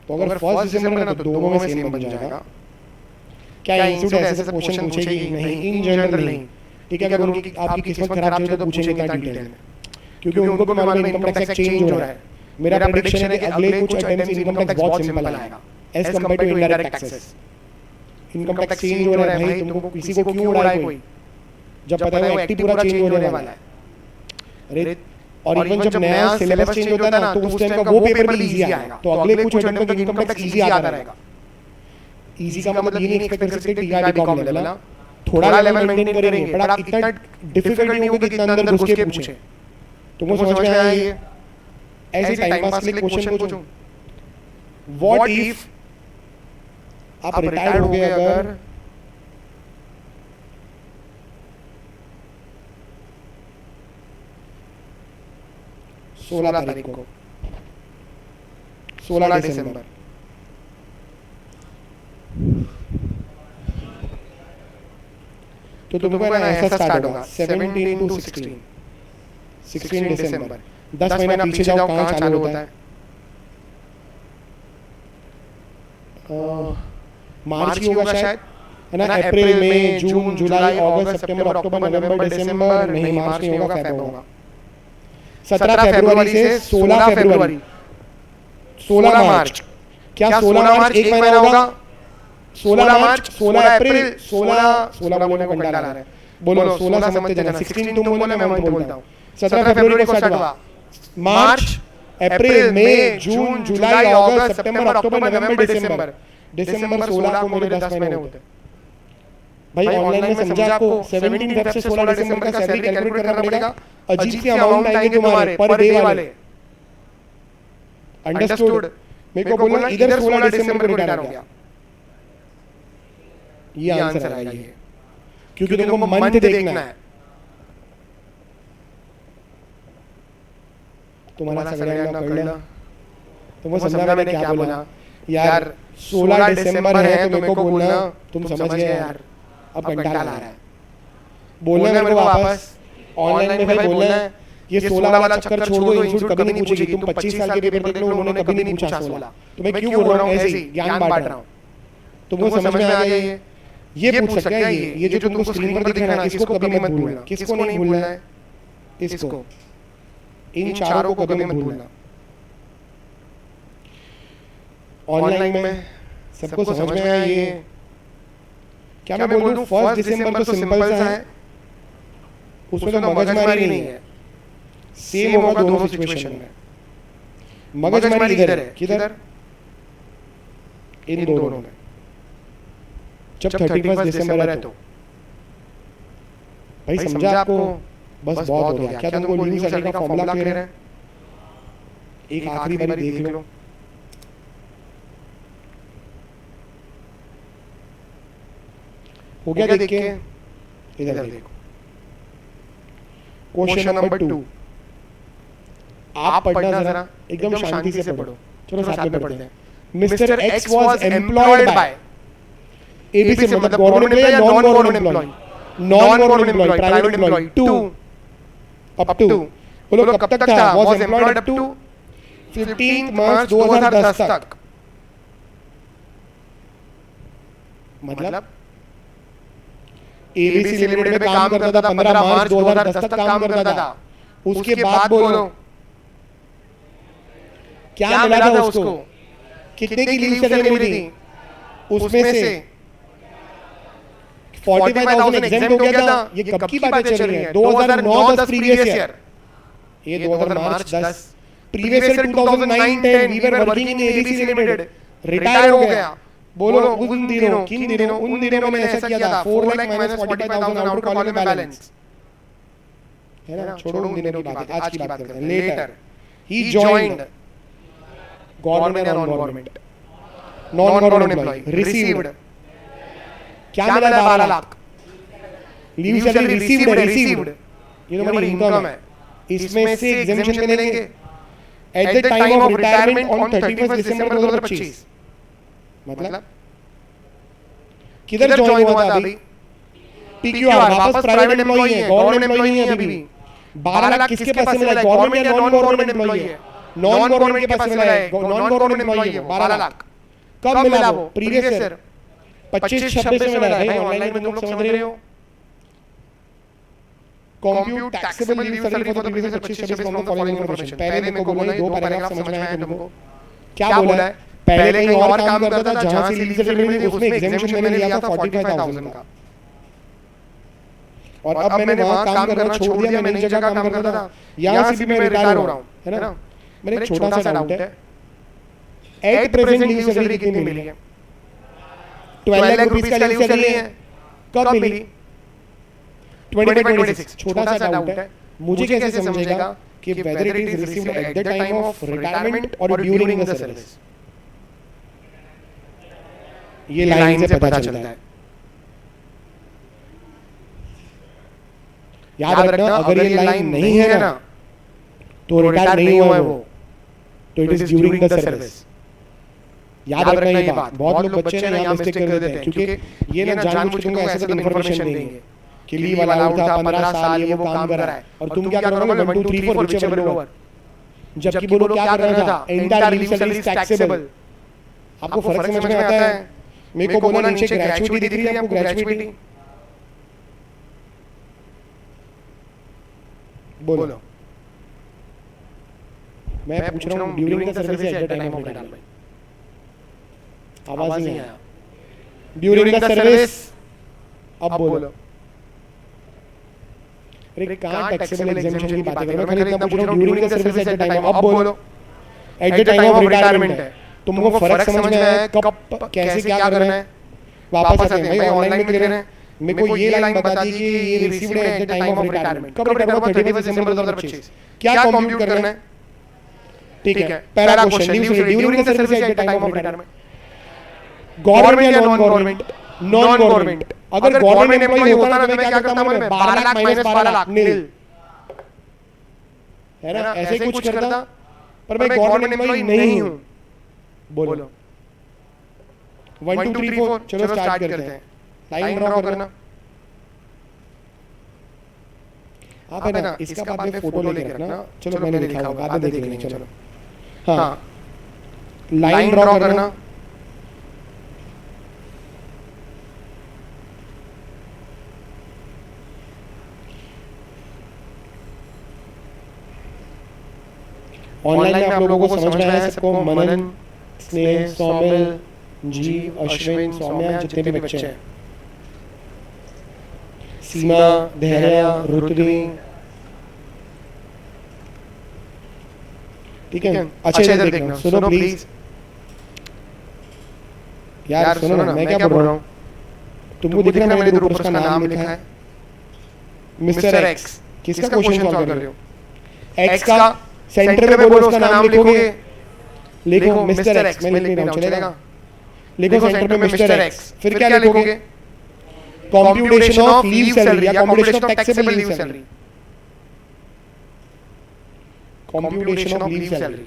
तो अगर 1 दिसंबर है तो दोनों में सेम बन जाएगा। क्या इंस्टीट्यूट ऐसे क्वेश्चन पूछेगी? नहीं, इन जनरल नहीं। ठीक है, अगर उनकी आपकी किस्मत खराब चले तो पूछेंगे क्या डिटेल में, क्योंकि उनको भी मालूम है इनकम टैक्स चेंज हो रहा है। मेरा प्रेडिक्शन है कि अगले कुछ अटेम्प्ट्स इनकम टैक्स बहुत सिंपल आएगा as compare to indirect taxes. Income tax change हो रहा है भाई, तुमको किसी को क्यों उड़ा है कोई, जब पता है वो एक्टिव पूरा चेंज होने वाला है। अरे और इवन जब नया सिलेबस चेंज होता है ना, तो उस टाइम का वो पेपर भी इजी आएगा, तो अगले कुछ अटेम्प्ट तक इनकम टैक्स इजी आता रहेगा। इजी का मतलब ये नहीं एक्सपेक्ट कर सकते टीआर बीकॉम लेवल ना, थोड़ा लेवल मेंटेन करेंगे, बट आप इतना डिफिकल्ट नहीं होगा कि इतना अंदर घुस के पूछे। तुमको समझ में आया ये? ऐसे टाइम पास के लिए क्वेश्चन पूछूं, व्हाट इफ आप रिटायर्ड हो गए अगर 16 तारीख को, 16 दिसंबर, तो तुमको ना ऐसा स्टार्ट होगा 17 टू 16 दिसंबर। 10 महीना पीछे जाओ, कहाँ चालू होता है? मार्च की होगा शायद, है ना। अप्रैल, मई, जून, जुलाई, अगस्त, सितंबर, अक्टूबर, नवंबर, दिसंबर, नहीं मार्च नहीं होगा, फेब होगा। 17 फरवरी से 16 फरवरी, 16 मार्च। क्या 16 मार्च एक महीना होगा? 16 मार्च, 16 अप्रैल, 16 बोलने को कंटाल आ रहा है, बोलो 16 समझते जाना। 16 तुम बोलो, मैं मंथ बोलता हूँ। 17 फरवरी को स्टार्ट हुआ, मार्च, अप्रैल, मई, जून, जुलाई, अगस्त, सितंबर, अक्टूबर, नवंबर, दिसंबर। दिसंबर 16 को मेरे 10 महीने होते हैं भाई। ऑनलाइन में समझा आपको, 17 फेब से 16 दिसंबर का सैलरी कैलकुलेट करना पड़ेगा। अजीब से अमाउंट आएंगे तुम्हारे पर डे वाले, अंडरस्टूड? मेरे को बोलना इधर 16 दिसंबर को रिटायर हो गया, ये आंसर आएगा ये, क्योंकि तुमको मंथ देखना है। तुम्हारा सगळ्यांना कळलं? तुमको समझा मैंने क्या बोला? यार 16 दिसंबर है तो मेरे को बोलना तुम समझ गए यार, अब घंटा ला रहा है बोलना मेरे को वापस। ऑनलाइन में भाई बोलना है ये 16 वाला चक्कर छोड़ दो, इंस्टीट्यूट कभी नहीं पूछेगी। तुम 25 साल के पेपर देख लो, उन्होंने कभी नहीं पूछा 16। तो मैं क्यों बोल रहा हूँ ऐसे ही ज्ञान बांट रहा हूँ, तुमको समझ में आ गया? ये पूछ सकता है ये जो तुमको स्क्रीन पर दिख रहा है ना, इसको कभी मत भूलना। किसको नहीं भूलना है? इसको, इन चारों को कभी मत भूलना। ऑनलाइन में सबको समझ में आया ये? क्या मैं बोल दूं 1 दिसंबर तो सिंपल सा है, उसमें तो मगजमारी नहीं है। सेम होगा दोनों सिचुएशन में। मगजमारी इधर है, किधर? इन दोनों में। जब 31 दिसंबर है तो भाई समझा आपको? बस बहुत हो गया। क्या तुमको न्यू सैलरी का फॉर्मूला क्लियर है? एक आखिरी बारी देख लो। हो गया देख के? इधर देखो, क्वेश्चन नंबर 2। आप पढ़ना जरा एकदम शांति से पढ़ो। चलो साथ में पढ़ते हैं। Mister X was employed by ABC, मतलब गवर्नमेंट एम्प्लॉय या non government employ? Non government employee, private employee. To, up to, बोलो कब तक था? Was employed up to 15 March 2010 तक। मतलब एबीसी लिमिटेड में काम करता था, 15 मार्च 2010 तक काम करता था। उसके बाद बोलो क्या मिला था उसको? कितने की लीव सैलरी मिली थी? उसमें से 45,000 एग्जाम हो गया था। ये कब की बातें चल रही है? 2009-10 प्रीवियस ईयर, ये 2000 previous year 2009-10 we were working in ABC limited, retire हो गया। बोलो उन दिनों, किन दिनों? उन दिनों मैंने ऐसा किया था, 4 लाख माइनस 45,000 आउट कॉलेज में बैलेंस है ना। छोड़ो उन दिनों की बात, आज की बात करते हैं। लेटर ही जॉइंड गवर्नमेंट या non government, non government employee, received क्या मिला? 12 लाख लीव सैलरी रिसीव्ड है, रिसीव्ड ये तुम्हारी इनकम है। इसमें से एग्जेम्पशन मिलेंगे at the time of retirement on 31 December 2025। मतलब किधर ज्वाइन हुआ था अभी? पीक्यूआर, वापस प्राइवेट एम्प्लॉई है, गवर्नमेंट एम्प्लॉई नहीं है अभी भी। 12 लाख किसके पास से मिला है? गवर्नमेंट या नॉन गवर्नमेंट एम्प्लॉई है? नॉन गवर्नमेंट के पास मिला है, नॉन गवर्नमेंट एम्प्लॉई है। 12 लाख कब मिला वो? प्रीवियस ईयर 25-26 में मिला है। भाई ऑनलाइन में तुम लोग समझ रहे हो। Compute taxable leave salary for the previous 25-26 from the following information. पहले मेरे को बोला, ये दो पैराग्राफ समझ में आया तुमको? क्या बोला है? पहले कहीं और काम करता था जहां से लीव सैलरी मिली, उसमें एग्जेम्पशन मैंने लिया था 45,000 का, और अब मैंने वहां काम करना छोड़ दिया, मैं नई जगह काम करता था, यहां से भी मैं रिटायर हो रहा हूं, है ना। मेरा एक छोटा सा डाउट है, एट प्रेजेंट लीव सैलरी कितनी मिली है? 12 लाख रुपीस का लीव सैलरी है, कब मिली? 2026। छोटा सा डाउट है, मुझे कैसे समझेगा कि whether it is received eight the time of retirement और ड्यूरिंग द सर्विस? ये लाइन से पता चलता है। याद रखना, अगर ये लाइन नहीं है ना तो रिटायर नहीं हुआ है वो, तो it is during the service. याद रखना ये बात। बहुत लोग बच्चे ना यहाँ मिस्टेक कर देते हैं, क्योंकि ये ना जानबूझ के तुमको ऐसे सब इन्फॉर्मेशन देंगे कि लीव अलाउड था, 15 साल ये वो काम कर रहा है, और तुम क्या करोगे? 1 2 3 4 व्हिचएवर लोअर, जबकि बोलो क्या कर रहा था? Entire leave salary is taxable. आपको फर्क समझ में आता है? मेरे को बोला नीचे ग्रेचुइटी दिख रही है आपको? ग्रेचुइटी बोलो। मैं पूछ रहा हूँ during the service at the time of retirement. आवाज नहीं आया। ड्यूरिंग द सर्विस, अब बोलो। अरे कहाँ टैक्सेबल एग्जेम्पशन की बात कर रहे हो? मैं खाली इतना पूछ रहा हूँ during the service at the time of, अब बोलो। Eight the time of retirement है। तुमको फर्क समझ में आया कब कैसे क्या करना है? वापस आते हैं भाई, ऑनलाइन में दे रहे हैं। मेरे को ये लाइन बता दी कि ये रिसीव्ड है eight the time of retirement. कब रिटायर हुआ? 31 दिसंबर 2025। क्या कंप्यूट करना है? ठीक है, पहला question, leave salary during the service at the time of retirement, government या नॉन गवर्नमेंट? Non government. अगर गवर्नमेंट एम्प्लॉय होता ना तो मैं क्या करता? मैं 12 लाख माइनस 12 लाख नील, है ना, ऐसे ही कुछ करता। पर मैं गवर्नमेंट एम्प्लॉय नहीं हूं। बोलो 1 2 3 4, चलो स्टार्ट करते हैं। लाइन ड्रॉ करना। आप है ना, इसका बाद में फोटो लेके रखना। चलो मैंने लिखा होगा, बाद में देख लेंगे। चलो हाँ, लाइन ड्रॉ करना। ऑनलाइन में आप लोगों को समझ में आया सबको? मनन, स्नेह, सौमिल, जीव, अश्विन, सौम्या, जितने भी बच्चे हैं, सीमा, धैर्य, रुतवी, ठीक है। अच्छा इधर देखना, सुनो प्लीज यार, सुनो ना, मैं क्या बोल रहा हूँ? तुमको दिख रहा है मेरे ऊपर उसका नाम लिखा है मिस्टर एक्स। किसका क्वेश्चन सॉल्व कर रहे हो? एक्स का। सेंटर में बोलो उसका नाम लिखोगे, लिखो मिस्टर एक्स। मैं लिख नहीं रहा हूं, चलेगा? लिखो सेंटर में मिस्टर एक्स, फिर क्या लिखोगे? कंप्यूटेशन ऑफ लीव सैलरी या computation of taxable leave salary. Computation of leave salary.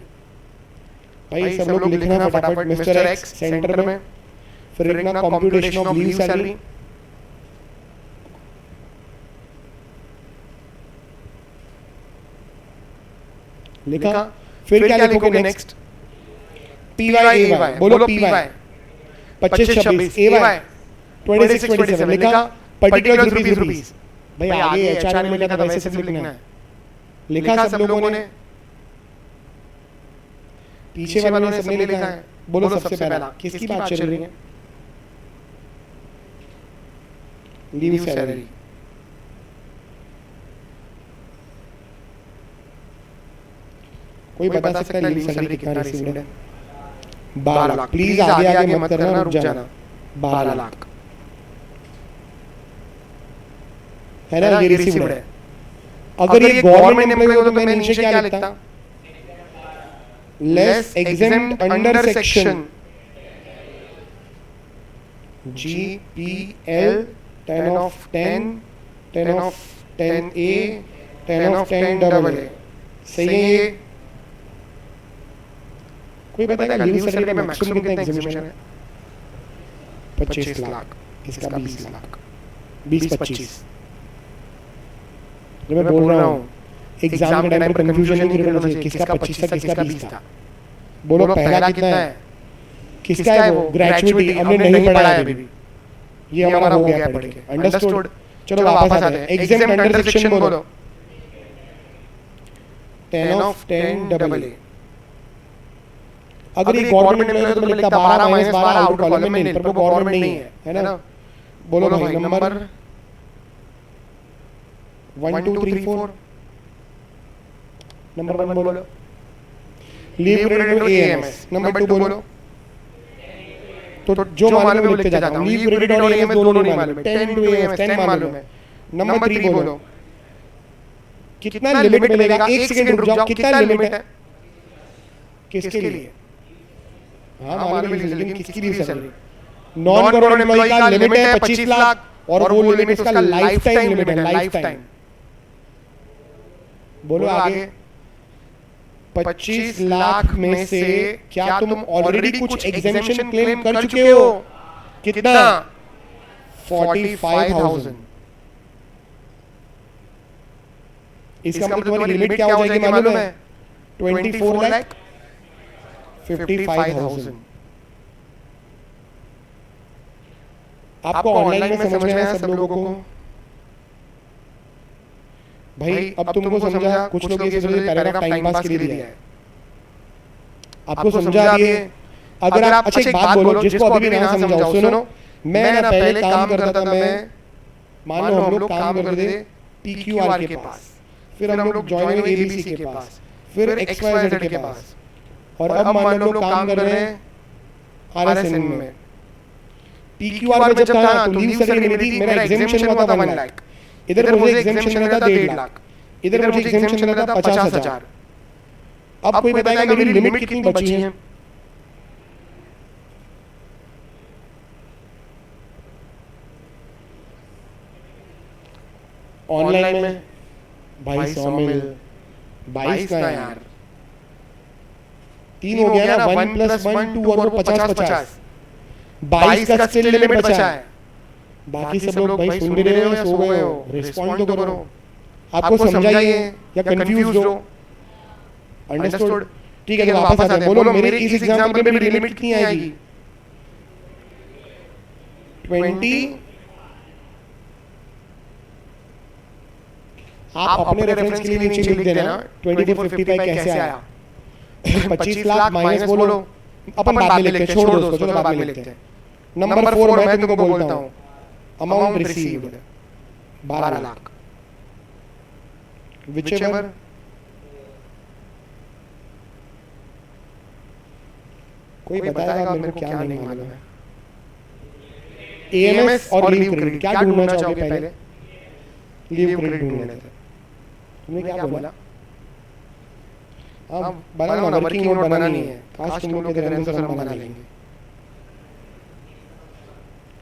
भाई सब लोग लिखना फटाफट, मिस्टर एक्स सेंटर में, फिर लिखना कंप्यूटेशन ऑफ लीव सैलरी। लिखा, फिर क्या लिखोगे नेक्स्ट? पीवाई एवाई, बोलो पीवाई 25-26, एवाई 26-27, लिखा पर्टिकुलर रुपीस। भाई आगे एचआर में लिखा था, वैसे सिर्फ लिखना है। लिखा सब लोगों ने? पीछे वालों ने सबने लिखा है। बोलो सबसे पहला किसकी बात चल रही है? Leave salary. कोई बता सकता है लीव सैलरी कितना रिसीव्ड है? 12 लाख। प्लीज आगे आगे मत करना, रुक जाना। 12 लाख है ना, ये रिसीव्ड है। अगर ये गवर्नमेंट एम्प्लॉय होता तो मैं नीचे क्या लिखता? Less exempt under section GPL 10 of 10, 10 of 10A, 10 of 10 AA। सही है ये? कोई बताएगा लीव सैलरी में मैक्सिमम कितना एग्जामिनेशन है? 25 लाख। इसका 20 लाख। 20-25। जब मैं बोल रहा हूँ एग्जाम के टाइम पर कंफ्यूजन नहीं क्रिएट होना चाहिए, किसका 25 था किसका 20 था। बोलो पहला कितना है? किसका है वो? ग्रेजुएटी हमने नहीं पढ़ा है अभी, ये हमारा हो गया पढ़ के। अंडरस्टूड? चलो वापस आते हैं। एग्जाम अंडर सेक्शन बोलो। 10 of 10 AA। अगर ये गवर्नमेंट एम्प्लॉय तो लिखता 12 - 12 आउट कॉलम में नहीं, पर वो गवर्नमेंट नहीं है ना? बोलो भाई नंबर 1 2 3 4। नंबर 1 बोलो leave credit to AMS। Number 2 बोलो। तो जो मालूम है वो लिखते जाता हूं। लीव क्रेडिट और AMS दोनों नहीं मालूम है। 10 into AMS 10 मालूम है। नंबर 3 बोलो कितना लिमिट मिलेगा? 1 सेकंड रुक जाओ। कितना लिमिट है? किसके लिए? हाँ मालूम है, लेकिन किसकी leave salary? Non government employee का लिमिट है 25 लाख और वो लिमिट उसका लाइफ टाइम लिमिट है। Life time. बोलो आगे। 25 लाख में से क्या तुम ऑलरेडी कुछ एग्जेम्पशन क्लेम कर चुके हो? कितना? 45,000। इसका मतलब तुम्हारी लिमिट क्या हो जाएगी मालूम है? 24 लाख 55,000। आपको ऑनलाइन में समझ में आया सब लोगों को? भाई अब तुमको समझा, कुछ लोग ये सोच रहे पैराग्राफ टाइम पास के लिए दिया है। आपको समझा ये? अगर आप अच्छा एक बात बोलो जिसको अभी भी ना समझाओ, सुनो। मैं ना पहले काम करता था, मैं मान लो हम लोग काम करते थे PQR के पास, फिर हम लोग ज्वाइन हुए ABC के पास, फिर XYZ के पास, और अब मान लो हम लोग काम कर रहे हैं RSN में। PQR में जब था तो लीव सैलरी मिली थी, मेरा एग्जेम्पशन हुआ था 1 लाख। इधर मुझे एग्जेम्पशन मिला था 1.5 लाख। इधर मुझे एग्जेम्पशन मिला था 50,000। अब कोई बताएगा मेरी लिमिट कितनी बची है? ऑनलाइन में भाई 100 मिल 22 ना यार, 3 हो गया ना। 1 + 1 2 और वो 50-50। 22 का स्टिल लिमिट बचा है। बाकी सब लोग भाई सुन भी रहे हो या सो गए हो? रिस्पॉन्ड तो करो। आपको समझा ये या कंफ्यूज हो? अंडरस्टूड? ठीक है, तो वापस आते हैं। बोलो मेरे इस एग्जांपल में मेरी लिमिट कितनी आएगी? 20। आप अपने रेफरेंस के लिए नीचे लिख देना 2455 कैसे आया। 25 लाख माइनस बोलो, अपन बाद में लिखते हैं, छोड़ दो उसको, चलो बाद में लिखते हैं। नंबर 4 मैं तुमको बोलता हूं, अमाउंट रिसीव्ड 12 लाख। व्हिचएवर कोई बताएगा मेरे को क्या नहीं मालूम है। AMS और लीव क्रेडिट क्या ढूंढना चाहोगे? पहले लीव क्रेडिट ढूंढना था। तुमने क्या बोला? अब बनाना वर्किंग नोट बनाना नहीं है, काश तुम लोग के रहने से हम बना लेंगे।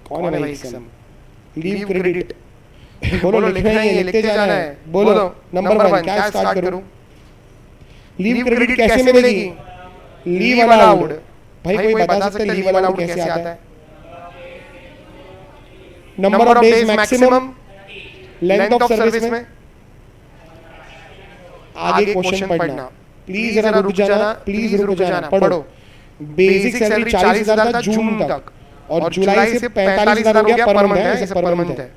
कौन है भाई इसका? लीव क्रेडिट बोलो, लिखना ही है, लिखते जाना है। बोलो नंबर 1 क्या स्टार्ट करूं? लीव क्रेडिट कैसे मिलेगी? Leave allowed. भाई कोई बता सकता है लीव अलाउड कैसे आता है? Number of days maximum, length of service में। आगे क्वेश्चन पढ़ना प्लीज, जरा रुक जाना, प्लीज रुक जाना, पढ़ो। बेसिक सैलरी 40,000 था जून तक, और जुलाई से 45,000 हो गया पर मंथ है, ऐसे पर मंथ है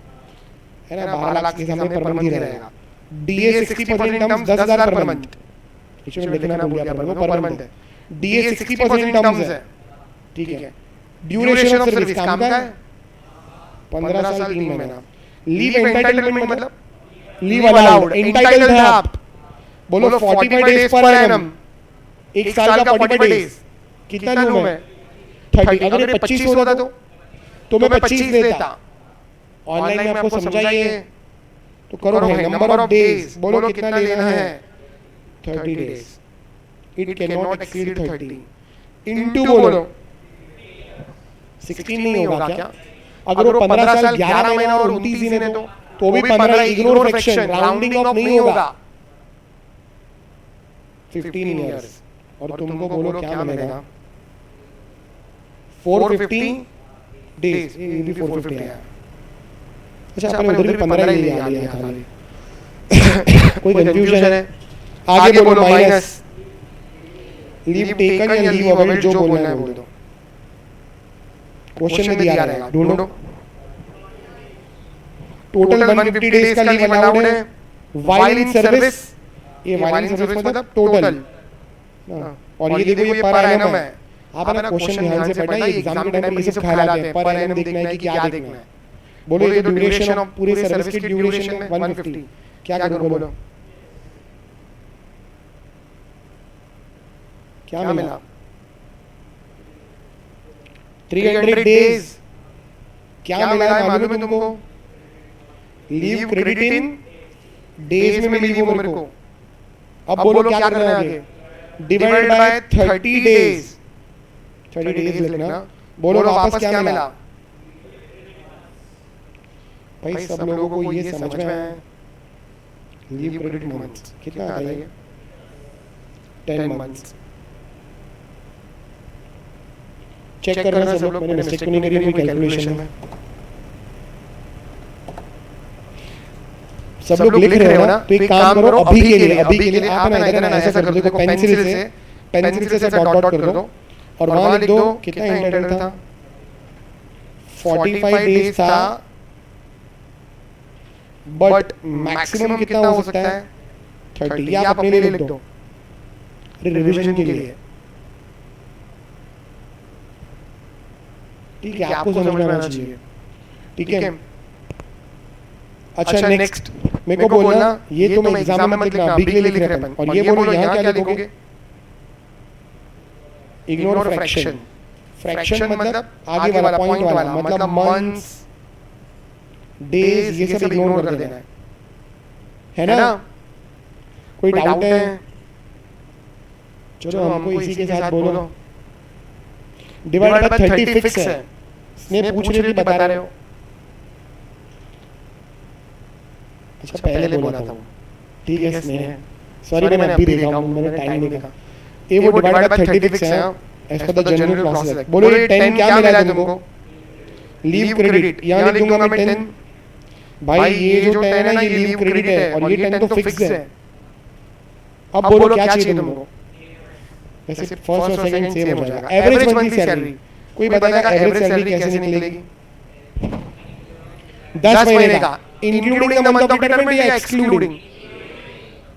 ना। 12 लाख के सामने पर मंथ ही रहेगा। DA 60% टर्म्स 10,000 पर मंथ, इसमें लिखना भूल गया पर वो पर मंथ है। DA 60% इन टर्म्स है, ठीक है। ड्यूरेशन ऑफ सर्विस काम का है 15 साल 3 महीना। लीव एंटाइटलमेंट मतलब लीव अलाउड, एंटाइटल्ड है आप, बोलो 45 डेज पर एनम, एक साल का 45 डेज, कितना लूं मैं 30। अगर ये 25 होता तो मैं 25 लेता। ऑनलाइन में आपको समझाइए तो करो भाई, नंबर ऑफ डेज बोलो कितना लेना है 30 days, it can not exceed 30 into बोलो 16 नहीं होगा क्या? अगर वो 15 साल 11 महीना और 29 दिन है तो भी 15, इग्नोर फ्रैक्शन, राउंडिंग ऑफ नहीं होगा, 15 इयर्स। और तुमको बोलो क्या मिलेगा 450 डेज, ये भी 450 है। अच्छा आपने उधर भी 15 ही लिया खाली। कोई कंफ्यूजन है? आगे बोलो माइनस लीव टेकन या लीव अवेल्ड, जो बोलना है बोल दो। क्वेश्चन में दिया रहेगा, ढूंढो। टोटल 150 डेज का लीव अलाउड है व्हाइल इन सर्विस, ये व्हाइल इन सर्विस मतलब टोटल। और ये देखो ये पर एनम है, आप ना क्वेश्चन ध्यान से पढ़ना, ये एग्जाम के टाइम पे ये सब ख्याल आते हैं, पर एनम देखना है कि क्या देखना है। बोलो ये तो ड्यूरेशन ऑफ पूरे सर्विस की ड्यूरेशन में 150, क्या करूं बोलो, क्या मिला 300 डेज। क्या मिला है मालूम है तुमको? लीव क्रेडिट इन डेज में मिली वो मेरे को। अब बोलो क्या करना है आगे, डिवाइड बाय 30 डेज, 30 डेज लिखना। बोलो वापस क्या मिला? भाई सब लोगों को ये समझ में आया? लीव क्रेडिट मंथ्स कितना आता है? 10 मंथ्स। चेक करना सब लोग, मैंने मिस्टेक नहीं करी कोई कैलकुलेशन में। सब लोग लिख रहे हो ना, तो एक काम करो अभी के लिए आप ना इधर ऐसा कर दो, देखो पेंसिल से डॉट डॉट कर दो और वहां लिख दो कितना इंटरवल था, 45 डेज था, बट मैक्सिमम कितना हो सकता है 30। ये आप अपने लिए लिख दो, रिवीजन के लिए, ठीक है? आपको समझ में आना चाहिए, ठीक है? अच्छा नेक्स्ट मेरे को बोलना, ये तुम एग्जाम में मत लिखना, अभी के लिए लिख रहे हैं। और ये बोलो यहाँ क्या लिखोगे? Ignore fraction. फ्रैक्शन मतलब आगे वाला पॉइंट वाला, मतलब मंथ्स डेज, ये सब इग्नोर कर देना है ना? कोई डाउट है? चलो हमको इसी के साथ बोलो। डिवाइड बाय 30 फिक्स है, स्नेह पूछ रही थी, बता रहे हो? अच्छा पहले बोला था वो, ठीक है स्नेह, सॉरी मैंने अभी देखा हूं, मैंने टाइम नहीं देखा। ये वो डिवाइड बाय 30 फिक्स है as per the general process. बोलो ये 10 क्या मिला है तुमको? लीव क्रेडिट, यहां लिख दूंगा मैं 10। भाई ये जो 10 है ना, ये लीव क्रेडिट है और ये 10 तो फिक्स है। अब बोलो क्या चाहिए तुमको? वैसे फर्स्ट और सेकंड सेम हो जाएगा। एवरेज मंथली सैलरी, कोई बताएगा एवरेज सैलरी कैसे निकलेगी? 10 महीने का, including the month of retirement या एक्सक्लूडिंग?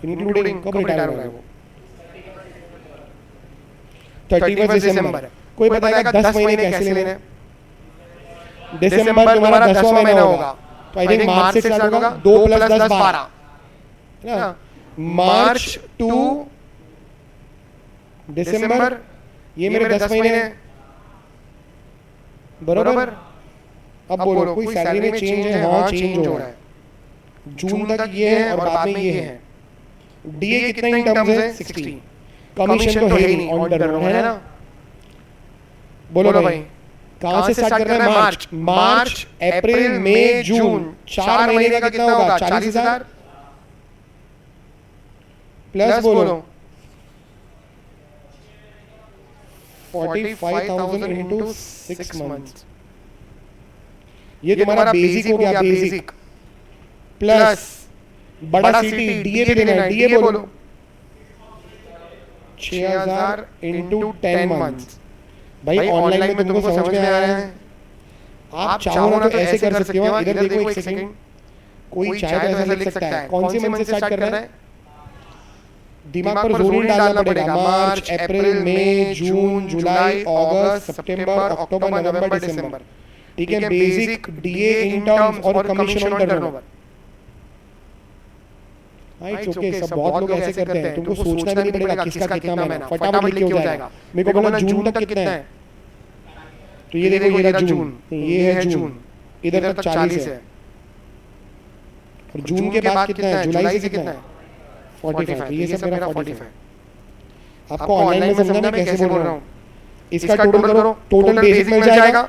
इंक्लूडिंग। कब रिटायर होगा वो? 31 दिसंबर। कोई बताएगा 10 महीने कैसे लेने हैं? दिसंबर तुम्हारा 10वां महीना होगा, तो आई थिंक मार्च से स्टार्ट होगा, 2 + 10 12 है ना? मार्च टू दिसंबर, ये मेरे 10 महीने बरोबर। अब बोलो कोई सैलरी में चेंज है? हाँ चेंज हो रहा है, जून तक ये है और बाद में ये है। डीए कितना इन टर्म्स है? 60। कमीशन तो है ही नहीं, ऑन टर्न है ना? बोलो भाई कहां से स्टार्ट करना है? मार्च, मार्च अप्रैल मई जून, 4 महीने का कितना होगा? 40,000 प्लस बोलो 45,000 इनटू 6 मंथ्स। ये तुम्हारा बेसिक हो गया, बेसिक प्लस बड़ा सिटी डीए भी देना है। डीए बोलो 6,000 इनटू 10 मंथ्स। भाई ऑनलाइन में तुमको समझ में आ रहा है? आप चाहो ना तो ऐसे कर सकते हो। इधर देखो एक सेकंड, कोई चाहे तो ऐसा लिख सकता है। कौन से मंथ से स्टार्ट करना है? दिमाग पर जोर नहीं डालना पड़ेगा। मार्च, अप्रैल, मई, जून, जुलाई, अगस्त, सितंबर, अक्टूबर, नवंबर, दिसंबर। ठीक है, बेसिक, डीए, इनकम्स और commission on turnover. It's okay, सब बहुत लोग ऐसे करते हैं, तुमको सोचना भी नहीं पड़ेगा किसका कितना महीना, फटाफट लिख के हो जाएगा। मेरे को बोला जून तक कितना है, तो ये देखो ये रहा जून, ये है जून, इधर तक 40 है। और जून के बाद कितना है, जुलाई से कितना है 45। ये सब मेरा 45। आपको ऑनलाइन में समझना मैं कैसे बोल रहा हूँ। इसका टोटल करो, टोटल बेसिक मिल जाएगा।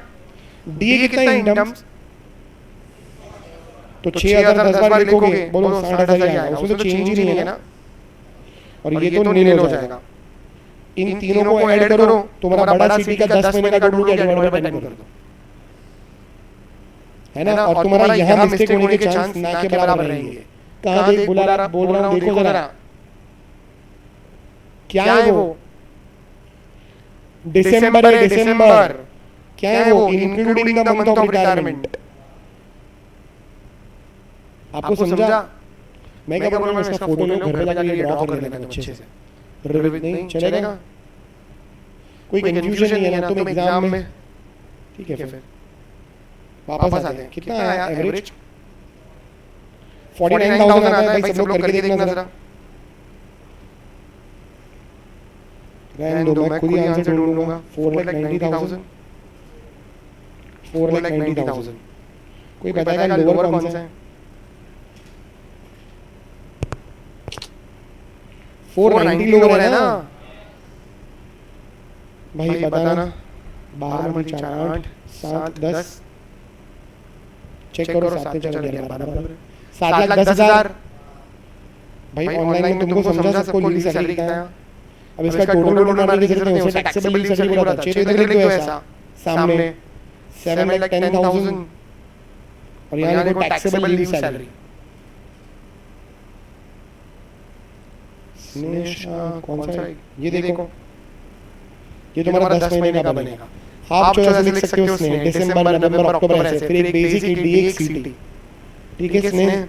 डीए कितना है इनकम्स, तो 6000 10 बार लिखोगे, बोलो 60,000 आएगा, उसमें तो चेंज ही नहीं है ना। और ये तो नील हो जाएगा। इन तीनों को ऐड करो, तुम्हारा बड़ा सिटी का 10 महीने का टोटल डिवाइड बाय 10 कर दो, है ना। और तुम्हारा यहाँ मिस्टेक होने के चांस ना के बराबर रहेंगे। कहाँ देख बोल रहा हूँ, देखो जरा क्या है वो, दिसंबर है, दिसंबर क्या है वो, including the month of retirement. आपको समझा? मैं क्या बोल रहा हूँ, इसका फोटो लो, घर पे जाकर ये ड्रॉ कर लेना अच्छे से, नहीं चलेगा, कोई कंफ्यूजन नहीं है ना तुम एग्जाम में। ठीक है, फिर वापस आते हैं। कितना आया एवरेज? 49,000 आता है भाई, सब लोग करके देखना जरा। रहने दो, मैं खुद ही आंसर ढूंढ लूंगा। 4,90,000, 4,90,000। कोई बताएगा लोअर कौन सा है? 490 लोअर है ना भाई, बताना। 12 में 4 8 7 10 चेक करो, 7 4 11 12 7,10,000 भाई। ऑनलाइन में तुमको समझा, सबको लीव सैलरी कितना है। अब इसका टोटल टोटल मारने की जरूरत नहीं है, उसे टैक्सेबल लीव सैलरी बोला था। 6 इधर लिख दो ऐसा सामने, 7,10,000 और यहाँ देखो टैक्सेबल लीव सैलरी। कौन सा है ये देखो, ये तुम्हारा 10 महीने का बनेगा। आप चॉइस लिख सकते हो स्नेह, दिसंबर, नवंबर, अक्टूबर ऐसे, फिर एक बेसिक, एक डी, एक सीटी। ठीक है स्नेह,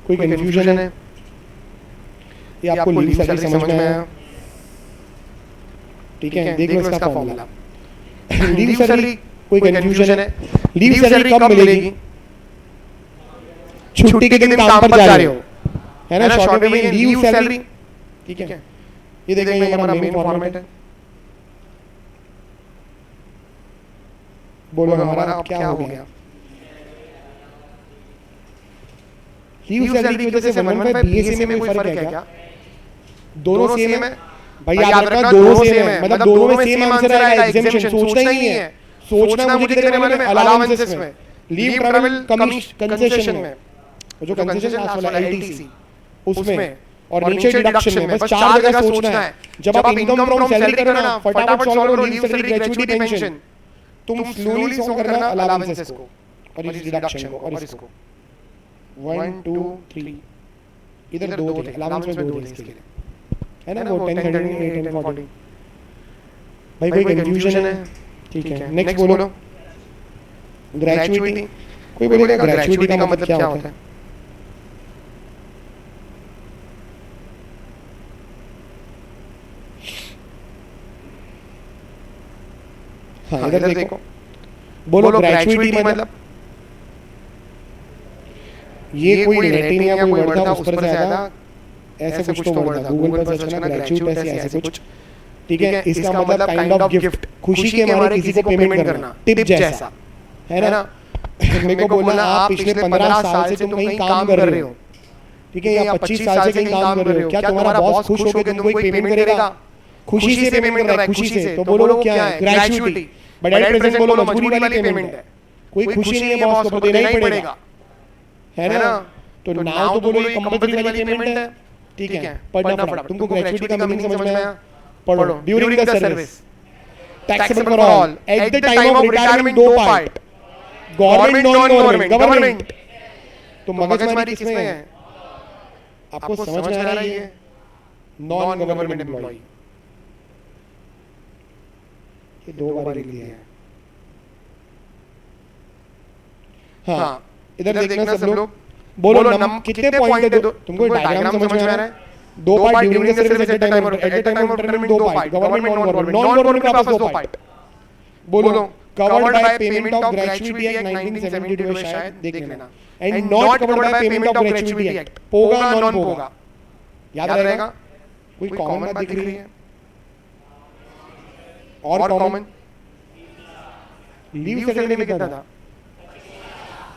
कोई कंफ्यूजन है? ये आपको लीव सैलरी समझ में आया? ठीक है, देख लो इसका फॉर्मूला। लीव सैलरी, कोई कंफ्यूजन है? लीव सैलरी कब मिलेगी? छुट्टी के दिन काम पर जा रहे हो, है ना, शॉर्ट में लीव सैलरी। ठीक है, ये देखें, ये हमारा मेन फॉर्मेट है। बोलो हमारा अब क्या हो गया? लीव सैलरी की वजह से 115 बीएसए में कोई फर्क है क्या? दोनों सेम है भाई, याद रखना दोनों सेम है, मतलब दोनों में सेम आंसर आएगा। एग्जेम्पशन सोचना ही नहीं है, सोचना मुझे कितने वाले में, अलाउंसेस में, लीव ट्रैवल कंसेशन में, जो कंसेशन लास्ट वाला एलटीसी उसमें, और नीचे डिडक्शन में। बस 4 जगह सोचना है। जब आप इनकम फ्रॉम सैलरी करना ना, फटाफट सॉल्व करो लीव सैलरी, ग्रेचुइटी, पेंशन। तुम स्लोली सॉल्व करना अलाउंसेस को और इस डिडक्शन को और इसको। 1 2 3 इधर 2 थे, अलाउंस में 2 थे इसके लिए, है ना। वो 10 30 8 10 40। भाई कोई कंफ्यूजन है? ठीक है, नेक्स्ट बोलो। ग्रेचुइटी, कोई बोलेगा ग्रेचुइटी का मतलब क्या होता है? हाँ, इधर देखो, बोलो ग्रेचुइटी मतलब ये कोई लैटिन या कोई वर्ड था, उस पर से आया था, ऐसे कुछ तो वर्ड था, गूगल पर सर्च करना ग्रेचुइट ऐसे कुछ। ठीक है, इसका मतलब काइंड ऑफ गिफ्ट, खुशी के मारे किसी को पेमेंट करना, टिप जैसा, है ना। मेरे को बोला आप पिछले 15 साल से तुम कहीं काम कर रहे हो, ठीक है, या 25 साल से कहीं काम कर रहे हो, क्या तुम्हारा बॉस खुश होकर तुमको कोई पेमेंट करेगा? खुशी से पेमेंट कर रहा है, खुशी से, तो बोलो क्या है? ग्रेचुइटी। बट एट प्रेजेंट बोलो मजबूरी वाली पेमेंट है, कोई खुशी नहीं है बॉस को, तो देना ही पड़ेगा, है ना। तो नाउ तो बोलो ये कंपल्सरी वाली पेमेंट है। ठीक है, पढ़ना फटाफट, तुमको ग्रेचुइटी का मीनिंग समझ में आया? पढ़ो। During the service, taxable for all, eight the time of retirement, 2 part, government, non government. Government तो मगजमारी किसमें है? आपको समझ में आ रहा है? नॉन गवर्नमेंट एम्प्लॉय, ये 2 बार लिख दिया है। हाँ, इधर देखना सब लोग, बोलो कितने पॉइंट है? तुमको डायग्राम समझ में आ रहा है? दो part during the service, at the time of retirement दो पार्ट, गवर्नमेंट नॉन गवर्नमेंट के पास दो पार्ट। बोलो covered by payment of gratuity act 1972 है शायद, देख लेना। And not covered by payment of gratuity act, POGA non POGA, याद रहेगा? कोई कॉमन बात दिख रही है? और कॉमन लीव सेरेमनी में कितना था?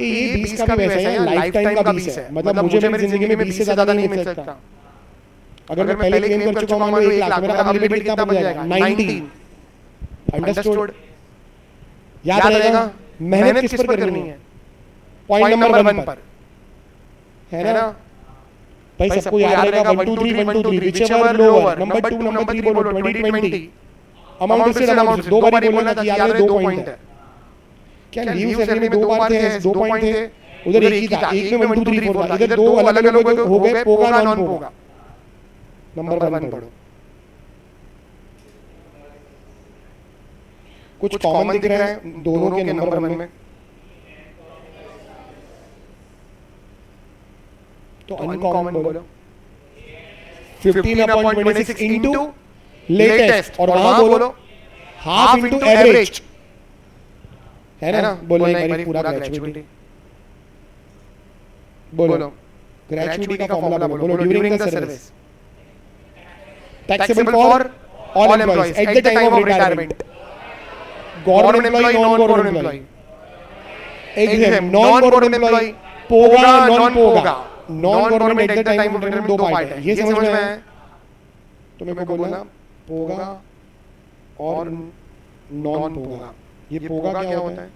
ये 20 का भी वैसा है, लाइफ टाइम का 20 है, मतलब मुझे मेरी जिंदगी में 20 से ज्यादा नहीं मिल सकता। अगर मैं पहले क्लेम कर चुका हूं मान लो 1 लाख, मेरा अब लिमिट कितना बन जाएगा? 19। अंडरस्टूड? याद रहेगा? मेहनत किस पर करनी है? पॉइंट नंबर 1 पर, है ना भाई? सबको याद रहेगा 1 2 3 1 2 3, व्हिचएवर लोअर, नंबर 2 नंबर 3 बोलो 2020 अमाउंट से अमाउंट, दो बार ही बोलना कि याद रहे 2 पॉइंट है। क्या लीव सेरेमनी में 2 बार थे? 2 पॉइंट थे, उधर एक ही था, एक में 1 2 3 4 था, इधर 2 अलग अलग हो गए, पोगा नॉन पोगा। नंबर 1 पढ़ो। कुछ कॉमन दिख रहा है दोनों के नंबर 1 में? तो अनकॉमन बोलो। 15/26 इनटू लेटेस्ट, और वहां बोलो हाफ इनटू एवरेज, है ना? बोलो एक बार पूरा ग्रेचुइटी बोलो। ग्रेचुइटी का फॉर्मूला बोलो during the service, taxable for all employees at the time of retirement, government employ non government employ, exempt non government employ, POGA non POGA, non government at the time of retirement, 2 part है, ये समझ में आया? तो मेरे को बोलना पोगा और नॉन पोगा। ये पोगा क्या होता है?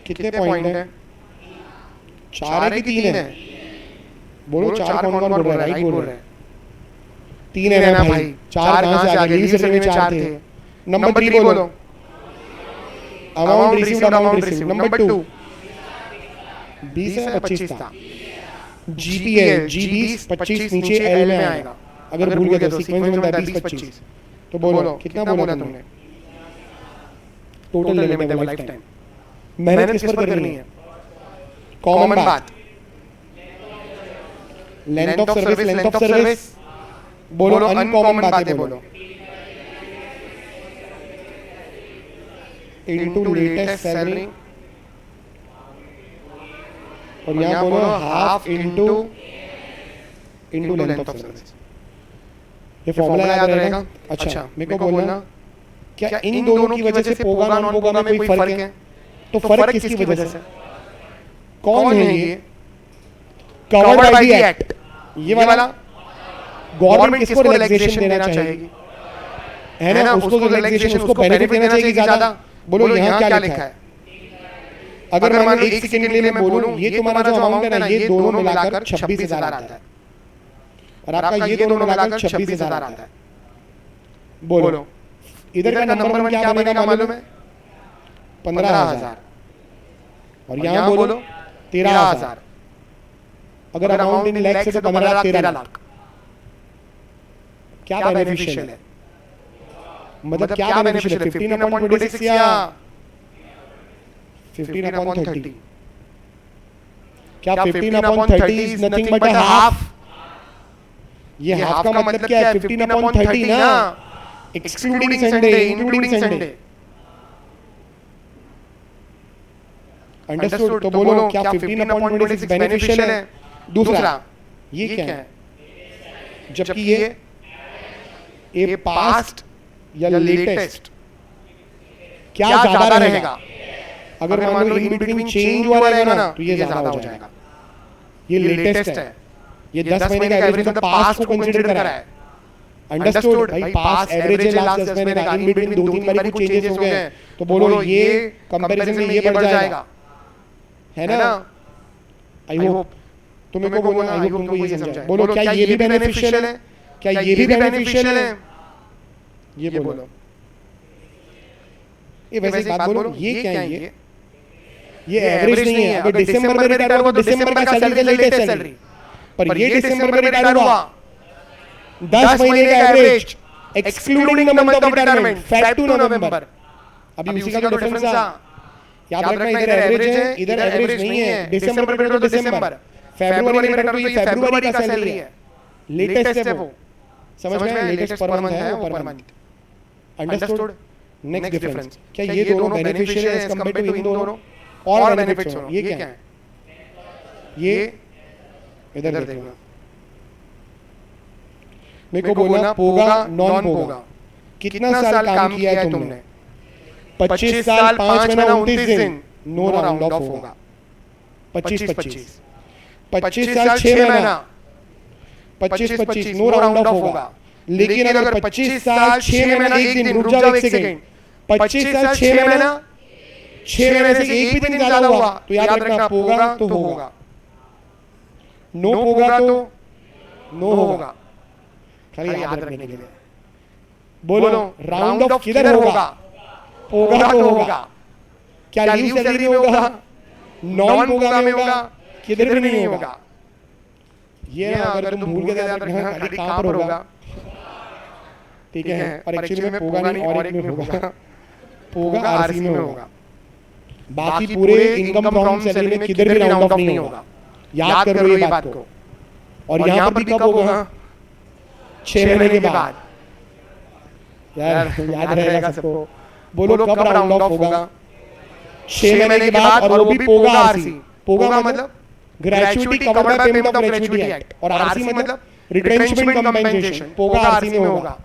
कितने पॉइंट है? 4 है कि 3 है? बोलो 4 कौन कौन बोल रहा है? राइट बोल रहा है। 3 है ना भाई? 4 कहां से आ गए? लीव सेरेमनी में 4 थे। नंबर 3 बोलो amount received, amount received. Number 2 20 है 25 था, जीपीएल जी20 25 नीचे एल में आएगा, अगर भूल गए तो सीक्वेंस में बनता है 20 25। तो बोलो कितना बोला तुमने? टोटल लिमिट है लाइफ टाइम। मेहनत किस पर करनी है? कॉमन बात, length of service, length of service बोलो। अनकॉमन बातें बोलो इनटू लेटेस्ट सैलरी, और यहाँ बोलो half into length of service. ये फॉर्मूला याद रहेगा? अच्छा मेरे को बोलना क्या इन दोनों की वजह से पोगा नॉन पोगा में कोई फर्क है? तो फर्क किसकी वजह से? कौन है ये? कवर्ड बाय द एक्ट, ये वाला। गवर्नमेंट किसको रिलैक्सेशन देना चाहेगी? है ना? उसको रिलैक्सेशन, उसको बेनिफिट देना चाहिए ज्यादा। बोलो यहाँ क्या लिखा है? अगर मैं 1 सेकंड के लिए मैं बोलूं, ये तुम्हारा जो अमाउंट है ना, ये दोनों मिलाकर 26,000 आता है, और आपका ये दोनों मिलाकर 26,000 आता है। बोलो इधर का नंबर 1 क्या बनेगा मालूम है? 15,000, और यहाँ बोलो 13,000। अगर अमाउंट इन लाख से तो 15 लाख 13 लाख। क्या बेनिफिशियल है? मतलब क्या बेनिफिशियल है? 15/26 या 15/30? क्या 15/30 इज नथिंग बट हाफ? ये हाफ का मतलब क्या है? 15/30 ना, excluding Sunday, including Sunday. Understood? तो बोलो क्या 15/26 बेनिफिशियल है? दूसरा ये क्या है? जबकि ये पास्ट या लेटेस्ट क्या ज्यादा रहेगा? अगर मान लो इन बिटवीन चेंज हुआ रहेगा ना, तो ये ज्यादा हो जाएगा। ये लेटेस्ट है, ये 10 महीने का एवरेज मतलब पास्ट को कंसीडर करा है। अंडरस्टूड भाई? पास्ट एवरेज है लास्ट 10 महीने का, इन बिटवीन 2-3 बार कुछ चेंजेस हो गए, तो बोलो ये कंपैरिजन में ये बढ़ जाएगा, है ना? आई होप तुम्हें को बोलना, आई होप तुमको ये समझा। बोलो क्या ये भी बेनिफिशियल है? क्या ये भी बेनिफिशियल है? ये बोलो। ये वैसे बात बोलो, ये क्या है? ये एवरेज नहीं है। अगर दिसंबर में रिटायर हुआ तो दिसंबर का सैलरी लेटेस्ट सैलरी, पर ये दिसंबर में रिटायर हुआ 10 महीने का average excluding the month of retirement Feb to November. अभी उसी का जो डिफरेंस था, याद रखना इधर एवरेज है, इधर एवरेज नहीं है। दिसंबर में पढ़ो तो दिसंबर, फरवरी में पढ़ो तो ये फरवरी का सैलरी है, लेटेस्ट है वो, समझ में आया? लेटेस्ट पर मंथ है वो, per month. Understood? Next difference, क्या ये दोनों बेनिफिशियल है एज कंपेयर टू इन दोनों? और बेनिफिट्स हो, ये क्या है? ये इधर देखना, मेरे को बोलना पोगा नॉन पोगा, कितना साल काम किया है तुमने? 25 साल 5 महीना 29 दिन, नो राउंड ऑफ होगा। 25 साल 6 महीना, 25 नो राउंड ऑफ होगा। लेकिन अगर 25 साल 6 महीना 1 दिन, रुक जाओ 1 सेकंड, 25 साल 6 महीना 6 महीने से एक भी दिन ज्यादा हुआ तो याद रखना पोगा तो होगा, नो पोगा तो नो होगा। खाली याद रखने के लिए बोलो, राउंड ऑफ किधर होगा? पोगा तो होगा। क्या लीव सैलरी में होगा? नॉन पोगा में होगा? किधर भी नहीं होगा। ये अगर तुम भूल गए याद रखना खाली कहां पर होगा, ठीक है? और एक्चुअली में पोगा नहीं और एक में होगा, पोगा आरसी में होगा। बाकी पूरे इनकम फ्रॉम सैलरी में किधर भी राउंड ऑफ नहीं होगा, याद कर लो ये बात को। और यहां पर भी कब होगा? 6 महीने के बाद। यार याद रहेगा सबको, बोलो कब राउंड ऑफ होगा? 6 महीने के बाद, और वो भी पोगा आरसी। पोगा मतलब gratuity covered by payment of gratuity act, और आरसी मतलब रिटेंचमेंट कंपेंसेशन। पोगा आरसी में होगा,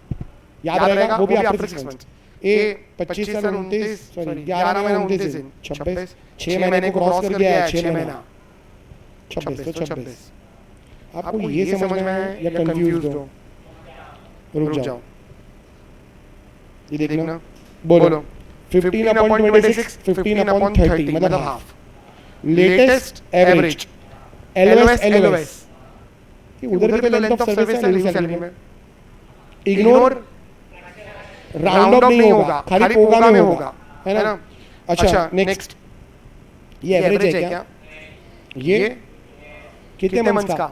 याद रहेगा, वो भी आफ्टर 6 मंथ्स। ए 25 साल 29, सॉरी 11 महीना 29 दिन, 26, 6 महीने को क्रॉस कर गया है, 6 महीना 26 तो 26। आपको ये समझ में आया या कंफ्यूज हो? रुक जाओ, ये देखना, बोलो 15/26, 15/30 मतलब हाफ। लेटेस्ट एवरेज, एलओएस, उधर भी तो लेंथ ऑफ सर्विस है लीव सैलरी में। इग्नोर, राउंड ऑफ नहीं होगा, खाली पोगा में होगा, है ना? अच्छा नेक्स्ट, ये एवरेज है क्या? ये कितने मंथ्स का?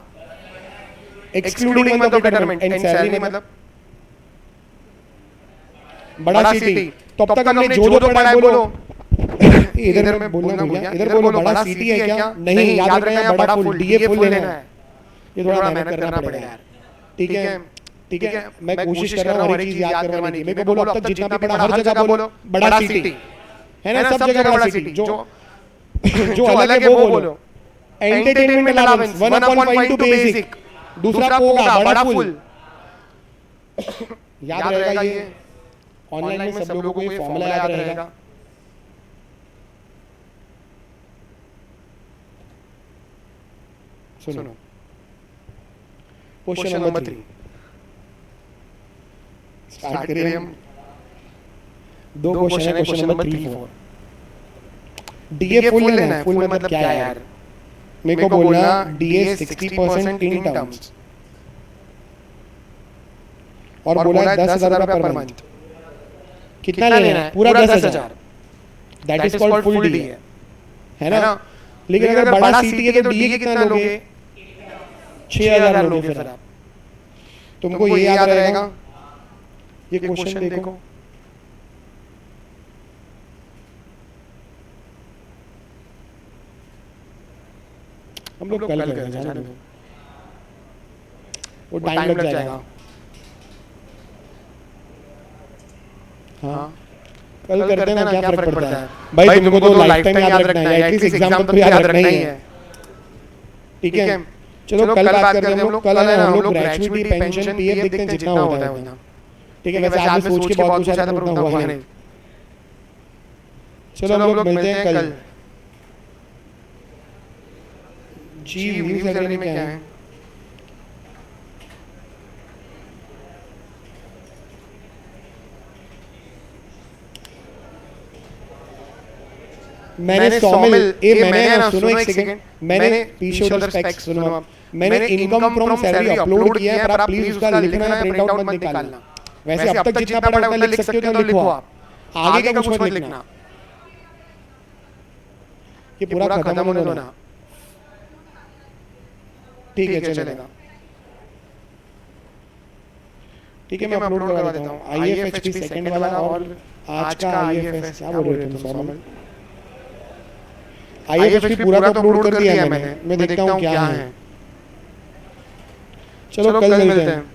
Excluding month of retirement and salary मतलब बड़ा सिटी। तब तक हमने जो पढ़ा है बोलो। इधर मैं बोलना भूल गया, इधर बोलो बड़ा सिटी है क्या? नहीं, याद रखना है बड़ा फुल, डीए फुल लेना है। ये थोड़ा मेहनत करना पड़ेगा यार, ठीक है? ठीक है, मैं कोशिश कर रहा हूँ हर एक चीज याद करवाने की। मेरे को बोलो अब तक जितना भी पढ़ा हर जगह बोलो बड़ा सिटी, है ना? सब जगह बड़ा सिटी। जो अलग है वो बोलो। एंटरटेनमेंट अलाउंस 1/5 टू बेसिक, दूसरा पोगा बड़ा फुल। याद रहेगा, ये ऑनलाइन में सब लोगों को ये फॉर्मूला याद रहेगा। सुनो, क्वेश्चन नंबर 3 स्टार्ट करिए हम। 2 क्वेश्चन है, क्वेश्चन नंबर 3, 4। डीए फुल लेना है, फुल मतलब क्या है यार? मेरे को बोलना डीए 60% इन टर्म्स, और बोला 10,000 रुपया पर मंथ। कितना लेना है? पूरा 10,000। That is called full DA, है ना? लेकिन अगर बड़ा सीटी है तो डीए कितना लोगे? 6,000 लोगे। फिर आप, तुमको ये याद रहेगा। ये क्वेश्चन देखो, हम लोग कल करेंगे, जाने दो, वो टाइम लग जाएगा। हाँ, कल करते हैं ना, क्या फर्क पड़ता है भाई? तुमको तो लाइफ टाइम याद रखना है, एटलीस्ट एग्जाम तक तो याद रखना ही है, ठीक है? चलो कल बात करते हैं हम लोग। कल है ना हम लोग ग्रेचुइटी, पेंशन, पीएफ देखते हैं जितना होता है ना, ठीक है? वैसे आज मैं सोच के बहुत कुछ आया था पर उतना हुआ नहीं। चलो हम लोग मिलते हैं कल। जी लीव सैलरी में क्या है? मैंने सॉमिल मैंने ना, सुनो एक सेकंड, मैंने पीछे उधर स्पेक्स सुनो आप। मैंने इनकम फ्रॉम सैलरी अपलोड किया है, पर आप प्लीज उसका लिखना है, प्रिंट आउट मत निकालना। वैसे अब तक जितना पढ़ा उतना लिख सकते हो तो लिखो आप, आगे का कुछ मत लिखना। ये पूरा खत्म होने दो ना, ठीक है? चलेगा, ठीक है? मैं अपलोड करवा देता हूँ। आईएफएचपी सेकंड वाला और आज का आईएफएस, क्या बोल रहे थे तुम? सॉमिल IFHP पूरा तो अपलोड कर दिया है मैंने, मैं देखता हूँ क्या है। चलो कल मिलते हैं।